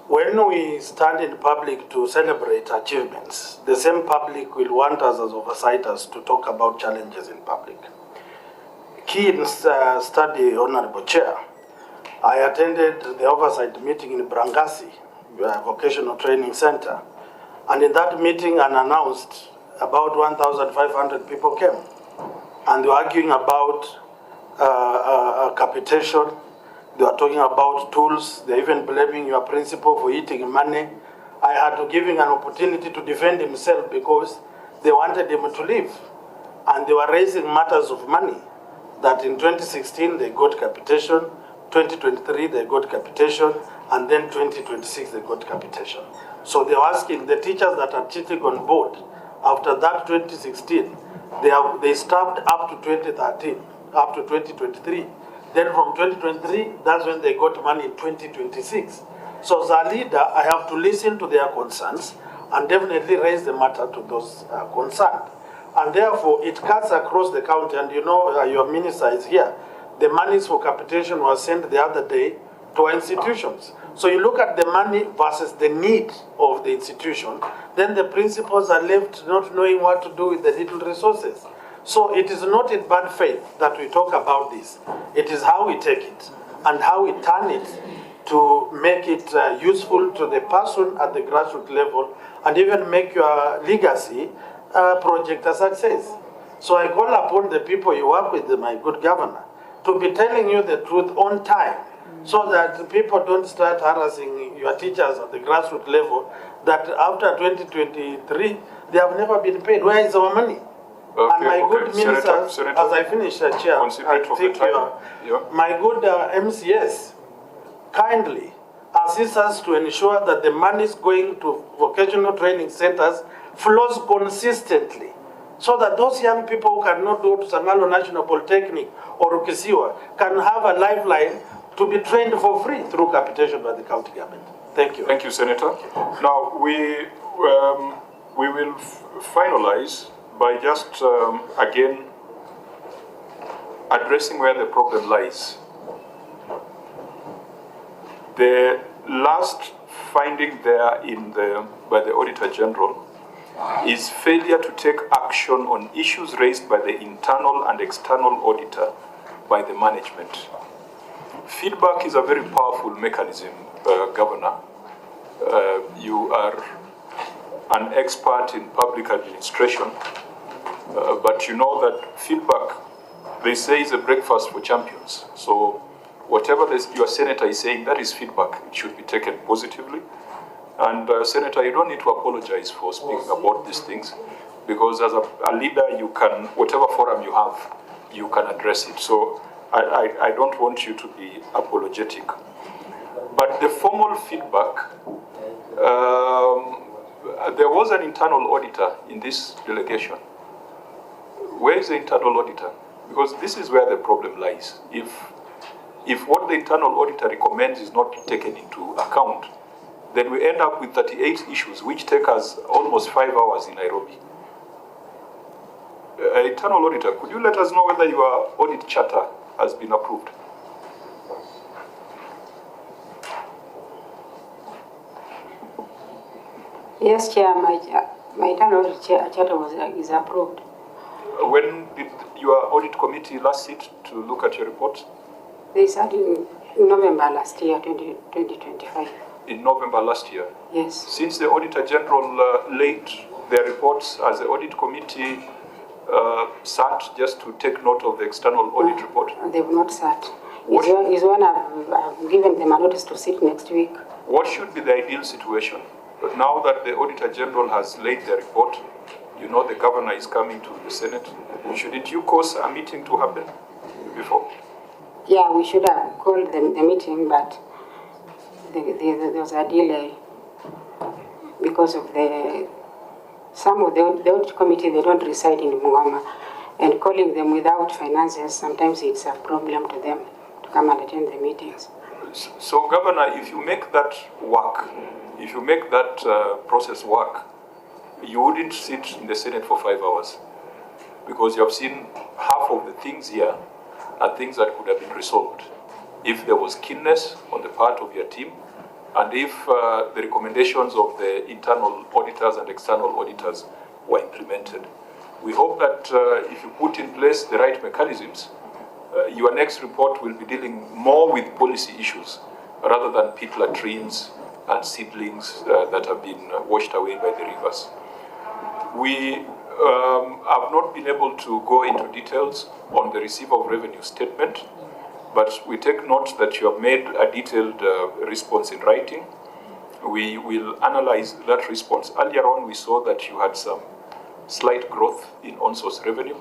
when we stand in public to celebrate achievements, the same public will want us as oversights to talk about challenges in public. Key study, Honorable Chair, I attended the oversight meeting in Brangasi, Vocational Training Center, and in that meeting unannounced, about 1,500 people came, and they were arguing about capitation. They were talking about tools. They're even blaming your principal for eating money. I had to give him an opportunity to defend himself because they wanted him to leave. And they were raising matters of money, that in 2016 they got capitation, 2023 they got capitation, and then 2026 they got capitation. So they were asking the teachers that are cheating on board, after that 2016, they stopped up to 2013, up to 2023. Then from 2023, that's when they got money in 2026. So as a leader, I have to listen to their concerns and definitely raise the matter to those concerned. And therefore, it cuts across the county, and you know, your minister is here. The monies for capitation was sent the other day to our institutions. So you look at the money versus the need of the institution, then the principals are left not knowing what to do with the little resources. So it is not in bad faith that we talk about this. It is how we take it and how we turn it to make it useful to the person at the grassroots level and even make your legacy project a success. So I call upon the people you work with, my good governor, to be telling you the truth on time so that people don't start harassing your teachers at the grassroots level that after 2023, they have never been paid. Where is our money? And my good ministers, Senator, as I finish, Chair, I think my good MCS kindly assist us to ensure that the money is going to vocational training centers flows consistently, so that those young people who cannot go to Sangalo National Polytechnic or Ukisiwa can have a lifeline to be trained for free through capitation by the county government. Thank you. Thank you, Senator. Now, we will finalize by just, again, addressing where the problem lies. The last finding there by the Auditor General is failure to take action on issues raised by the internal and external auditor by the management. Feedback is a very powerful mechanism, Governor. You are an expert in public administration, but you know that feedback, they say, is a breakfast for champions. So whatever your senator is saying, that is feedback. It should be taken positively. And Senator, you don't need to apologize for speaking about these things, because as a leader, you can, whatever forum you have, you can address it. So I don't want you to be apologetic. But the formal feedback, there was an internal auditor in this delegation. Where is the internal auditor? Because this is where the problem lies. If what the internal auditor recommends is not taken into account, then we end up with 38 issues, which take us almost 5 hours in Nairobi. Internal auditor, could you let us know whether your audit charter has been approved? Yes, Chair, my internal audit charter is approved. When did your audit committee last sit to look at your report? They sat in November last year, 2025. In November last year? Yes. Since the Auditor General laid their reports, as the audit committee sat just to take note of the external audit report? They have not sat. Is one I've given them a notice to sit next week. What should be the ideal situation? But now that the Auditor General has laid the report, you know the governor is coming to the Senate. Shouldn't you cause a meeting to happen before? Yeah, we should have called the meeting, but there was a delay because of some of the audit committee, they don't reside in Bungoma, and calling them without finances, sometimes it's a problem to them to come and attend the meetings. So, Governor, if you make that work, if you make that process work, you wouldn't sit in the Senate for 5 hours, because you have seen half of the things here are things that could have been resolved if there was keenness on the part of your team, and if the recommendations of the internal auditors and external auditors were implemented. We hope that if you put in place the right mechanisms, your next report will be dealing more with policy issues rather than pit latrines and seedlings that have been washed away by the rivers. We have not been able to go into details on the receipt of revenue statement, but we take note that you have made a detailed response in writing. We will analyze that response. Earlier on, we saw that you had some slight growth in on-source revenue,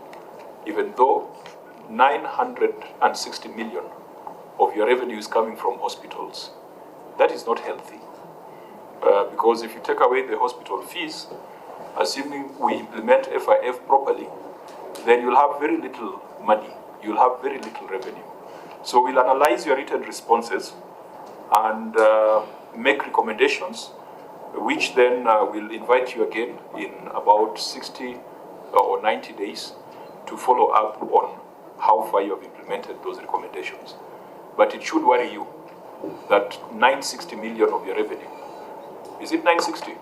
even though 960 million of your revenue is coming from hospitals. That is not healthy, because if you take away the hospital fees, assuming we implement FIF properly, then you'll have very little money, you'll have very little revenue. So we'll analyze your written responses and make recommendations, which then will invite you again in about 60 or 90 days to follow up on how far you have implemented those recommendations. But it should worry you that 960 million of your revenue, is it 960?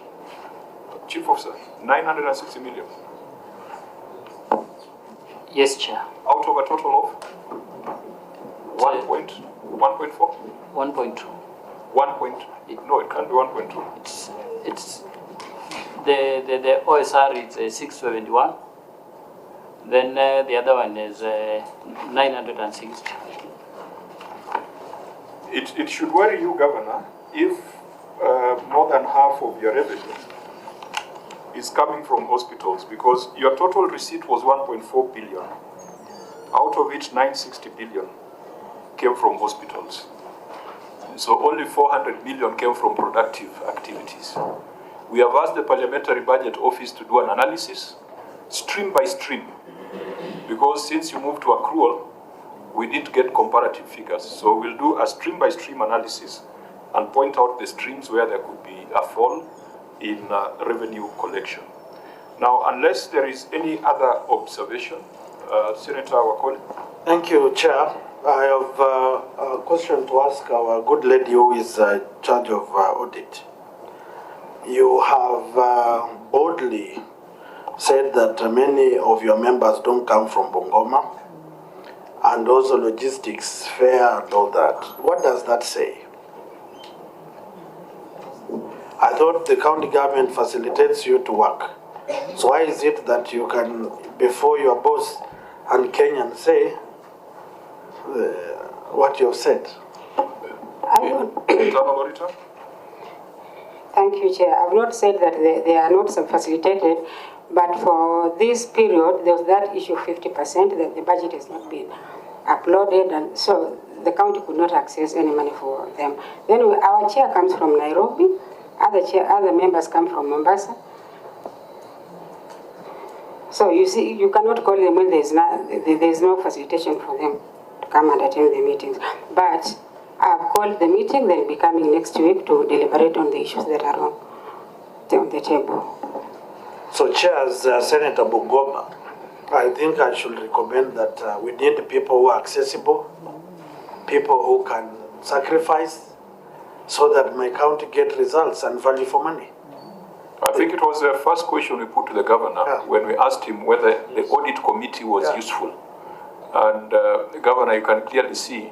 Chief Officer, 960 million? Yes, Chair. Out of a total of 1.4? 1.2. 1. No, it can't be 1.2. It's the OSR is 671. Then the other one is 960. It should worry you, Governor, if more than half of your revenue is coming from hospitals, because your total receipt was 1.4 billion, out of which 960 billion came from hospitals. So only 400 million came from productive activities. We have asked the Parliamentary Budget Office to do an analysis, stream by stream, because since you moved to accrual, we did get comparative figures. So we'll do a stream by stream analysis and point out the streams where there could be a fall in revenue collection. Now, unless there is any other observation, Senator Wakoli. Thank you, Chair. I have a question to ask our good lady who is in charge of audit. You have boldly said that many of your members don't come from Bungoma, and also logistics, fare, and all that. What does that say? I thought the county government facilitates you to work. So why is it that you can, before your boss and Kenyan, say what you've said? Internal Auditor? Thank you, Chair. I've not said that they are not facilitated, but for this period, there was that issue 50% that the budget has not been uploaded, and so the county could not access any money for them. Then our chair comes from Nairobi, other members come from Mombasa. So you see, you cannot call them when there's no facilitation for them to come and attend the meetings. But I've called the meeting, they'll be coming next week to deliberate on the issues that are on the table. So, Chair, as Senator Bungoma, I think I should recommend that we need people who are accessible, people who can sacrifice, so that my county get results and value for money. think it was the first question we put to the governor when we asked him whether the audit committee was useful. And Governor, you can clearly see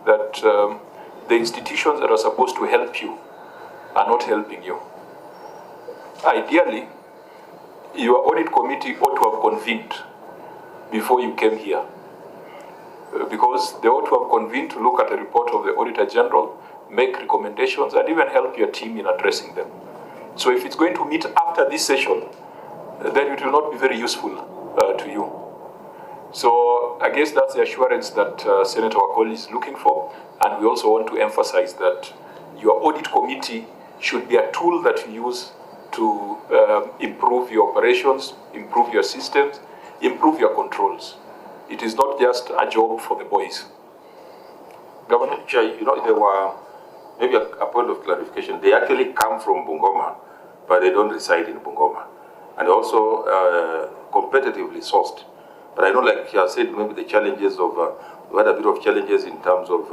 that the institutions that are supposed to help you are not helping you. Ideally, your audit committee ought to have convened before you came here, because they ought to have convened to look at the report of the Auditor General, make recommendations, and even help your team in addressing them. So if it's going to meet after this session, then it will not be very useful to you. So I guess that's the assurance that Senator Wakoli is looking for, and we also want to emphasize that your audit committee should be a tool that you use to improve your operations, improve your systems, improve your controls. It is not just a job for the boys. Governor? Chair, you know, there were maybe a point of clarification. They actually come from Bungoma, but they don't reside in Bungoma. And also competitively sourced. But I know, like you said, maybe the challenges of, we had a bit of challenges in terms of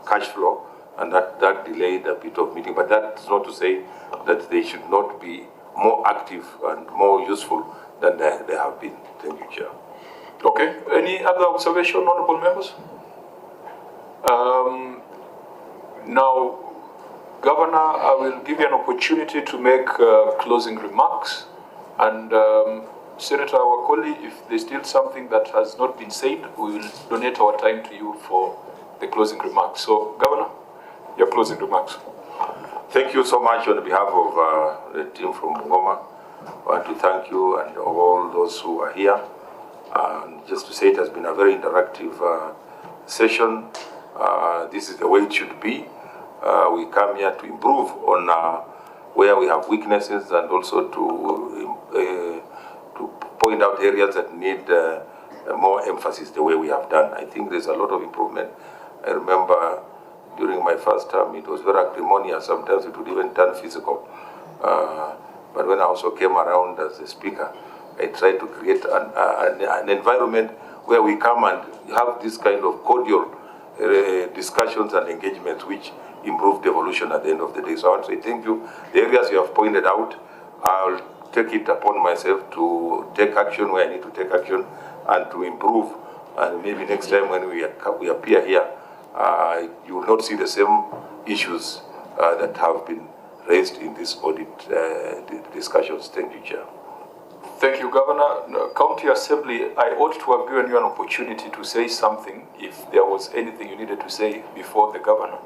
cash flow, and that delayed a bit of meeting. But that's not to say that they should not be more active and more useful than they have been. Thank you, Chair. Okay, any other observation, honorable members? Now, Governor, I will give you an opportunity to make closing remarks. And Senator Wakoli, if there's still something that has not been said, we will donate our time to you for the closing remarks. So, Governor, your closing remarks. Thank you so much on behalf of the team from Bungoma. I want to thank you and all those who are here. And just to say it has been a very interactive session. This is the way it should be. We come here to improve on where we have weaknesses and also to point out areas that need more emphasis the way we have done. I think there's a lot of improvement. I remember during my first term, it was very acrimonious. Sometimes it would even turn physical. But when I also came around as a speaker, I tried to create an environment where we come and have this kind of cordial discussions and engagements which improve devolution at the end of the day. So I want to say thank you. The areas you have pointed out, I'll take it upon myself to take action where I need to take action and to improve. And maybe next time when we appear here, you will not see the same issues that have been raised in this audit discussions. Thank you, Chair. Thank you, Governor. County Assembly, I ought to have given you an opportunity to say something if there was anything you needed to say before the Governor.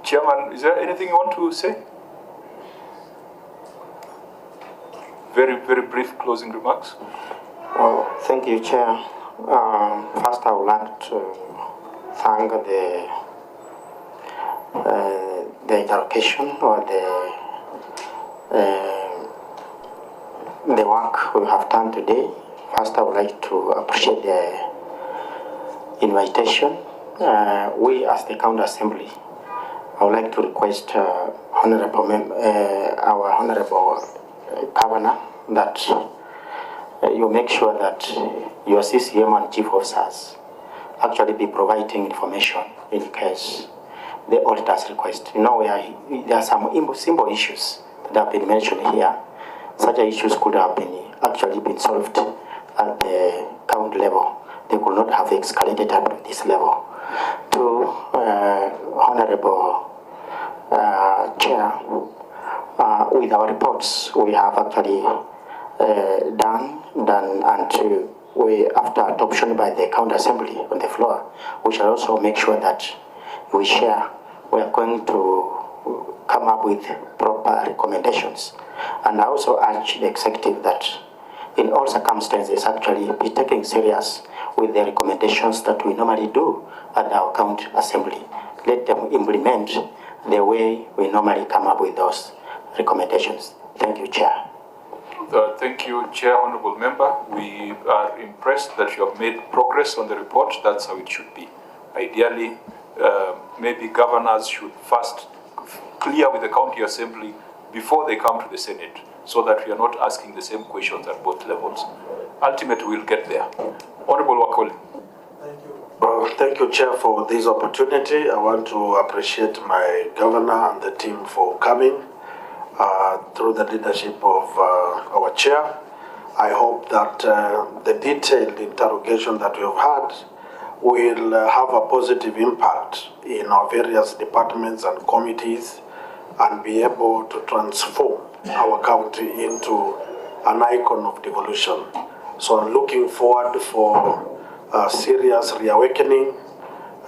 Chairman, is there anything you want to say? Very, very brief closing remarks. Oh, thank you, Chair. First, I would like to thank the interlocution or the work we have done today. First, I would like to appreciate the invitation. We, as the County Assembly, I would like to request our Honorable Governor that you make sure that your CCM and Chief Officers actually be providing information in case the auditors request. You know, there are some simple issues that have been mentioned here. Such issues could have actually been solved at the county level. They could not have escalated up to this level. To Honorable Chair, with our reports, we have actually done, and after adoption by the County Assembly on the floor, we shall also make sure that we share. We are going to come up with proper recommendations. And I also urge the executive that in all circumstances actually be taking serious with the recommendations that we normally do at our County Assembly. Let them implement the way we normally come up with those recommendations. Thank you, Chair. Thank you, Chair, Honorable Member. We are impressed that you have made progress on the report. That's how it should be. Ideally, maybe governors should first clear with the County Assembly before they come to the Senate, so that we are not asking the same questions at both levels. Ultimately, we'll get there. Honorable Wakoli. Thank you. Well, thank you, Chair, for this opportunity. I want to appreciate my governor and the team for coming through the leadership of our Chair. I hope that the detailed interrogation that we have had will have a positive impact in our various departments and committees and be able to transform our county into an icon of devolution. So I'm looking forward for a serious reawakening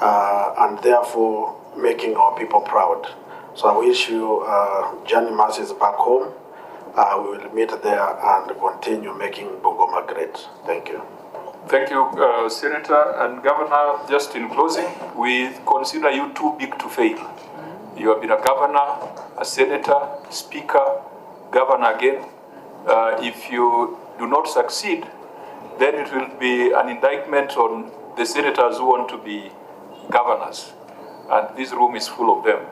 and therefore making our people proud. So I wish you journey masses back home. We will meet there and continue making Bungoma great. Thank you. Thank you, Senator and Governor. Just in closing, we consider you too big to fail. You have been a governor, a senator, speaker, governor again. If you do not succeed, then it will be an indictment on the senators who want to be governors. And this room is full of them,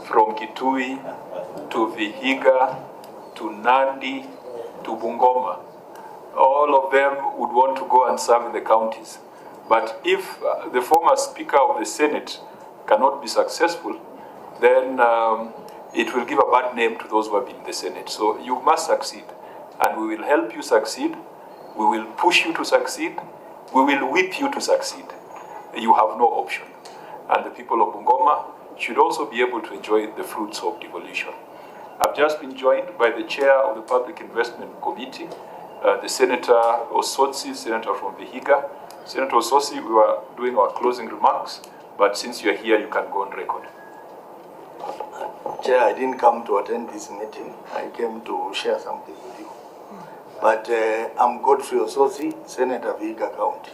from Kitui to Vihiga, to Nandi, to Bungoma. All of them would want to go and serve in the counties. But if the former Speaker of the Senate cannot be successful, then it will give a bad name to those who have been in the Senate. So you must succeed, and we will help you succeed. We will push you to succeed. We will whip you to succeed. You have no option. And the people of Bungoma should also be able to enjoy the fruits of devolution. I've just been joined by the chair of the Public Investment Committee, the Senator Osotsi, Senator from Vihiga. Senator Osotsi, we were doing our closing remarks, but since you're here, you can go on record. Chair, I didn't come to attend this meeting. I came to share something with you. But I'm Godfrey Osotsi, Senator Vihiga County.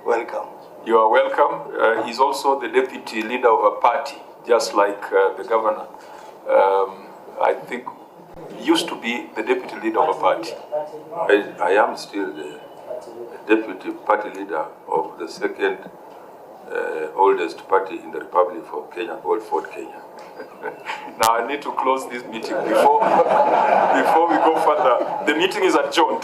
Welcome. You are welcome. He's also the deputy leader of a party, just like the governor. I think he used to be the deputy leader of a party. I am still the deputy party leader of the second oldest party in the Republic of Kenya, called Ford Kenya. Now I need to close this meeting before we go further. The meeting is adjourned.